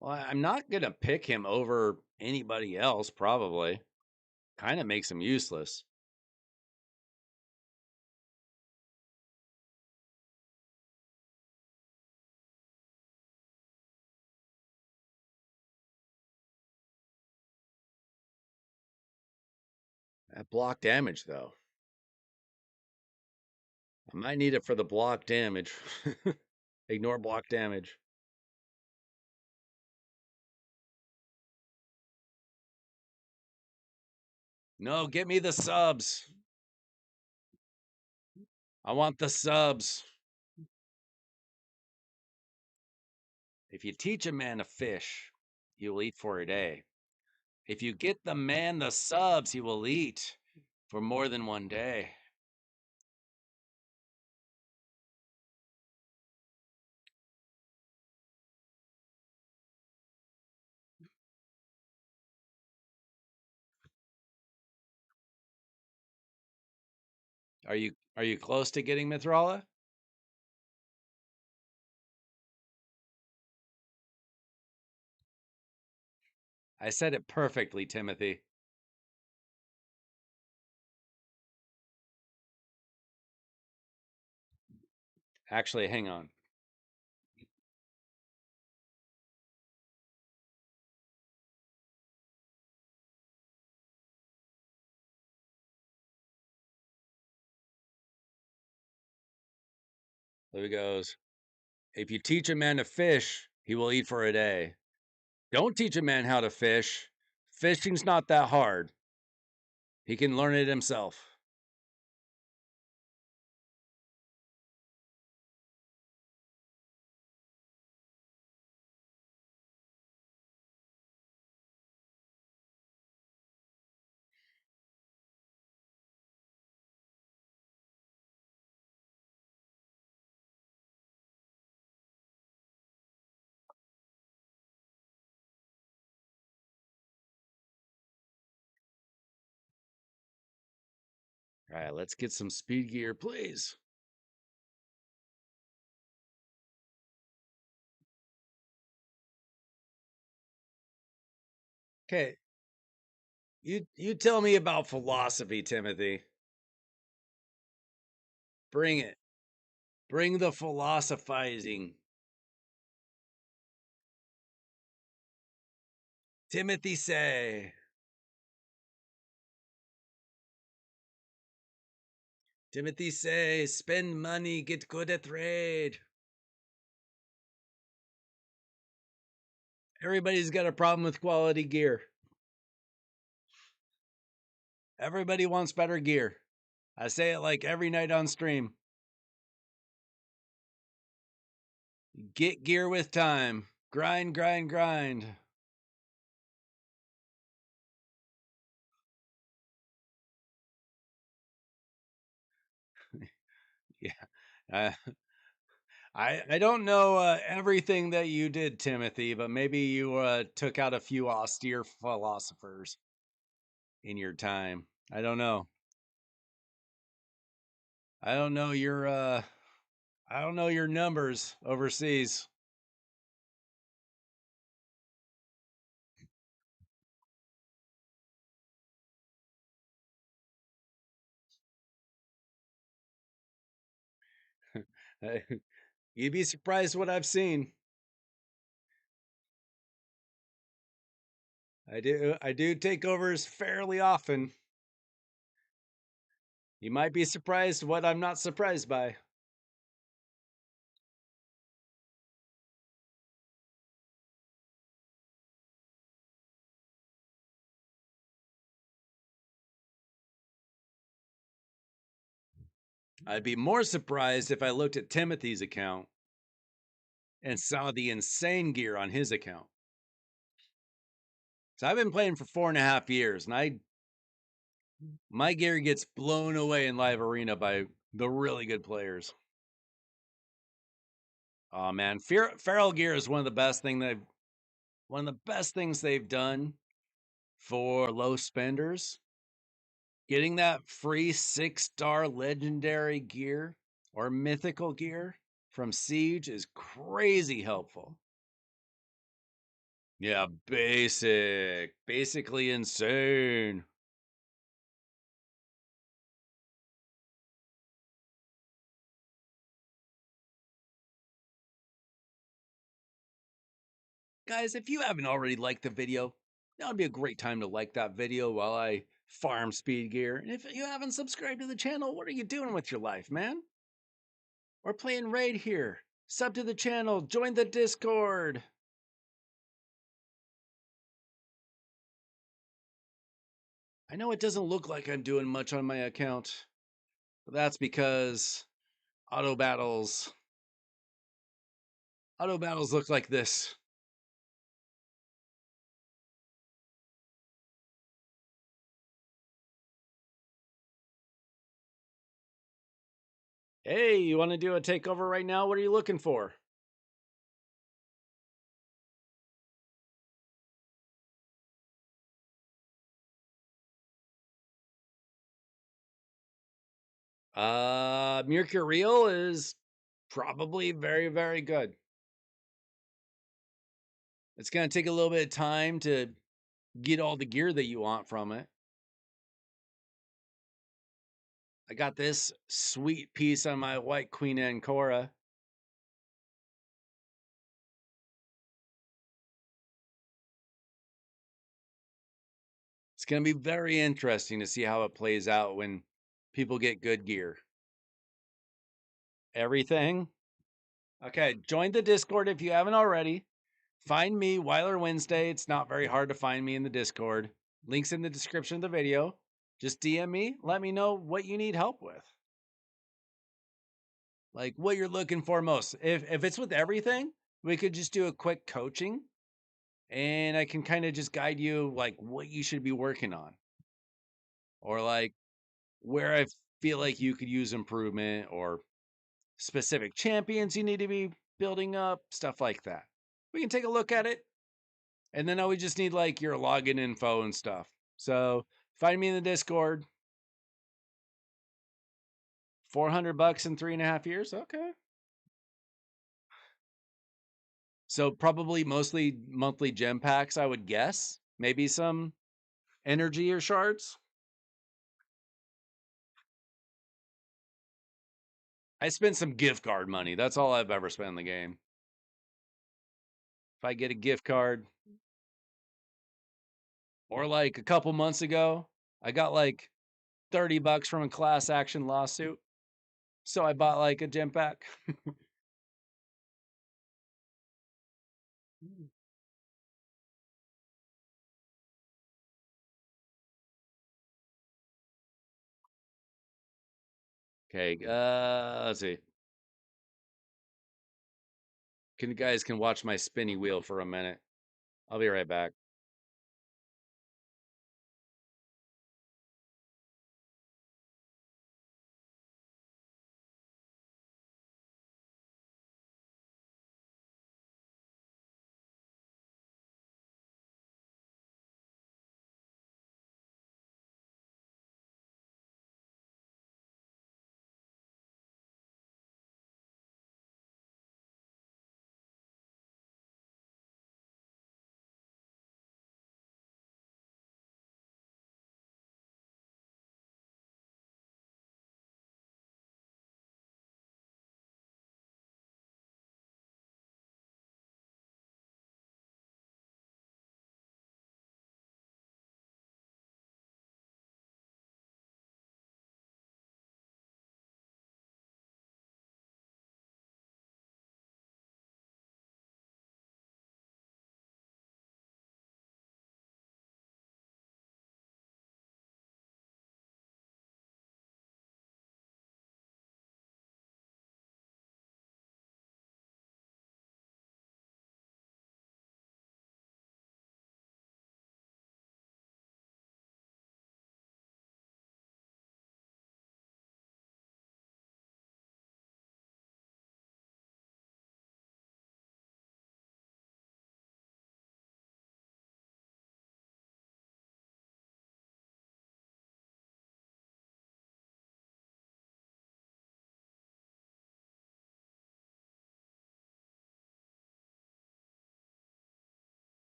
Well, I'm not going to pick him over anybody else, probably. Kind of makes him useless. That block damage, though. I might need it for the block damage. Ignore block damage. No, get me the subs. I want the subs. If you teach a man to fish, he will eat for a day. If you get the man the subs, he will eat for more than one day. Are you close to getting Mithrala? I said it perfectly, Timothy. Actually, hang on. There he goes. If you teach a man to fish, he will eat for a day. Don't teach a man how to fish. Fishing's not that hard. He can learn it himself. All right, let's get some speed gear, please. Okay, you tell me about philosophy, Timothy. Bring it. Bring the philosophizing. Timothy say. Timothy say, spend money, get good at trade. Everybody's got a problem with quality gear. Everybody wants better gear. I say it like every night on stream. Get gear with time. Grind, grind, grind. I I don't know everything that you did, Timothy, but maybe you took out a few austere philosophers in your time. I don't know. I don't know your I don't know your numbers overseas. You'd be surprised what I've seen. I do takeovers fairly often. You might be surprised what I'm not surprised by. I'd be more surprised if I looked at Timothy's account and saw the insane gear on his account. So I've been playing for 4.5 years, and I my gear gets blown away in live arena by the really good players. Oh man, Feral Gear is one of the best things they've done for low spenders. Getting that free 6-star legendary gear or mythical gear from Siege is crazy helpful. Yeah, basically insane. Guys, if you haven't already liked the video, that would be a great time to like that video while I farm speed gear. And if you haven't subscribed to the channel, what are you doing with your life, man? We're playing raid here. Sub to the channel, join the Discord. I know it doesn't look like I'm doing much on my account, but that's because auto battles auto battles look like this. Hey, you want to do a takeover right now? What are you looking for? Mercurial is probably very, very good. It's going to take a little bit of time to get all the gear that you want from it. I got this sweet piece on my White Queen Ancora. It's going to be very interesting to see how it plays out when people get good gear. Everything. Okay, join the Discord if you haven't already. Find me, Weiler Wednesday. It's not very hard to find me in the Discord. Links in the description of the video. Just DM me. Let me know what you need help with. Like what you're looking for most. If it's with everything, we could just do a quick coaching and I can kind of just guide you like what you should be working on. Or like where I feel like you could use improvement or specific champions you need to be building up, stuff like that. We can take a look at it. And then I would just need like your login info and stuff. So find me in the Discord. $400 in 3.5 years. Okay. So probably mostly monthly gem packs, I would guess. Maybe some energy or shards. I spent some gift card money. That's all I've ever spent in the game. If I get a gift card, or like a couple months ago, I got like $30 from a class action lawsuit. So I bought like a gem pack. Okay, let's see. Can you guys can watch my spinny wheel for a minute? I'll be right back.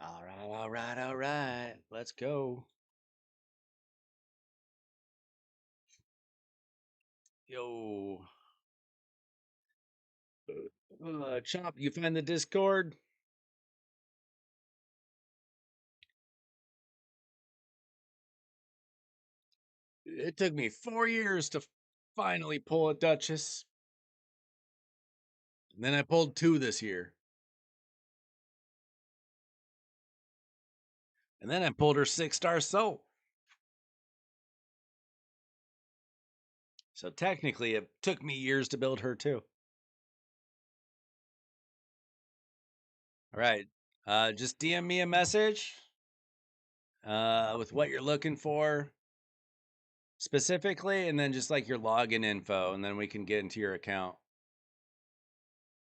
All right, all right, all right. Let's go. Yo. Chop, you find the Discord? It took me 4 years to finally pull a Duchess. And then I pulled two this year. And then I pulled her 6-star soul. So technically, it took me years to build her too. All right. Just DM me a message with what you're looking for specifically, and then just like your login info, and then we can get into your account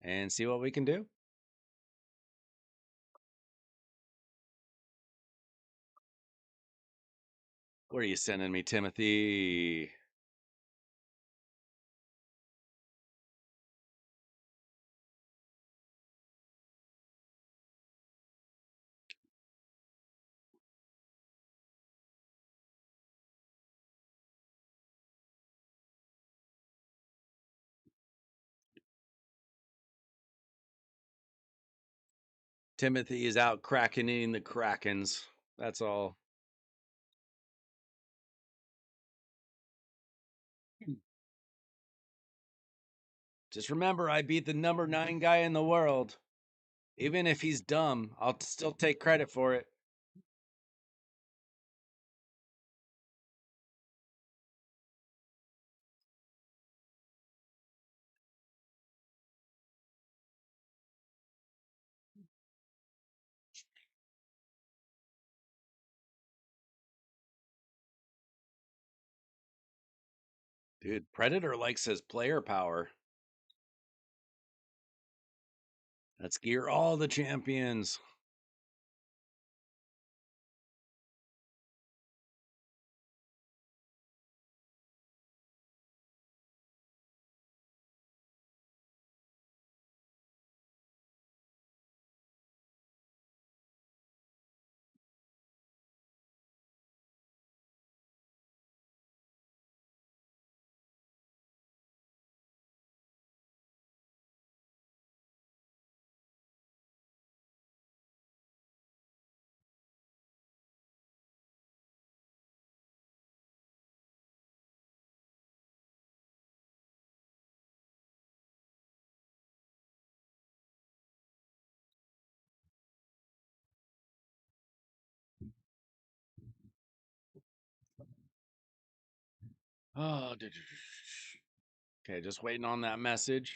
and see what we can do. What are you sending me, Timothy? Timothy is out crackening the Krakens. That's all. Just remember, I beat the number 9 guy in the world. Even if he's dumb, I'll still take credit for it. Dude, Predator likes his player power. Let's gear all the champions. Oh, okay, just waiting on that message.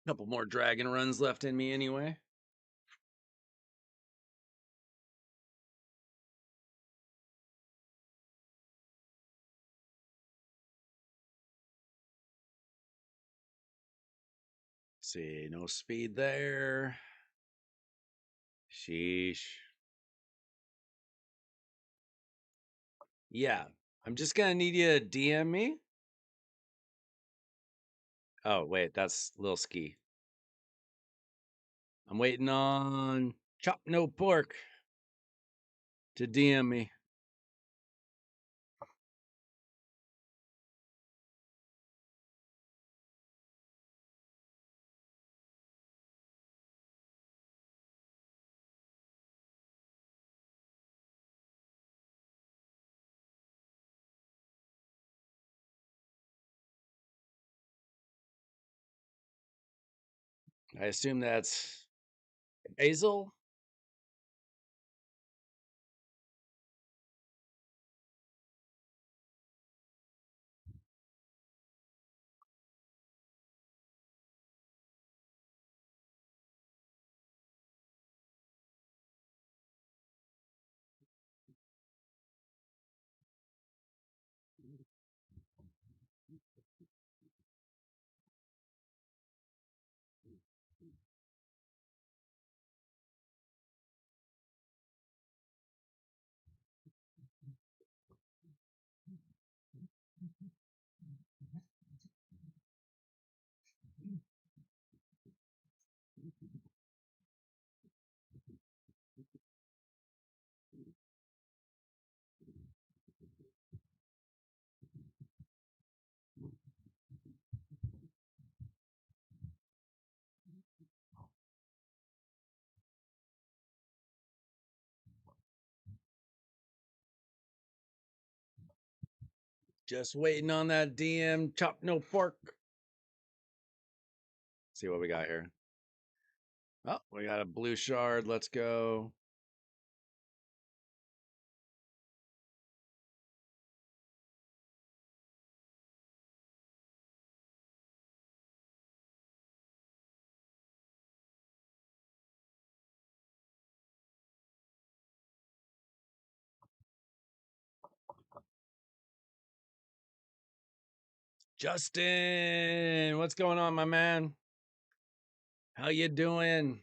Couple more dragon runs left in me anyway. Let's see, no speed there. Sheesh. Yeah, I'm just gonna need you to DM me. Oh, wait, that's Lil Ski. I'm waiting on Chop No Pork to DM me. I assume that's Hazel. Just waiting on that DM chop no pork. See what we got here. Oh, we got a blue shard. Let's go. Justin, what's going on, my man? How you doing?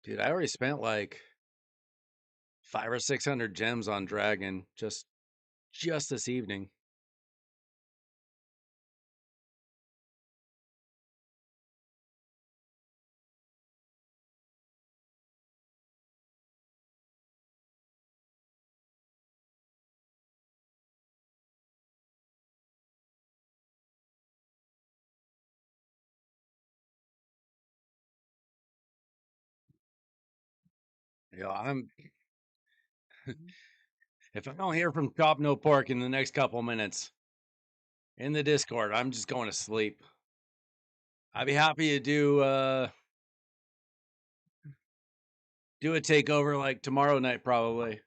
Dude, I already spent like 500 or 600 gems on Dragon just this evening. You know, I'm if I don't hear from Chop No Pork in the next couple minutes in the Discord, I'm just going to sleep. I'd be happy to do a takeover like tomorrow night probably.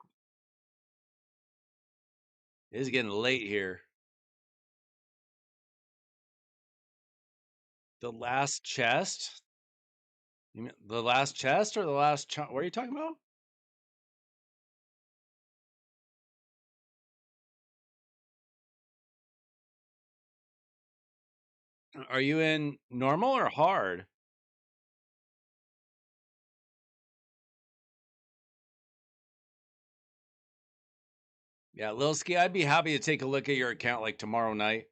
It is getting late here. The last chest? You mean the last chest or the last what are you talking about? Are you in normal or hard? Yeah, Lil Ski, I'd be happy to take a look at your account like tomorrow night.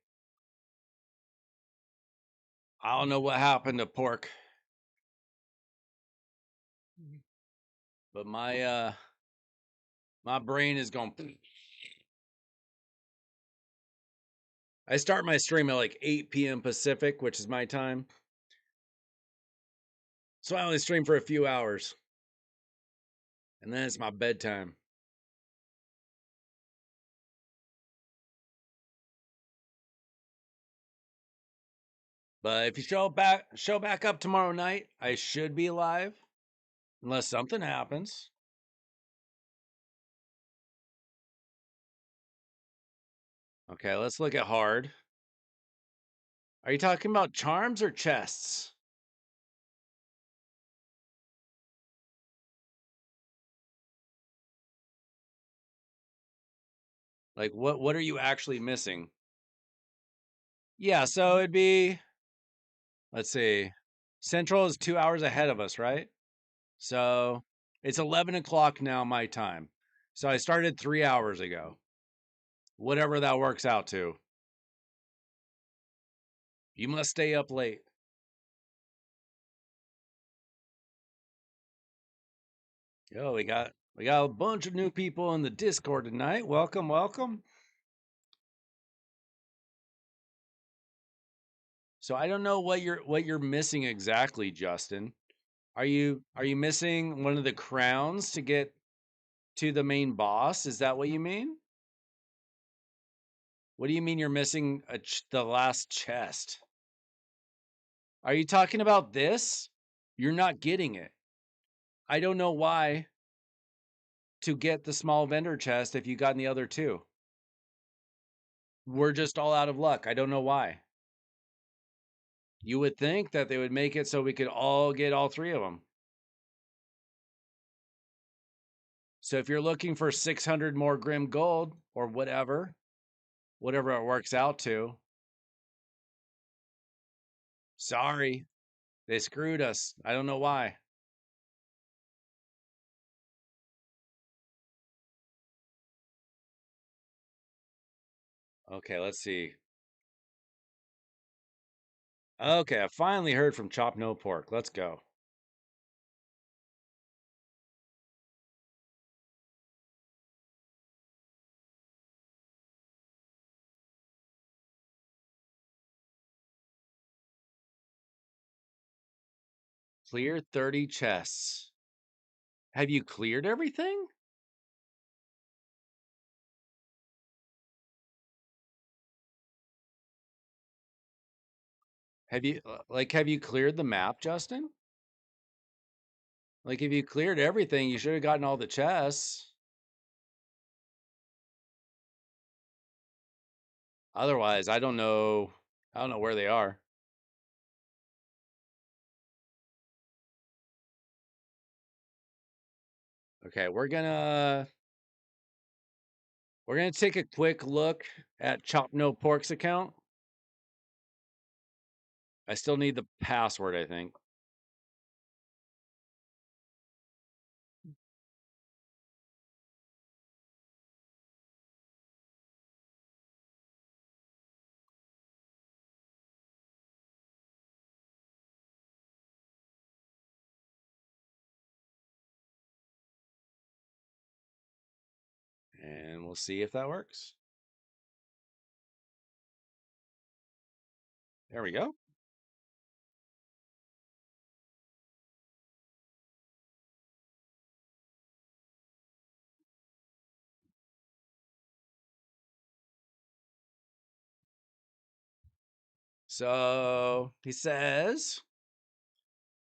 I don't know what happened to Pork, but my brain is going. I start my stream at like 8 p.m. Pacific, which is my time. So I only stream for a few hours. And then it's my bedtime. But if you show back up tomorrow night, I should be live. Unless something happens. Okay, let's look at hard. Are you talking about charms or chests? Like what are you actually missing? Yeah, so it'd be, let's see. Central is 2 hours ahead of us, right? So it's 11 o'clock now, my time. So I started 3 hours ago. Whatever that works out to. You must stay up late. Yo, we got a bunch of new people in the Discord tonight. Welcome, welcome. So I don't know what you're missing exactly, Justin. Are you missing one of the crowns to get to the main boss? Is that what you mean? What do you mean you're missing the last chest? Are you talking about this? You're not getting it. I don't know why to get the small vendor chest if you got in the other two. We're just all out of luck. I don't know why. You would think that they would make it so we could all get all three of them. So if you're looking for 600 more Grim Gold or whatever it works out to, sorry, they screwed us. I don't know why. Okay, let's see. Okay, I finally heard from Chop No Pork. Let's go. Clear 30 chests. Have you cleared everything? Have you cleared the map, Justin? Like if you cleared everything, you should have gotten all the chests. Otherwise, I don't know. I don't know where they are. Okay, we're gonna take a quick look at Chop No Pork's account. I still need the password, I think. And we'll see if that works. There we go. So he says,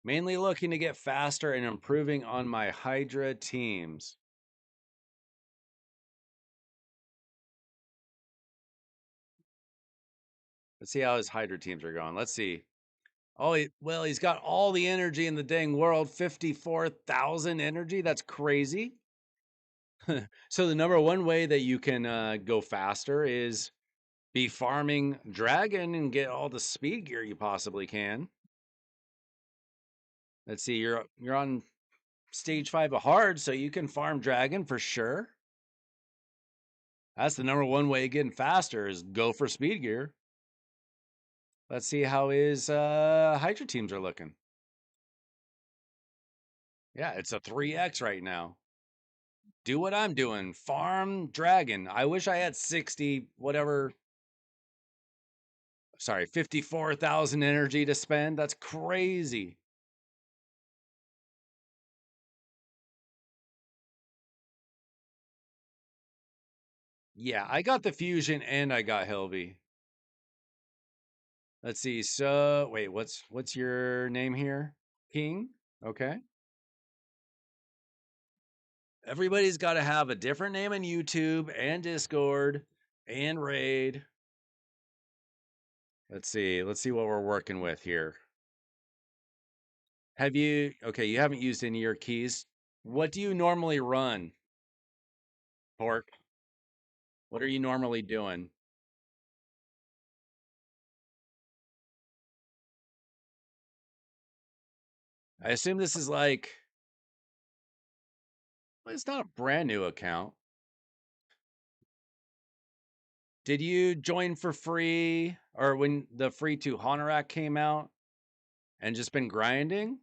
mainly looking to get faster and improving on my Hydra teams. Let's see how his Hydra teams are going. Let's see. Oh, he's got all the energy in the dang world, 54,000 energy. That's crazy. So the number one way that you can go faster is be farming dragon and get all the speed gear you possibly can. Let's see, you're on stage 5 of hard, so you can farm dragon for sure. That's the number one way of getting faster is go for speed gear. Let's see how his Hydra teams are looking. Yeah, it's a 3x right now. Do what I'm doing. Farm dragon. I wish I had 60 whatever. Sorry, 54,000 energy to spend. That's crazy. Yeah, I got the fusion and I got Helvy. Let's see. So, wait, what's your name here? King? Okay. Everybody's got to have a different name on YouTube and Discord and Raid. Let's see. Let's see what we're working with here. Okay, you haven't used any of your keys. What do you normally run, Pork? What are you normally doing? I assume this is like, well, it's not a brand new account. Did you join for free or when the free 2 Honorak came out and just been grinding?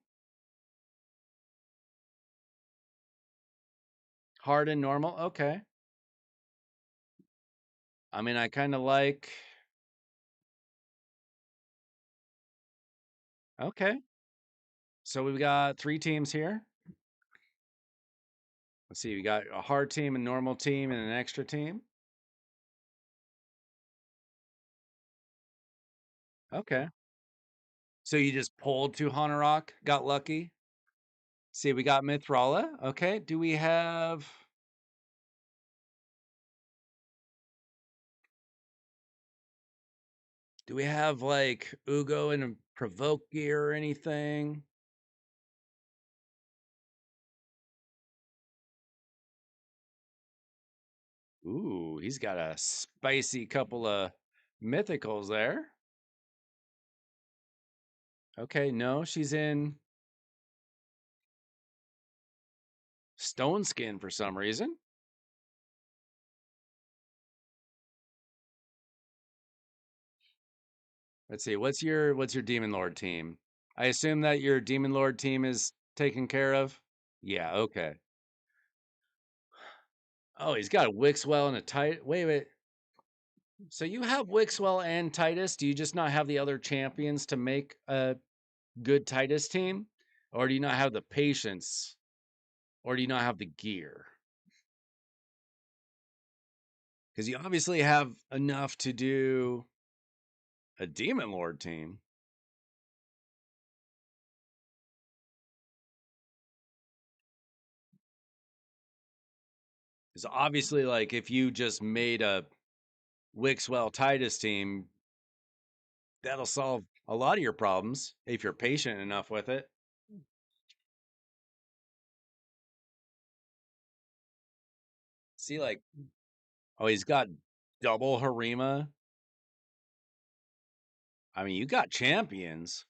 Hard and normal? Okay. I mean, I kind of like, okay. So we've got 3 teams here. Let's see, we got a hard team, a normal team, and an extra team. Okay. So you just pulled 2 Honorak, got lucky. See, we got Mithrala. Okay. Do we have like Ugo and a provoke gear or anything? Ooh, he's got a spicy couple of mythicals there. Okay, no, she's in stone skin for some reason. Let's see, what's your Demon Lord team? I assume that your Demon Lord team is taken care of. Yeah, okay. Oh, he's got a Wixwell and a tight. Wait. So you have Wixwell and Titus. Do you just not have the other champions to make a good Titus team? Or do you not have the patience? Or do you not have the gear? Because you obviously have enough to do a Demon Lord team. Because obviously, like, if you just made a Wixwell Titus team, that'll solve a lot of your problems if you're patient enough with it. See, like, oh, he's got double Harima. I mean, you got champions.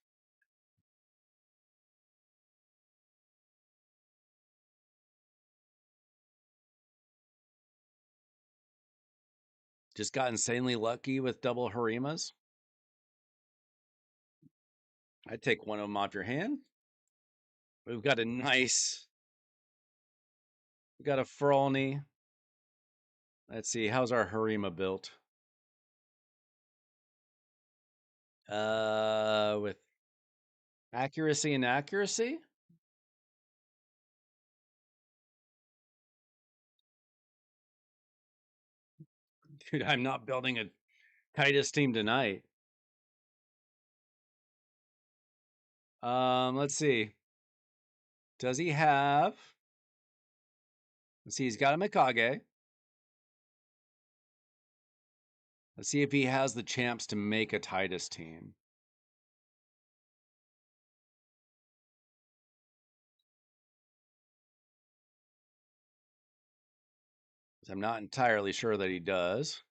Just got insanely lucky with double Harimas. I'd take one of them off your hand. We've got a nice, we got a Frolny. Let's see, how's our Harima built? With accuracy and accuracy? Dude, I'm not building a Titus team tonight. Let's see. Does he have? Let's see, he's got a Mikage. Let's see if he has the champs to make a Titus team. I'm not entirely sure that he does.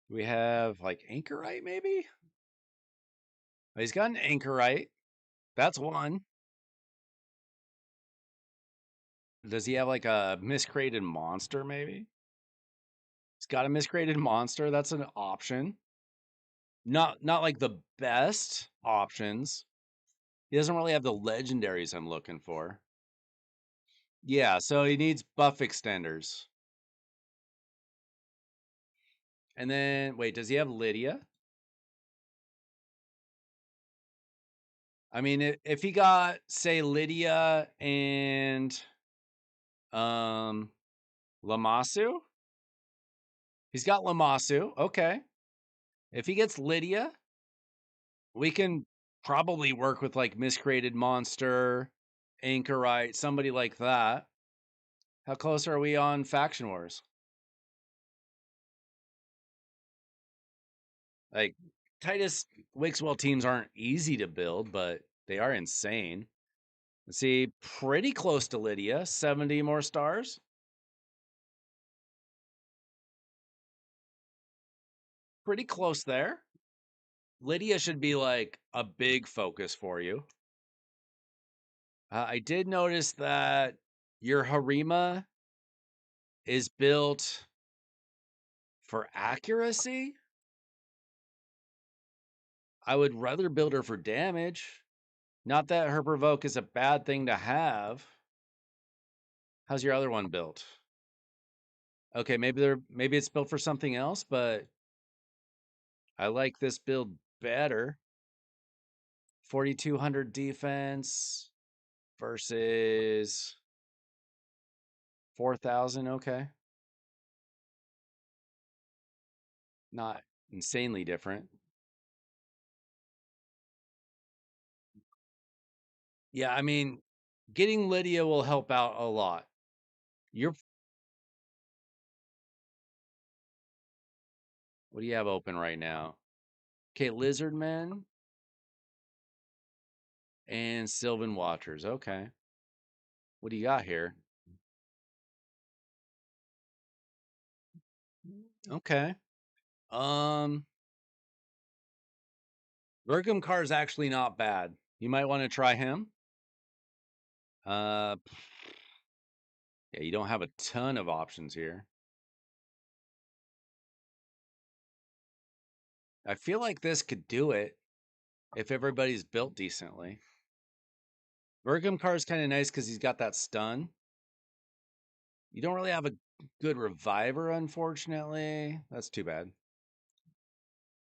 We have like Anchorite, maybe? He's got an Anchorite. That's one. Does he have like a miscreated monster, maybe? He's got a miscreated monster. That's an option. Not like the best options. He doesn't really have the legendaries I'm looking for. Yeah, so he needs buff extenders. And then wait, does he have Lydia? I mean, if he got say Lydia and Lamasu, he's got Lamasu. Okay, if he gets Lydia, we can probably work with like Miscreated Monster, Anchorite, somebody like that. How close are we on Faction Wars? Like Titus Wixwell teams aren't easy to build, but they are insane. Let's see, pretty close to Lydia, 70 more stars. Pretty close there. Lydia should be like a big focus for you. I did notice that your Harima is built for accuracy. I would rather build her for damage. Not that her provoke is a bad thing to have. How's your other one built? Okay, maybe it's built for something else, but I like this build better. 4,200 defense versus 4,000. Okay, not insanely different. Yeah, I mean, getting Lydia will help out a lot. You're What do you have open right now? Okay, Lizardmen and Sylvan Watchers. Okay. What do you got here? Okay. Um Virgum Car is actually not bad. You might want to try him. Uh yeah, you don't have a ton of options here. I feel like this could do it if everybody's built decently. Virgum Car is kind of nice because he's got that stun. You don't really have a good reviver, unfortunately. That's too bad.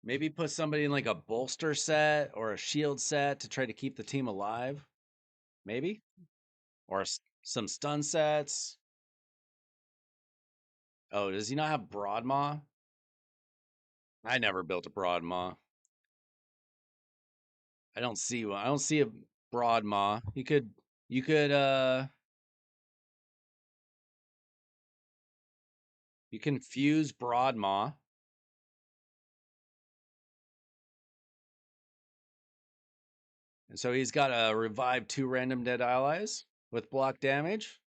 Maybe put somebody in like a bolster set or a shield set to try to keep the team alive. maybe, or some stun sets. Oh, does he not have Broadmaw? I never built a Broadmaw. I don't see one. I don't see a Broadmaw. You can fuse Broadmaw. And so he's got a revive 2 random dead allies with block damage.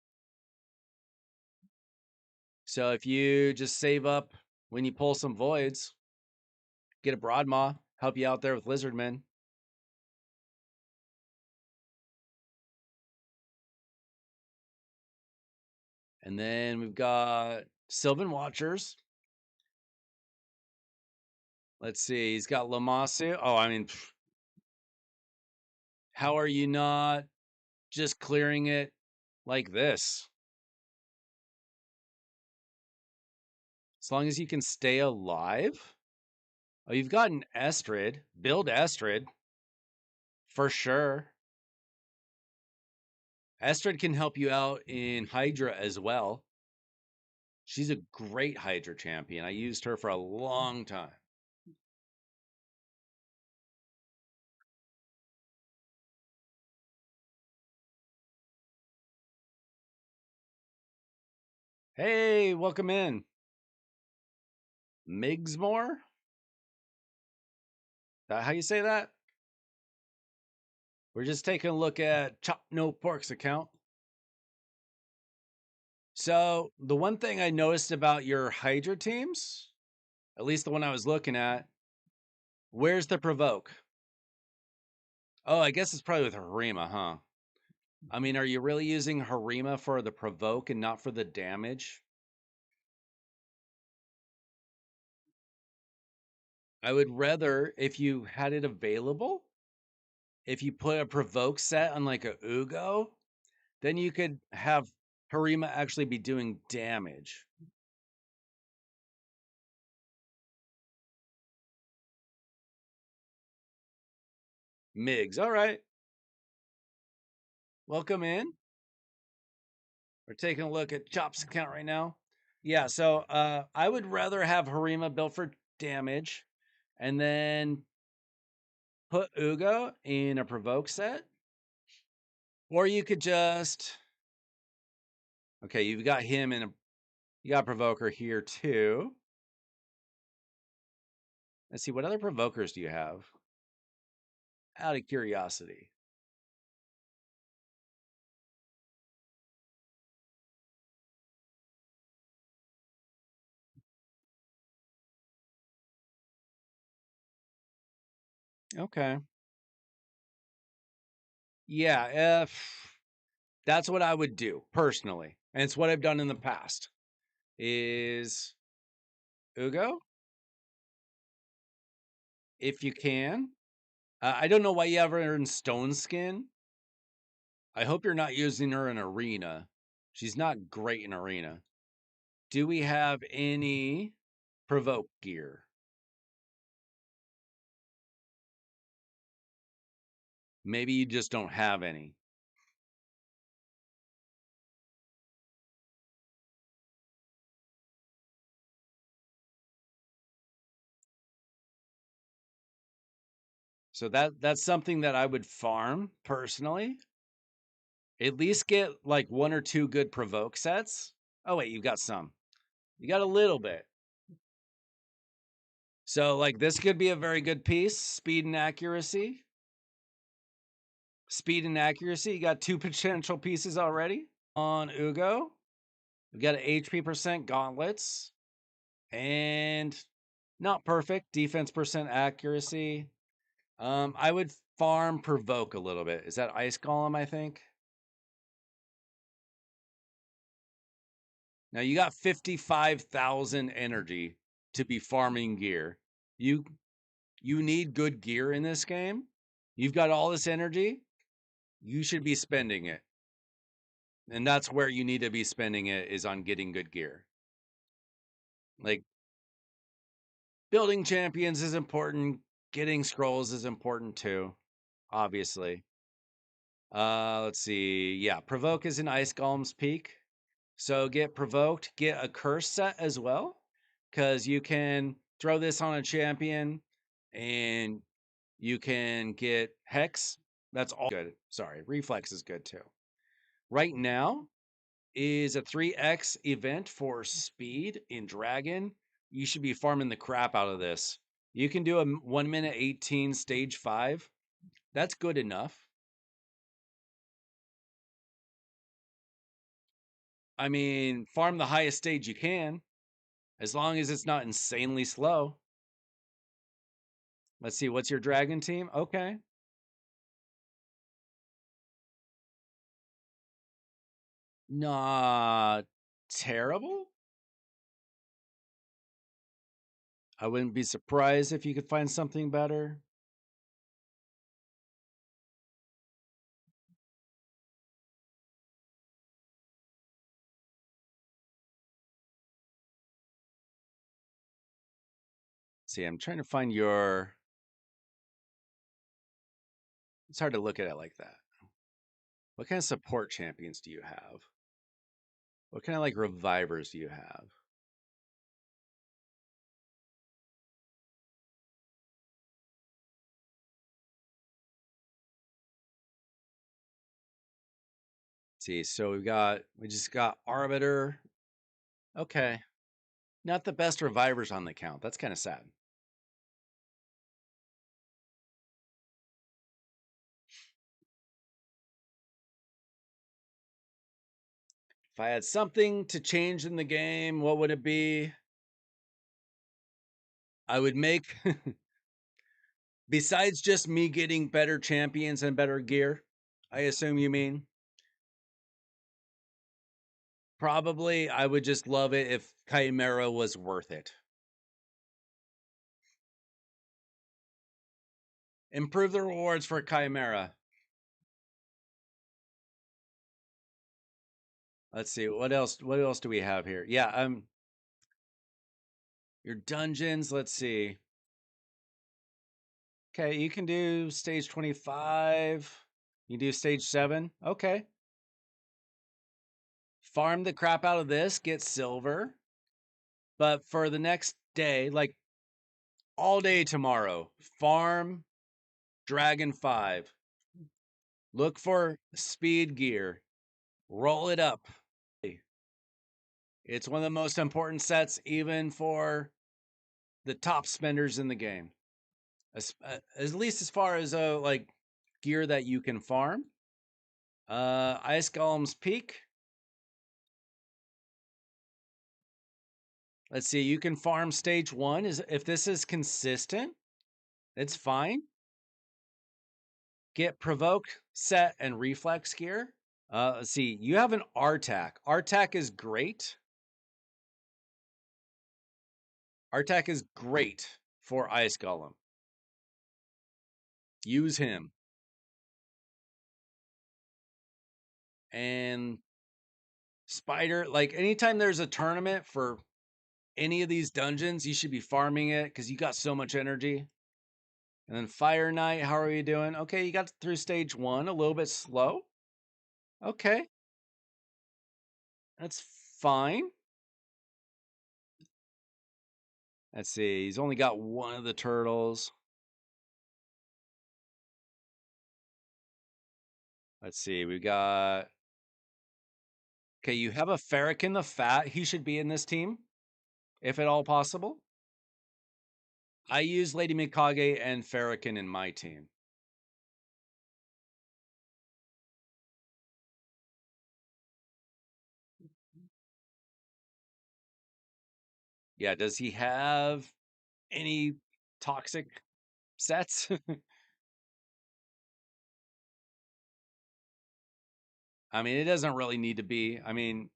So if you just save up when you pull some voids, get a Broadmaw, help you out there with Lizardmen. And then we've got Sylvan Watchers. Let's see. He's got Lamasu. Oh, I mean, how are you not just clearing it like this? As long as you can stay alive. Oh, you've got an Estrid. Build Estrid. For sure. Estrid can help you out in Hydra as well. She's a great Hydra champion. I used her for a long time. Hey, welcome in. Migsmore? That how you say that? We're just taking a look at Chop No Pork's account. So, the one thing I noticed about your Hydra teams, at least the one I was looking at, where's the provoke? Oh, I guess it's probably with Harima, huh? I mean, are you really using Harima for the provoke and not for the damage? I would rather, if you had it available, if you put a provoke set on like a Ugo, then you could have Harima actually be doing damage. Migs, all right. Welcome in. We're taking a look at Chop's account right now. Yeah, so I would rather have Harima built for damage and then put Ugo in a provoke set. Or you could just okay, you've got him in a you got Provoker here too. Let's see, what other provokers do you have? Out of curiosity. Okay. Yeah, if that's what I would do personally. And it's what I've done in the past. Is Ugo, if you can. I don't know why you have her in Stone Skin. I hope you're not using her in Arena. She's not great in Arena. Do we have any provoke gear? Maybe you just don't have any. So that's something that I would farm personally. At least get like 1 or 2 good provoke sets. Oh wait, you've got some. You got a little bit. So like this could be a very good piece. Speed and accuracy. Speed and accuracy. You got 2 potential pieces already. On Ugo, we got an HP percent gauntlets. And not perfect. Defense percent accuracy. I would farm provoke a little bit. Is that Ice Golem, I think? Now you got 55,000 energy to be farming gear. You you need good gear in this game. You've got all this energy. You should be spending it. And that's where you need to be spending it is on getting good gear. Like building champions is important, getting scrolls is important too, obviously. Let's see. Yeah, provoke is an Ice Golem's Peak. So get provoked, get a curse set as well, because you can throw this on a champion and you can get Hex. That's all good. Sorry, Reflex is good too. Right now is a 3x event for speed in Dragon. You should be farming the crap out of this. You can do a 1 minute 18 stage 5. That's good enough. I mean, farm the highest stage you can, as long as it's not insanely slow. Let's see, what's your dragon team? Okay. Not terrible. I wouldn't be surprised if you could find something better. See, I'm trying to find your. It's hard to look at it like that. What kind of support champions do you have? What kind of like revivers do you have? See, so we just got Arbiter. Okay. Not the best revivers on the account. That's kind of sad. If I had something to change in the game, what would it be? I would make, besides just me getting better champions and better gear, I assume you mean, probably I would just love it if Chimera was worth it. Improve the rewards for Chimera. Let's see what else. What else do we have here? Yeah, your dungeons. Let's see. Okay, you can do stage 25. You do stage 7. Okay. Farm the crap out of this, get silver. But for the next day, like all day tomorrow, farm Dragon 5. Look for speed gear. Roll it up. It's one of the most important sets, even for the top spenders in the game. At least as far as like gear that you can farm. Ice Golem's Peak. Let's see. You can farm stage 1. Is if this is consistent, it's fine. Get provoke, set, and reflex gear. Let's see. You have an Artak. Artak is great. Artak is great for Ice Golem. Use him. And Spider, like anytime there's a tournament for any of these dungeons, you should be farming it because you got so much energy. And then Fire Knight, how are you doing? Okay, you got through stage 1, a little bit slow. Okay, that's fine. Let's see, he's only got one of the turtles. Let's see, we got. Okay, you have a Farrakhan the Fat. He should be in this team, if at all possible. I use Lady Mikage and Farrakhan in my team. Yeah, does he have any toxic sets? I mean, it doesn't really need to be. I mean,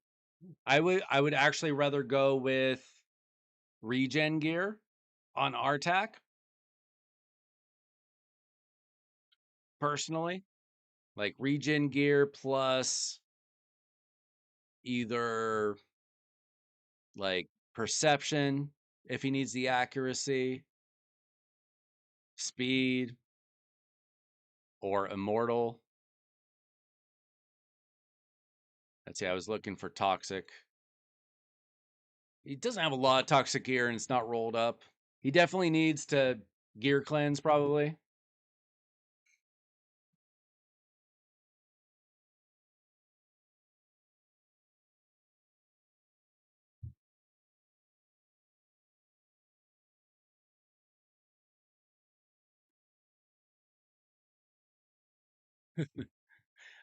I would actually rather go with regen gear on Artak personally. Like regen gear plus either like perception if he needs the accuracy, speed, or immortal. Let's see, I was looking for toxic. He doesn't have a lot of toxic gear and it's not rolled up. He definitely needs to gear cleanse, probably.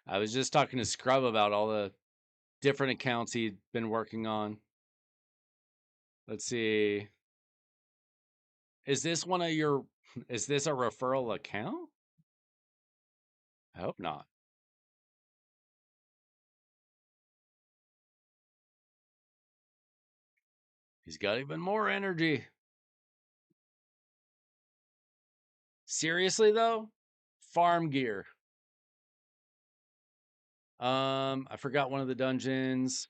I was just talking to Scrub about all the different accounts he'd been working on. Let's see. Is this one of your, is this a referral account? I hope not. He's got even more energy. Seriously though, farm gear. I forgot one of the dungeons.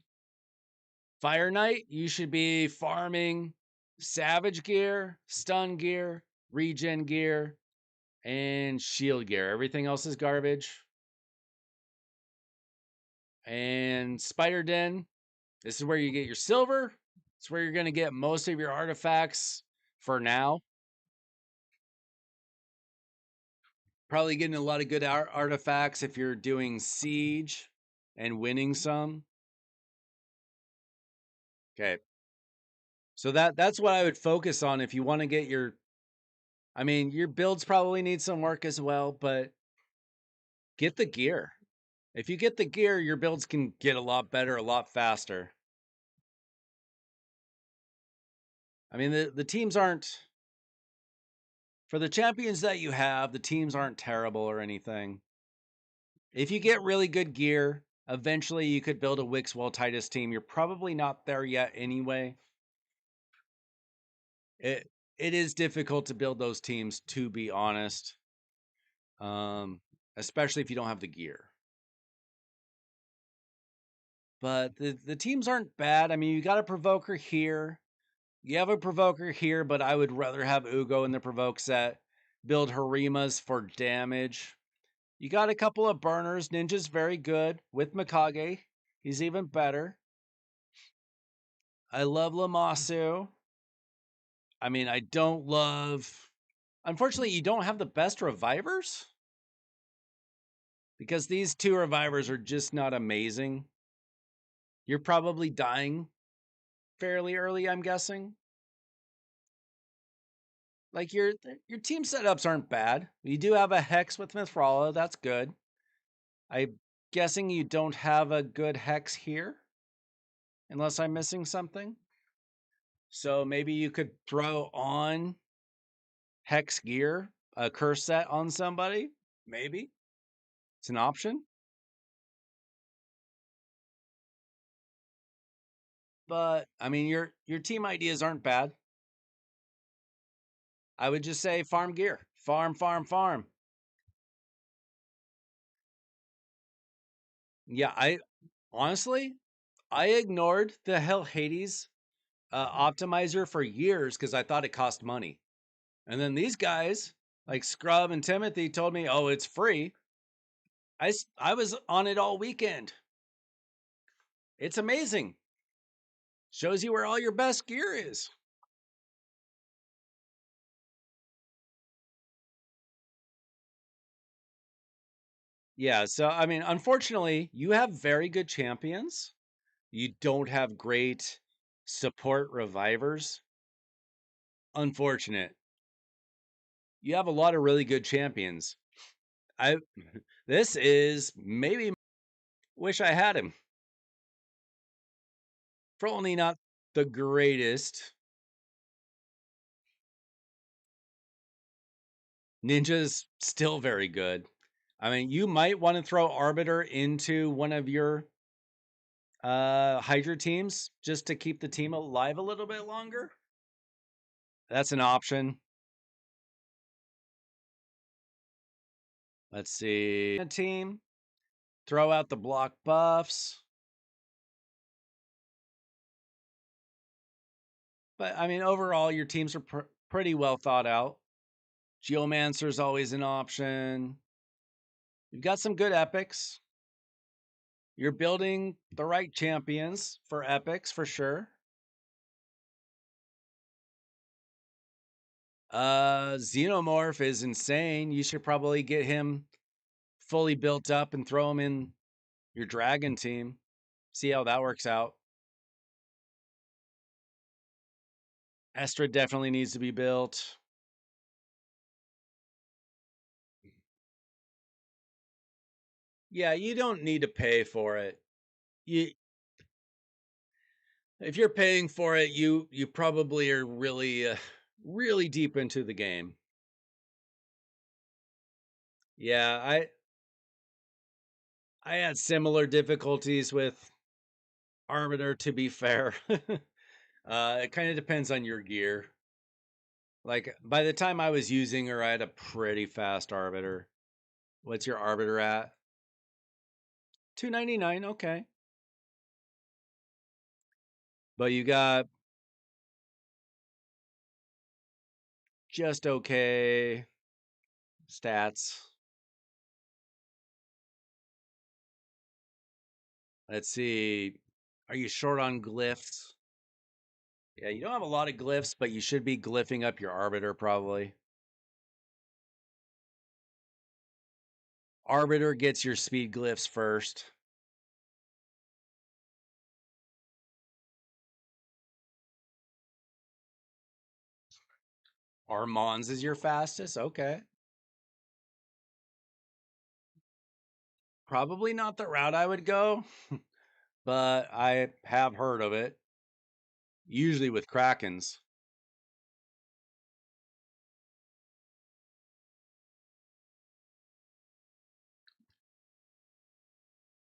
Fire Knight, you should be farming savage gear, stun gear, regen gear, and shield gear. Everything else is garbage. And Spider Den, this is where you get your silver. It's where you're going to get most of your artifacts for now. Probably getting a lot of good artifacts if you're doing siege and winning some. Okay. So that's what I would focus on if you want to get your, I mean, your builds probably need some work as well, but get the gear. If you get the gear, your builds can get a lot better, a lot faster. I mean, the teams aren't, for the champions that you have, the teams aren't terrible or anything. If you get really good gear, eventually you could build a Wixwell Titus team. You're probably not there yet anyway. It is difficult to build those teams, to be honest. Especially if you don't have the gear. But the teams aren't bad. I mean, you got a provoker here. You have a provoker here, but I would rather have Ugo in the provoke set. Build Harimas for damage. You got a couple of burners. Ninja's very good. With Mikage, he's even better. I love Lamasu. I mean, I don't love. Unfortunately, you don't have the best revivers. Because these two revivers are just not amazing. You're probably dying fairly early, I'm guessing. Like your team setups aren't bad. You do have a Hex with Mithrala, that's good. I'm guessing you don't have a good Hex here, unless I'm missing something. So maybe you could throw on Hex gear, a curse set on somebody. Maybe it's an option. But I mean, your team ideas aren't bad. I would just say farm gear, farm, farm, farm. Yeah, I honestly, I ignored the Hell Hades optimizer for years because I thought it cost money. And then these guys, like Scrub and Timothy, told me, "Oh, it's free." I was on it all weekend. It's amazing. Shows you where all your best gear is. Yeah, so I mean, unfortunately, you have very good champions. You don't have great support revivers. Unfortunate. You have a lot of really good champions. I this is maybe wish I had him. For only not the greatest. Ninja's still very good. I mean, you might want to throw Arbiter into one of your Hydra teams just to keep the team alive a little bit longer. That's an option. Let's see. A team. Throw out the block buffs. But I mean, overall, your teams are pretty well thought out. Geomancer's always an option. You've got some good epics. You're building the right champions for epics for sure. Xenomorph is insane. You should probably get him fully built up and throw him in your dragon team. See how that works out. Estra definitely needs to be built. Yeah, you don't need to pay for it. You if you're paying for it, you probably are really really deep into the game. Yeah, I had similar difficulties with Arbiter, to be fair. It kind of depends on your gear. Like, by the time I was using her, I had a pretty fast Arbiter. What's your Arbiter at? 299, okay. But you got just okay stats. Let's see. Are you short on glyphs? Yeah, you don't have a lot of glyphs, but you should be glyphing up your Arbiter probably. Arbiter gets your speed glyphs first. Armand's is your fastest? Okay. Probably not the route I would go, but I have heard of it. Usually with Krakens.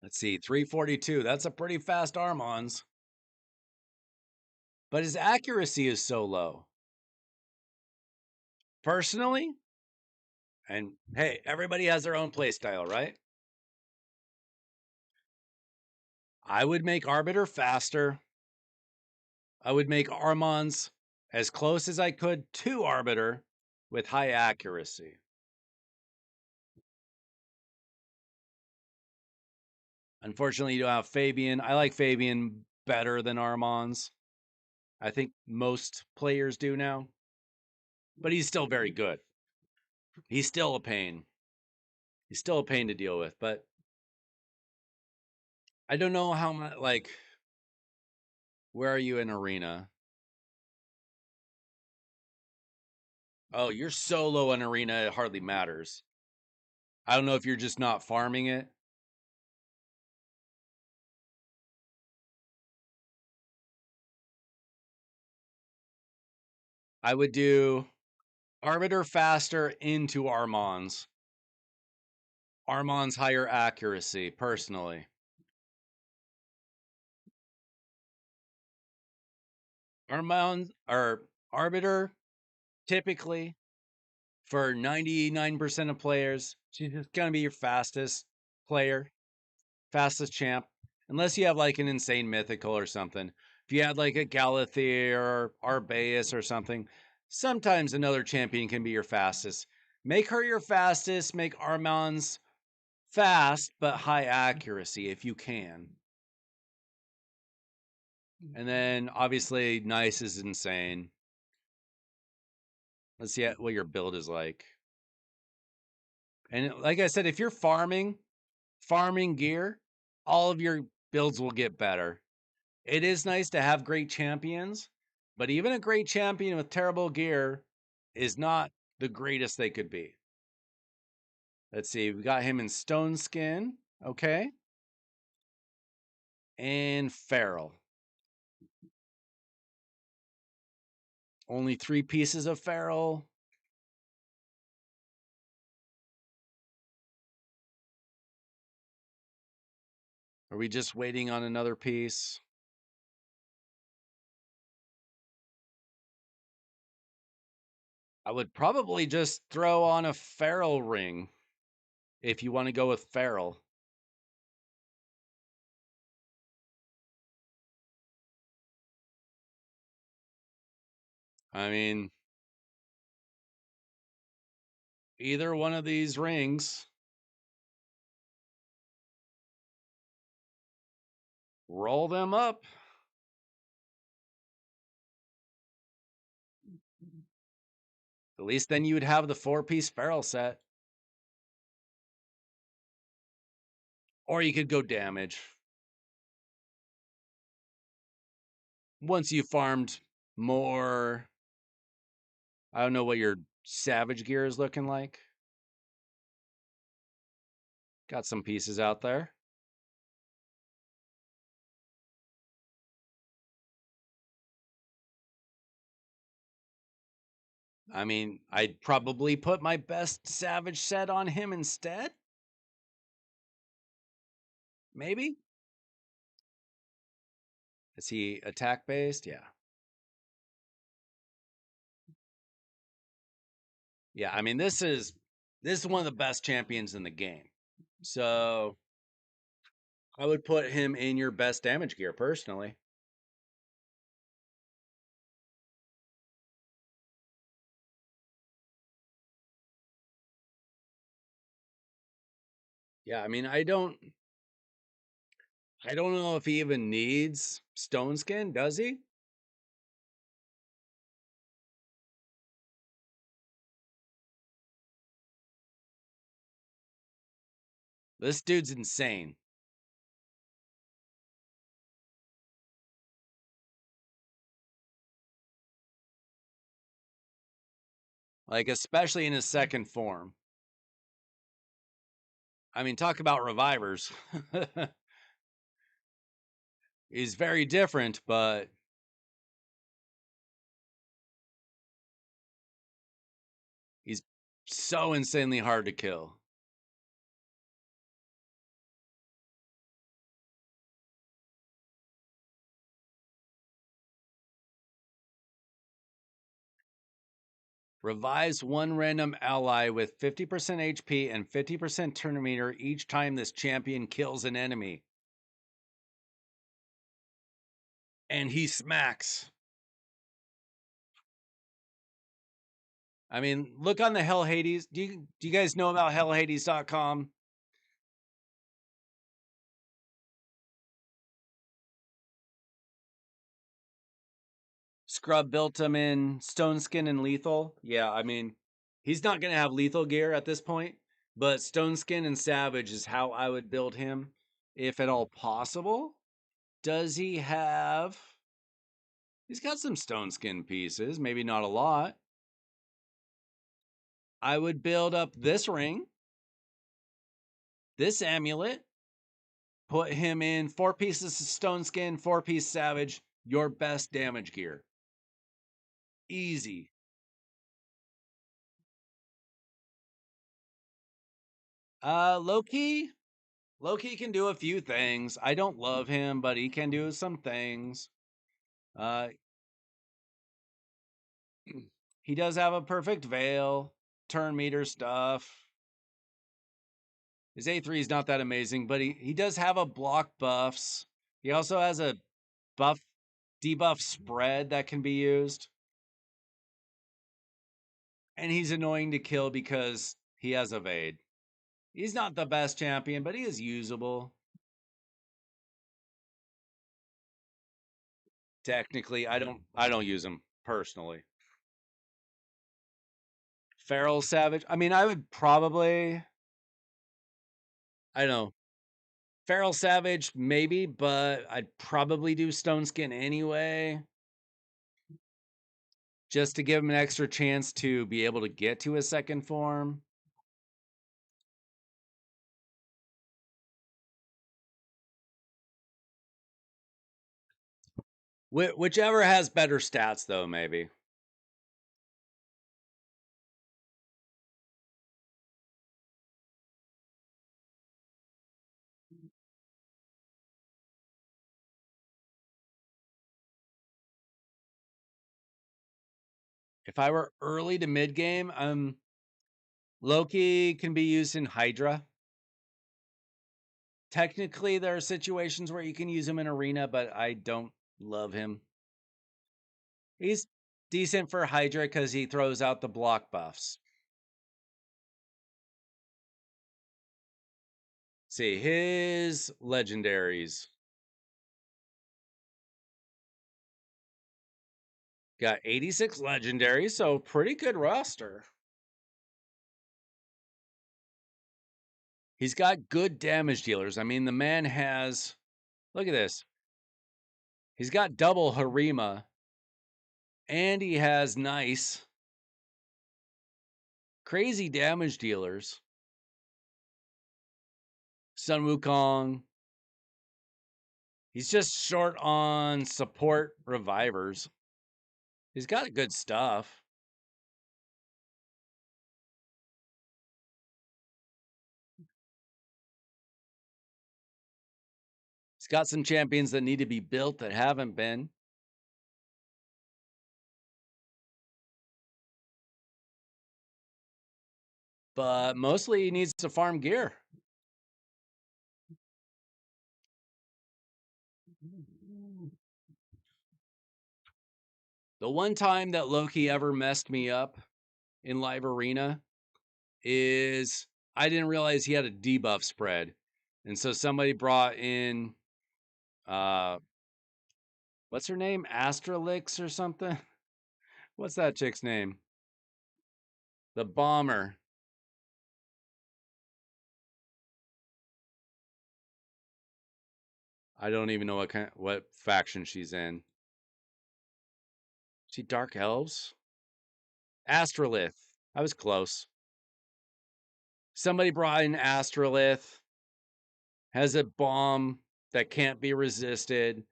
Let's see, 342. That's a pretty fast Armand's. But his accuracy is so low. Personally, and hey, everybody has their own play style, right? I would make Arbiter faster. I would make Armand's as close as I could to Arbiter with high accuracy. Unfortunately, you don't have Fabian. I like Fabian better than Armand's. I think most players do now. But he's still very good. He's still a pain. He's still a pain to deal with, but I don't know how much like where are you in arena? Oh, you're so low in arena it hardly matters. I don't know if you're just not farming it. I would do Arbiter faster into Armand's. Armand's higher accuracy, personally. Armand or Arbiter, typically for 99% of players, she's just gonna be your fastest player, fastest champ. Unless you have like an insane mythical or something. If you had like a Galathea or Arbaeus or something, sometimes another champion can be your fastest. Make her your fastest, make Armand's fast but high accuracy if you can. And then obviously nice is insane. Let's see what your build is like. And like I said, if you're farming gear, all of your builds will get better. It is nice to have great champions, but even a great champion with terrible gear is not the greatest they could be. Let's see, we got him in Stone Skin, okay, and Feral. Only 3 pieces of Feral. Are we just waiting on another piece? I would probably just throw on a Feral ring if you want to go with Feral. I mean, either one of these rings. Roll them up. At least then you would have the 4-piece feral set. Or you could go damage. Once you farmed more, I don't know what your savage gear is looking like. Got some pieces out there. I mean, I'd probably put my best savage set on him instead. Maybe. Is he attack based? Yeah. Yeah, I mean this is one of the best champions in the game. So I would put him in your best damage gear personally. Yeah, I mean I don't know if he even needs stone skin, does he? This dude's insane. Like especially in his second form. I mean, talk about revivers. He's very different, but he's so insanely hard to kill. Revives one random ally with 50% HP and 50% turn meter each time this champion kills an enemy. And he smacks. I mean, look on the Hell Hades. Do you guys know about hellhades.com? Scrub built him in Stone Skin and Lethal. Yeah, I mean, he's not going to have lethal gear at this point, but Stone Skin and Savage is how I would build him, if at all possible. Does he have. He's got some Stone Skin pieces, maybe not a lot. I would build up this ring, this amulet, put him in 4 pieces of Stone Skin, 4-piece Savage, your best damage gear. Easy. Loki. Loki can do a few things. I don't love him, but he can do some things. Uh, he does have a perfect veil, turn meter stuff. His A3 is not that amazing, but he does have a block buffs. He also has a buff debuff spread that can be used. And he's annoying to kill because he has evade. He's not the best champion, but he is usable. Technically, I don't use him personally. Feral Savage. I mean, I would probably I don't know. Feral Savage, maybe, but I'd probably do Stone Skin anyway. Just to give him an extra chance to be able to get to his second form. Whichever has better stats, though, maybe. If I were early to mid game, Loki can be used in Hydra. Technically, there are situations where you can use him in Arena, but I don't love him. He's decent for Hydra because he throws out the block buffs. See, his legendaries. Got 86 legendary, so pretty good roster. He's got good damage dealers. I mean, the man has, look at this. He's got double Harima, and he has nice, crazy damage dealers. Sun Wukong. He's just short on support revivers. He's got good stuff. He's got some champions that need to be built that haven't been. But mostly he needs to farm gear. The one time that Loki ever messed me up in live arena is I didn't realize he had a debuff spread. And so somebody brought in what's her name? Astralix or something? What's that chick's name? The bomber. I don't even know what faction she's in. She Dark Elves? Astrolith. I was close. Somebody brought in Astrolith. Has a bomb that can't be resisted.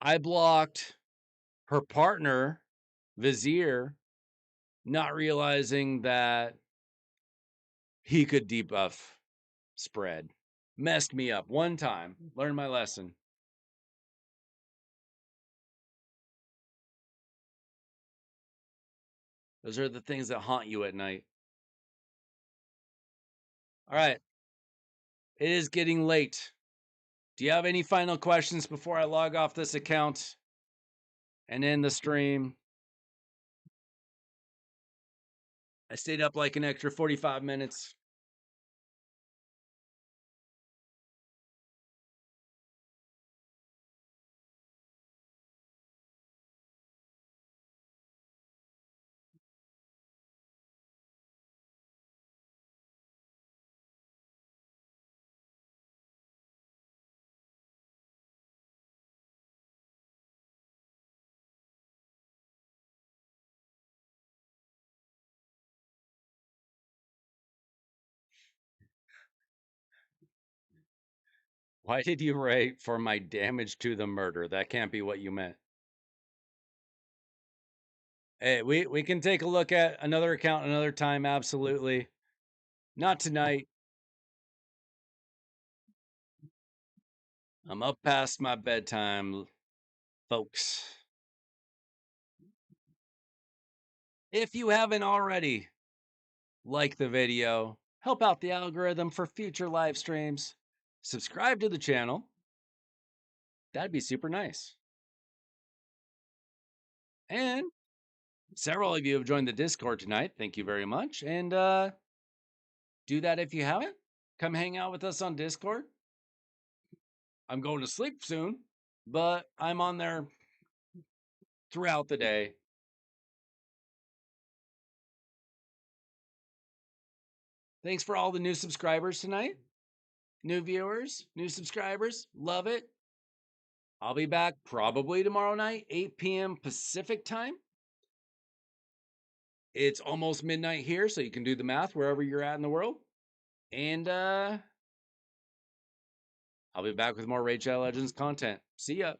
I blocked her partner, Vizier, not realizing that he could debuff spread. Messed me up one time. Learned my lesson. Those are the things that haunt you at night. All right. It is getting late. Do you have any final questions before I log off this account and end the stream? I stayed up like an extra 45 minutes. Why did you write for my damage to the murder? That can't be what you meant. Hey, we can take a look at another account another time, absolutely. Not tonight. I'm up past my bedtime, folks. If you haven't already, like the video, help out the algorithm for future live streams, subscribe to the channel. That'd be super nice. And several of you have joined the Discord tonight. Thank you very much. And do that if you haven't. Come hang out with us on Discord. I'm going to sleep soon, but I'm on there throughout the day. Thanks for all the new subscribers tonight. New viewers, new subscribers. Love it. I'll be back probably tomorrow night, 8 p.m. Pacific time. It's almost midnight here, so you can do the math wherever you're at in the world. And I'll be back with more Raid Shadow Legends content. See ya.